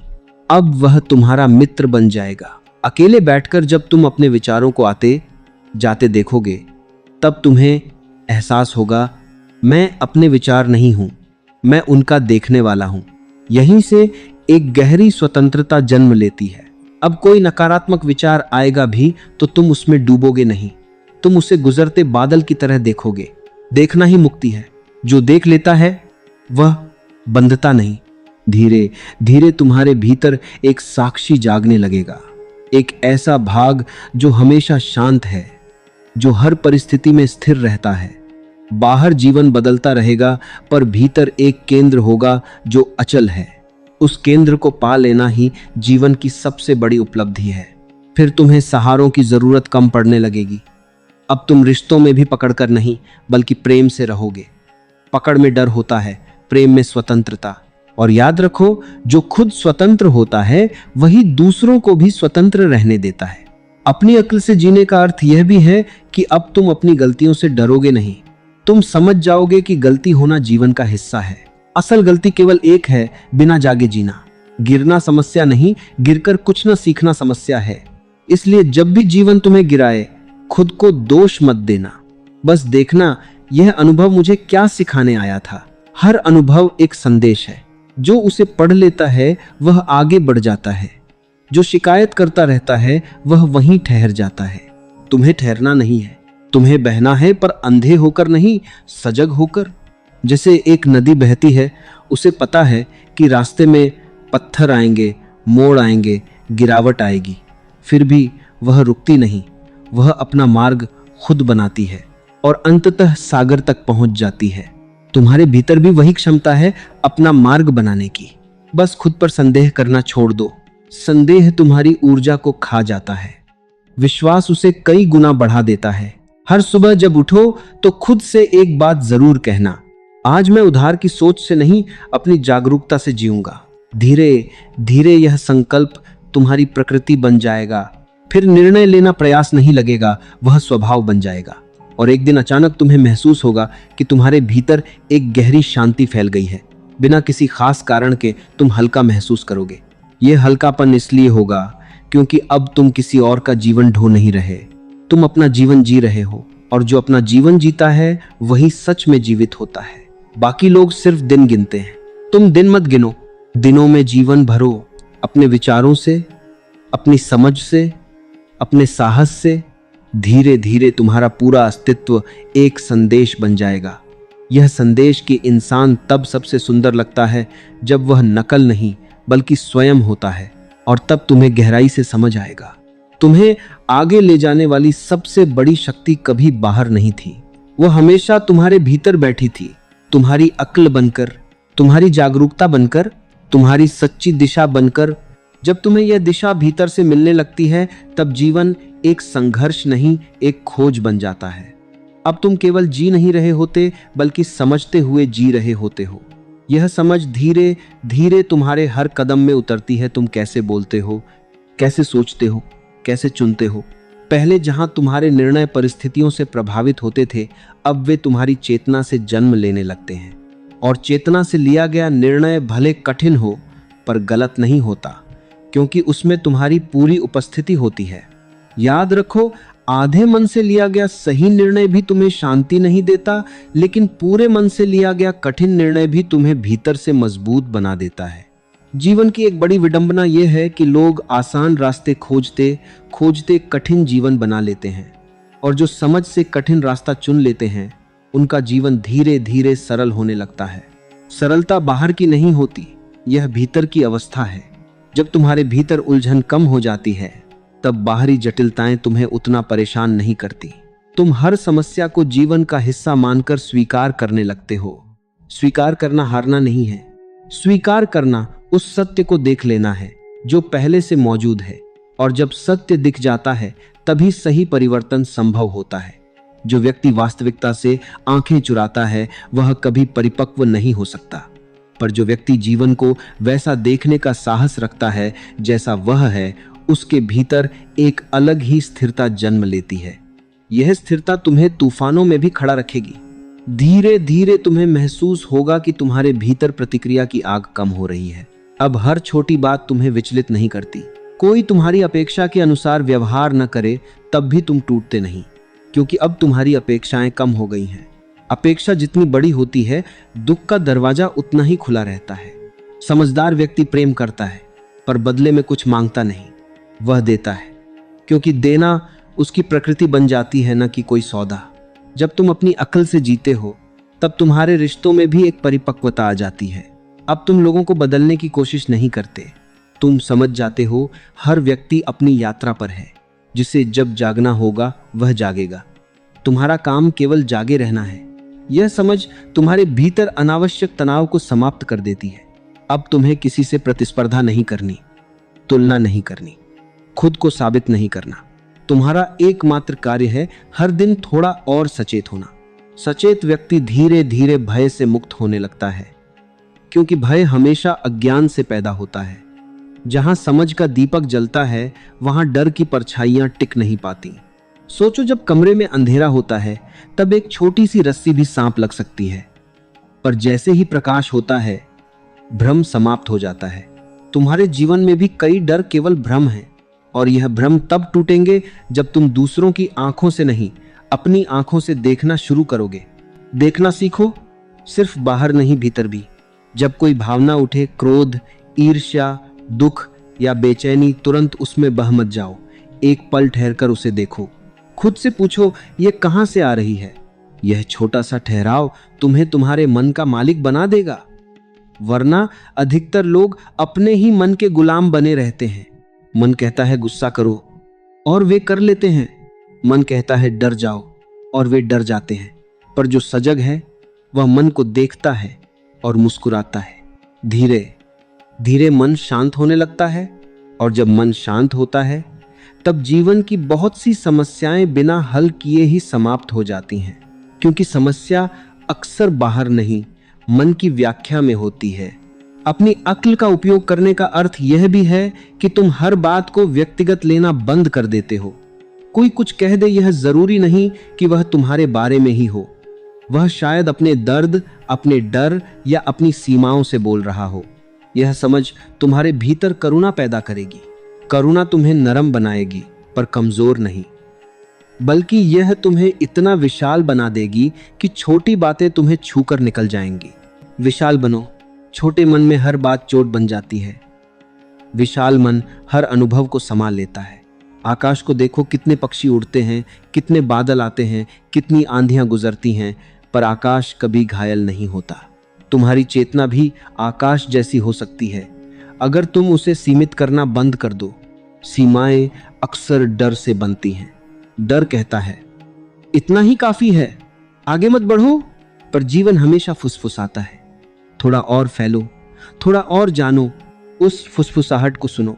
अब वह तुम्हारा मित्र बन जाएगा। अकेले बैठकर जब तुम अपने विचारों को आते जाते देखोगे, तब तुम्हें एहसास होगा, मैं अपने विचार नहीं हूं, मैं उनका देखने वाला हूं। यहीं से एक गहरी स्वतंत्रता जन्म लेती है। अब कोई नकारात्मक विचार आएगा भी तो तुम उसमें डूबोगे नहीं, तुम उसे गुजरते बादल की तरह देखोगे। देखना ही मुक्ति है। जो देख लेता है वह बंधता नहीं। धीरे धीरे तुम्हारे भीतर एक साक्षी जागने लगेगा, एक ऐसा भाग जो हमेशा शांत है, जो हर परिस्थिति में स्थिर रहता है। बाहर जीवन बदलता रहेगा पर भीतर एक केंद्र होगा जो अचल है। उस केंद्र को पा लेना ही जीवन की सबसे बड़ी उपलब्धि है। फिर तुम्हें सहारों की जरूरत कम पड़ने लगेगी। अब तुम रिश्तों में भी पकड़कर नहीं बल्कि प्रेम से रहोगे। पकड़ में डर होता है, प्रेम में स्वतंत्रता। और याद रखो, जो खुद स्वतंत्र होता है वही दूसरों को भी स्वतंत्र रहने देता है। अपनी अक्ल से जीने का अर्थ यह भी है कि अब तुम अपनी गलतियों से डरोगे नहीं। तुम समझ जाओगे कि गलती होना जीवन का हिस्सा है। असल गलती केवल एक है, बिना जागे जीना। गिरना समस्या नहीं, गिरकर कुछ न सीखना समस्या है। इसलिए जब भी जीवन तुम्हें गिराए, खुद को दोष मत देना। बस देखना, यह अनुभव मुझे क्या सिखाने आया था। हर अनुभव एक संदेश है। जो उसे पढ़ लेता है वह आगे बढ़ जाता है। जो शिकायत करता रहता है वह वहीं ठहर जाता है। तुम्हें ठहरना नहीं है, तुम्हें बहना है, पर अंधे होकर नहीं, सजग होकर। जैसे एक नदी बहती है, उसे पता है कि रास्ते में पत्थर आएंगे, मोड़ आएंगे, गिरावट आएगी, फिर भी वह रुकती नहीं। वह अपना मार्ग खुद बनाती है और अंततः सागर तक पहुंच जाती है। तुम्हारे भीतर भी वही क्षमता है अपना मार्ग बनाने की। बस खुद पर संदेह करना छोड़ दो। संदेह तुम्हारी ऊर्जा को खा जाता है, विश्वास उसे कई गुना बढ़ा देता है। हर सुबह जब उठो तो खुद से एक बात जरूर कहना, आज मैं उधार की सोच से नहीं, अपनी जागरूकता से जीऊंगा। धीरे धीरे यह संकल्प तुम्हारी प्रकृति बन जाएगा। फिर निर्णय लेना प्रयास नहीं लगेगा, वह स्वभाव बन जाएगा। और एक दिन अचानक तुम्हें महसूस होगा कि तुम्हारे भीतर एक गहरी शांति फैल गई है। बिना किसी खास कारण के तुम हल्का महसूस करोगे। यह हल्कापन इसलिए होगा क्योंकि अब तुम किसी और का जीवन ढो नहीं रहे, तुम अपना जीवन जी रहे हो। और जो अपना जीवन जीता है वही सच में जीवित होता है। बाकी लोग सिर्फ दिन गिनते हैं, तुम दिन मत गिनो। दिनों में जीवन भरो, अपने विचारों से, अपनी समझ से, अपने साहस से। धीरे धीरे तुम्हारा पूरा अस्तित्व एक संदेश बन जाएगा। यह संदेश कि इंसान तब सबसे सुंदर लगता है जब वह नकल नहीं बल्कि स्वयं होता है। और तब तुम्हें गहराई से समझ आएगा, तुम्हें आगे ले जाने वाली सबसे बड़ी शक्ति कभी बाहर नहीं थी, वह हमेशा तुम्हारे भीतर बैठी थी। तुम्हारी अक्ल बनकर, तुम्हारी जागरूकता बनकर, तुम्हारी सच्ची दिशा बनकर। जब तुम्हें यह दिशा भीतर से मिलने लगती है तब जीवन एक संघर्ष नहीं, एक खोज बन जाता है। अब तुम केवल जी नहीं रहे होते बल्कि समझते हुए जी रहे होते हो। यह समझ धीरे धीरे तुम्हारे हर कदम में उतरती है। तुम कैसे बोलते हो, कैसे सोचते हो, कैसे चुनते हो। पहले जहां तुम्हारे निर्णय परिस्थितियों से प्रभावित होते थे, अब वे तुम्हारी चेतना से जन्म लेने लगते हैं। और चेतना से लिया गया निर्णय भले कठिन हो पर गलत नहीं होता, क्योंकि उसमें तुम्हारी पूरी उपस्थिति होती है। याद रखो, आधे मन से लिया गया सही निर्णय भी तुम्हें शांति नहीं देता, लेकिन पूरे मन से लिया गया कठिन निर्णय भी तुम्हें भीतर से मजबूत बना देता है। जीवन की एक बड़ी विडंबना यह है कि लोग आसान रास्ते खोजते खोजते कठिन जीवन बना लेते हैं, और जो समझ से कठिन रास्ता चुन लेते हैं उनका जीवन धीरे धीरे सरल होने लगता है। सरलता बाहर की नहीं होती, यह भीतर की अवस्था है। जब तुम्हारे भीतर उलझन कम हो जाती है तब बाहरी जटिलताएं तुम्हें उतना परेशान नहीं करती। तुम हर समस्या को जीवन का हिस्सा मानकर स्वीकार करने लगते हो। स्वीकार करना हारना नहीं है, स्वीकार करना उस सत्य को देख लेना है जो पहले से मौजूद है। और जब सत्य दिख जाता है तभी सही परिवर्तन संभव होता है। जो व्यक्ति वास्तविकता से आंखें चुराता है वह कभी परिपक्व नहीं हो सकता, पर जो व्यक्ति जीवन को वैसा देखने का साहस रखता है जैसा वह है, उसके भीतर एक अलग ही स्थिरता जन्म लेती है। यह स्थिरता तुम्हें तूफानों में भी खड़ा रखेगी। धीरे धीरे तुम्हें महसूस होगा कि तुम्हारे भीतर प्रतिक्रिया की आग कम हो रही है। अब हर छोटी बात तुम्हें विचलित नहीं करती। कोई तुम्हारी अपेक्षा के अनुसार व्यवहार न करे तब भी तुम टूटते नहीं, क्योंकि अब तुम्हारी अपेक्षाएं कम हो गई हैं। अपेक्षा जितनी बड़ी होती है, दुख का दरवाजा उतना ही खुला रहता है। समझदार व्यक्ति प्रेम करता है, पर बदले में कुछ मांगता नहीं, वह देता है, क्योंकि देना उसकी प्रकृति बन जाती है, न कि कोई सौदा। जब तुम अपनी अक्ल से जीते हो, तब तुम्हारे रिश्तों में भी एक परिपक्वता आ जाती है। अब तुम लोगों को बदलने की कोशिश नहीं करते। तुम समझ जाते हो हर व्यक्ति अपनी यात्रा पर है, जिसे जब जागना होगा वह जागेगा। तुम्हारा काम केवल जागे रहना है। यह समझ तुम्हारे भीतर अनावश्यक तनाव को समाप्त कर देती है। अब तुम्हें किसी से प्रतिस्पर्धा नहीं करनी, तुलना नहीं करनी, खुद को साबित नहीं करना। तुम्हारा एकमात्र कार्य है हर दिन थोड़ा और सचेत होना। सचेत व्यक्ति धीरे धीरे भय से मुक्त होने लगता है, क्योंकि भय हमेशा अज्ञान से पैदा होता है। जहां समझ का दीपक जलता है, वहां डर की परछाइयां टिक नहीं पाती। सोचो, जब कमरे में अंधेरा होता है, तब एक छोटी सी रस्सी भी सांप लग सकती है, पर जैसे ही प्रकाश होता है, भ्रम समाप्त हो जाता है। तुम्हारे जीवन में भी कई डर केवल भ्रम है, और यह भ्रम तब टूटेंगे जब तुम दूसरों की आंखों से नहीं, अपनी आंखों से देखना शुरू करोगे। देखना सीखो, सिर्फ बाहर नहीं, भीतर भी। जब कोई भावना उठे, क्रोध, ईर्ष्या, दुख या बेचैनी, तुरंत उसमें बह मत जाओ। एक पल ठहरकर उसे देखो। खुद से पूछो, यह कहां से आ रही है? यह छोटा सा ठहराव तुम्हें तुम्हारे मन का मालिक बना देगा। वरना अधिकतर लोग अपने ही मन के गुलाम बने रहते हैं। मन कहता है गुस्सा करो, और वे कर लेते हैं। मन कहता है डर जाओ, और वे डर जाते हैं। पर जो सजग है, वह मन को देखता है और मुस्कुराता है। धीरे धीरे मन शांत होने लगता है, और जब मन शांत होता है, तब जीवन की बहुत सी समस्याएं बिना हल किए ही समाप्त हो जाती हैं। क्योंकि समस्या अक्सर बाहर नहीं, मन की व्याख्या में होती है। अपनी अक्ल का उपयोग करने का अर्थ यह भी है कि तुम हर बात को व्यक्तिगत लेना बंद कर देते हो। कोई कुछ कह दे, यह जरूरी नहीं कि वह तुम्हारे बारे में ही हो। वह शायद अपने दर्द, अपने डर या अपनी सीमाओं से बोल रहा हो। यह समझ तुम्हारे भीतर करुणा पैदा करेगी। करुणा तुम्हें नरम बनाएगी, पर कमजोर नहीं। बल्कि यह तुम्हें इतना विशाल बना देगी कि छोटी बातें तुम्हें छूकर निकल जाएंगी। विशाल बनो। छोटे मन में हर बात चोट बन जाती है। विशाल मन हर अनुभव को संभाल लेता है। आकाश को देखो, कितने पक्षी उड़ते हैं, कितने बादल आते हैं, कितनी आंधियां गुजरती हैं, पर आकाश कभी घायल नहीं होता। तुम्हारी चेतना भी आकाश जैसी हो सकती है, अगर तुम उसे सीमित करना बंद कर दो। सीमाएं अक्सर डर से बनती हैं। डर कहता है इतना ही काफी है, आगे मत बढ़ो। पर जीवन हमेशा फुसफुसाता है, थोड़ा और फैलो, थोड़ा और जानो। उस फुसफुसाहट को सुनो,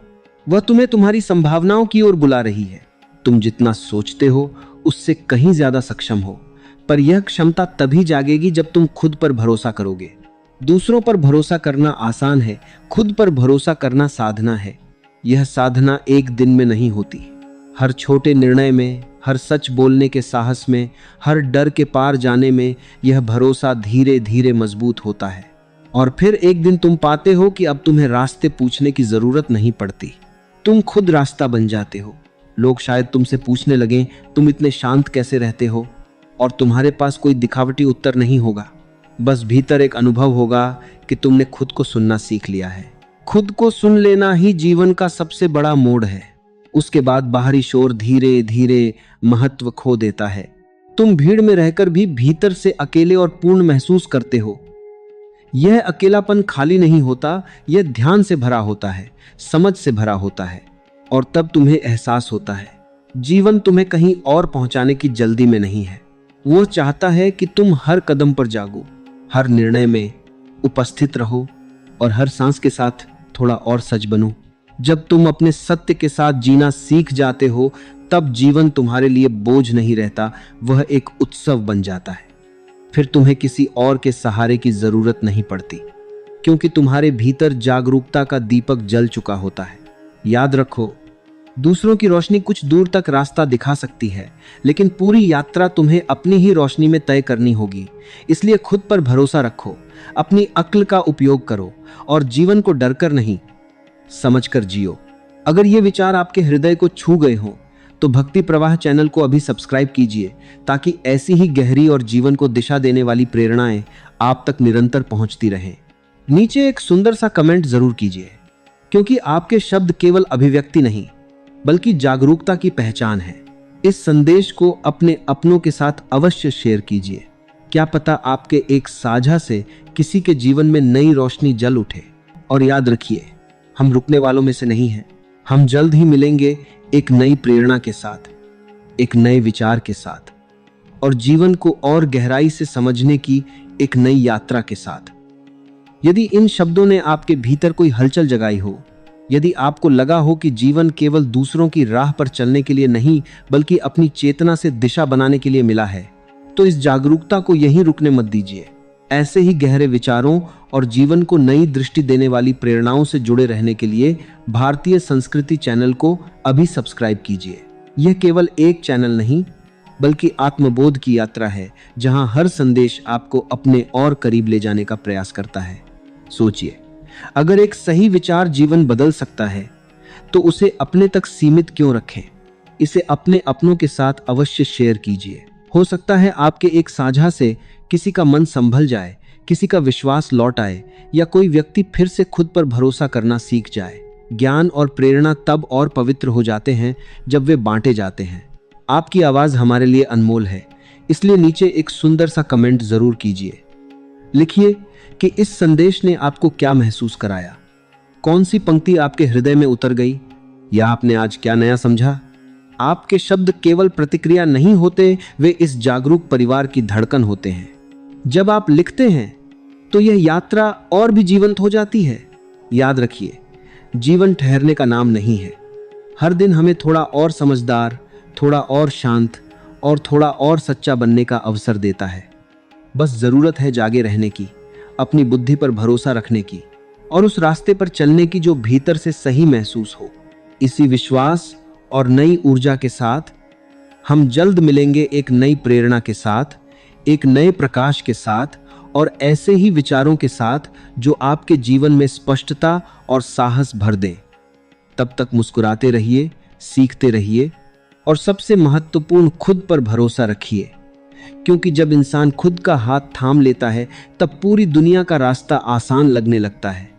वह तुम्हें तुम्हारी संभावनाओं की ओर बुला रही है। तुम जितना सोचते हो उससे कहीं ज्यादा सक्षम हो, पर यह क्षमता तभी जागेगी जब तुम खुद पर भरोसा करोगे। दूसरों पर भरोसा करना आसान है, खुद पर भरोसा करना साधना है। यह साधना एक दिन में नहीं होती। हर छोटे निर्णय में, हर सच बोलने के साहस में, हर डर के पार जाने में यह भरोसा धीरे धीरे मजबूत होता है। और फिर एक दिन तुम पाते हो कि अब तुम्हें रास्ते पूछने की जरूरत नहीं पड़ती। तुम खुद रास्ता बन जाते हो। लोग शायद तुमसे पूछने लगें, तुम इतने शांत कैसे रहते हो? और तुम्हारे पास कोई दिखावटी उत्तर नहीं होगा। बस भीतर एक अनुभव होगा कि तुमने खुद को सुनना सीख लिया है। खुद को सुन लेना ही जीवन का सबसे बड़ा मोड़ है। उसके बाद बाहरी शोर धीरे धीरे महत्व खो देता है। तुम भीड़ में रहकर भी भीतर से अकेले और पूर्ण महसूस करते हो। यह अकेलापन खाली नहीं होता, यह ध्यान से भरा होता है, समझ से भरा होता है। और तब तुम्हें एहसास होता है जीवन तुम्हें कहीं और पहुंचाने की जल्दी में नहीं है। वो चाहता है कि तुम हर कदम पर जागो, हर निर्णय में उपस्थित रहो, और हर सांस के साथ थोड़ा और सच बनो। जब तुम अपने सत्य के साथ जीना सीख जाते हो, तब जीवन तुम्हारे लिए बोझ नहीं रहता, वह एक उत्सव बन जाता है। फिर तुम्हें किसी और के सहारे की जरूरत नहीं पड़ती, क्योंकि तुम्हारे भीतर जागरूकता का दीपक जल चुका होता है। याद रखो, दूसरों की रोशनी कुछ दूर तक रास्ता दिखा सकती है, लेकिन पूरी यात्रा तुम्हें अपनी ही रोशनी में तय करनी होगी। इसलिए खुद पर भरोसा रखो, अपनी अक्ल का उपयोग करो, और जीवन को डरकर नहीं, समझकर जियो। अगर ये विचार आपके हृदय को छू गए हों, तो भक्ति प्रवाह चैनल को अभी सब्सक्राइब कीजिए ताकि ऐसी ही गहरी और जीवन को दिशा देने वाली प्रेरणाएं आप तक निरंतर पहुंचती रहें। नीचे एक सुंदर सा कमेंट जरूर कीजिए, क्योंकि आपके शब्द केवल अभिव्यक्ति नहीं बल्कि जागरूकता की पहचान है। इस संदेश को अपने अपनों के साथ अवश्य शेयर कीजिए। क्या पता आपके एक साझा से किसी के जीवन में नई रोशनी जल उठे। और याद रखिए, हम रुकने वालों में से नहीं हैं। हम जल्द ही मिलेंगे एक नई प्रेरणा के साथ, एक नए विचार के साथ और जीवन को और गहराई से समझने की एक नई यात्रा के साथ। यदि इन शब्दों ने आपके भीतर कोई हलचल जगाई हो, यदि आपको लगा हो कि जीवन केवल दूसरों की राह पर चलने के लिए नहीं बल्कि अपनी चेतना से दिशा बनाने के लिए मिला है, तो इस जागरूकता को यहीं रुकने मत दीजिए। ऐसे ही गहरे विचारों और जीवन को नई दृष्टि देने वाली प्रेरणाओं से जुड़े रहने के लिए भारतीय संस्कृति चैनल को अभी सब्सक्राइब कीजिए। यह केवल एक चैनल नहीं बल्कि आत्मबोध की यात्रा है, जहां हर संदेश आपको अपने और करीब ले जाने का प्रयास करता है। सोचिए, अगर एक सही विचार जीवन बदल सकता है तो उसे अपने तक सीमित क्यों रखें। इसे अपने अपनों के साथ अवश्य शेयर कीजिए। हो सकता है आपके एक साझा से किसी का मन संभल जाए, किसी का विश्वास लौट आए या कोई व्यक्ति फिर से खुद पर भरोसा करना सीख जाए। ज्ञान और प्रेरणा तब और पवित्र हो जाते हैं जब वे बांटे जाते हैं। आपकी आवाज हमारे लिए अनमोल है, इसलिए नीचे एक सुंदर सा कमेंट जरूर कीजिए। लिखिए कि इस संदेश ने आपको क्या महसूस कराया, कौन सी पंक्ति आपके हृदय में उतर गई या आपने आज क्या नया समझा। आपके शब्द केवल प्रतिक्रिया नहीं होते, वे इस जागरूक परिवार की धड़कन होते हैं। जब आप लिखते हैं तो यह यात्रा और भी जीवंत हो जाती है। याद रखिए, जीवन ठहरने का नाम नहीं है। हर दिन हमें थोड़ा और समझदार, थोड़ा और शांत और थोड़ा और सच्चा बनने का अवसर देता है। बस जरूरत है जागे रहने की, अपनी बुद्धि पर भरोसा रखने की और उस रास्ते पर चलने की जो भीतर से सही महसूस हो। इसी विश्वास और नई ऊर्जा के साथ हम जल्द मिलेंगे एक नई प्रेरणा के साथ, एक नए प्रकाश के साथ और ऐसे ही विचारों के साथ जो आपके जीवन में स्पष्टता और साहस भर दें। तब तक मुस्कुराते रहिए, सीखते रहिए और सबसे महत्वपूर्ण, खुद पर भरोसा रखिए, क्योंकि जब इंसान खुद का हाथ थाम लेता है तब पूरी दुनिया का रास्ता आसान लगने लगता है।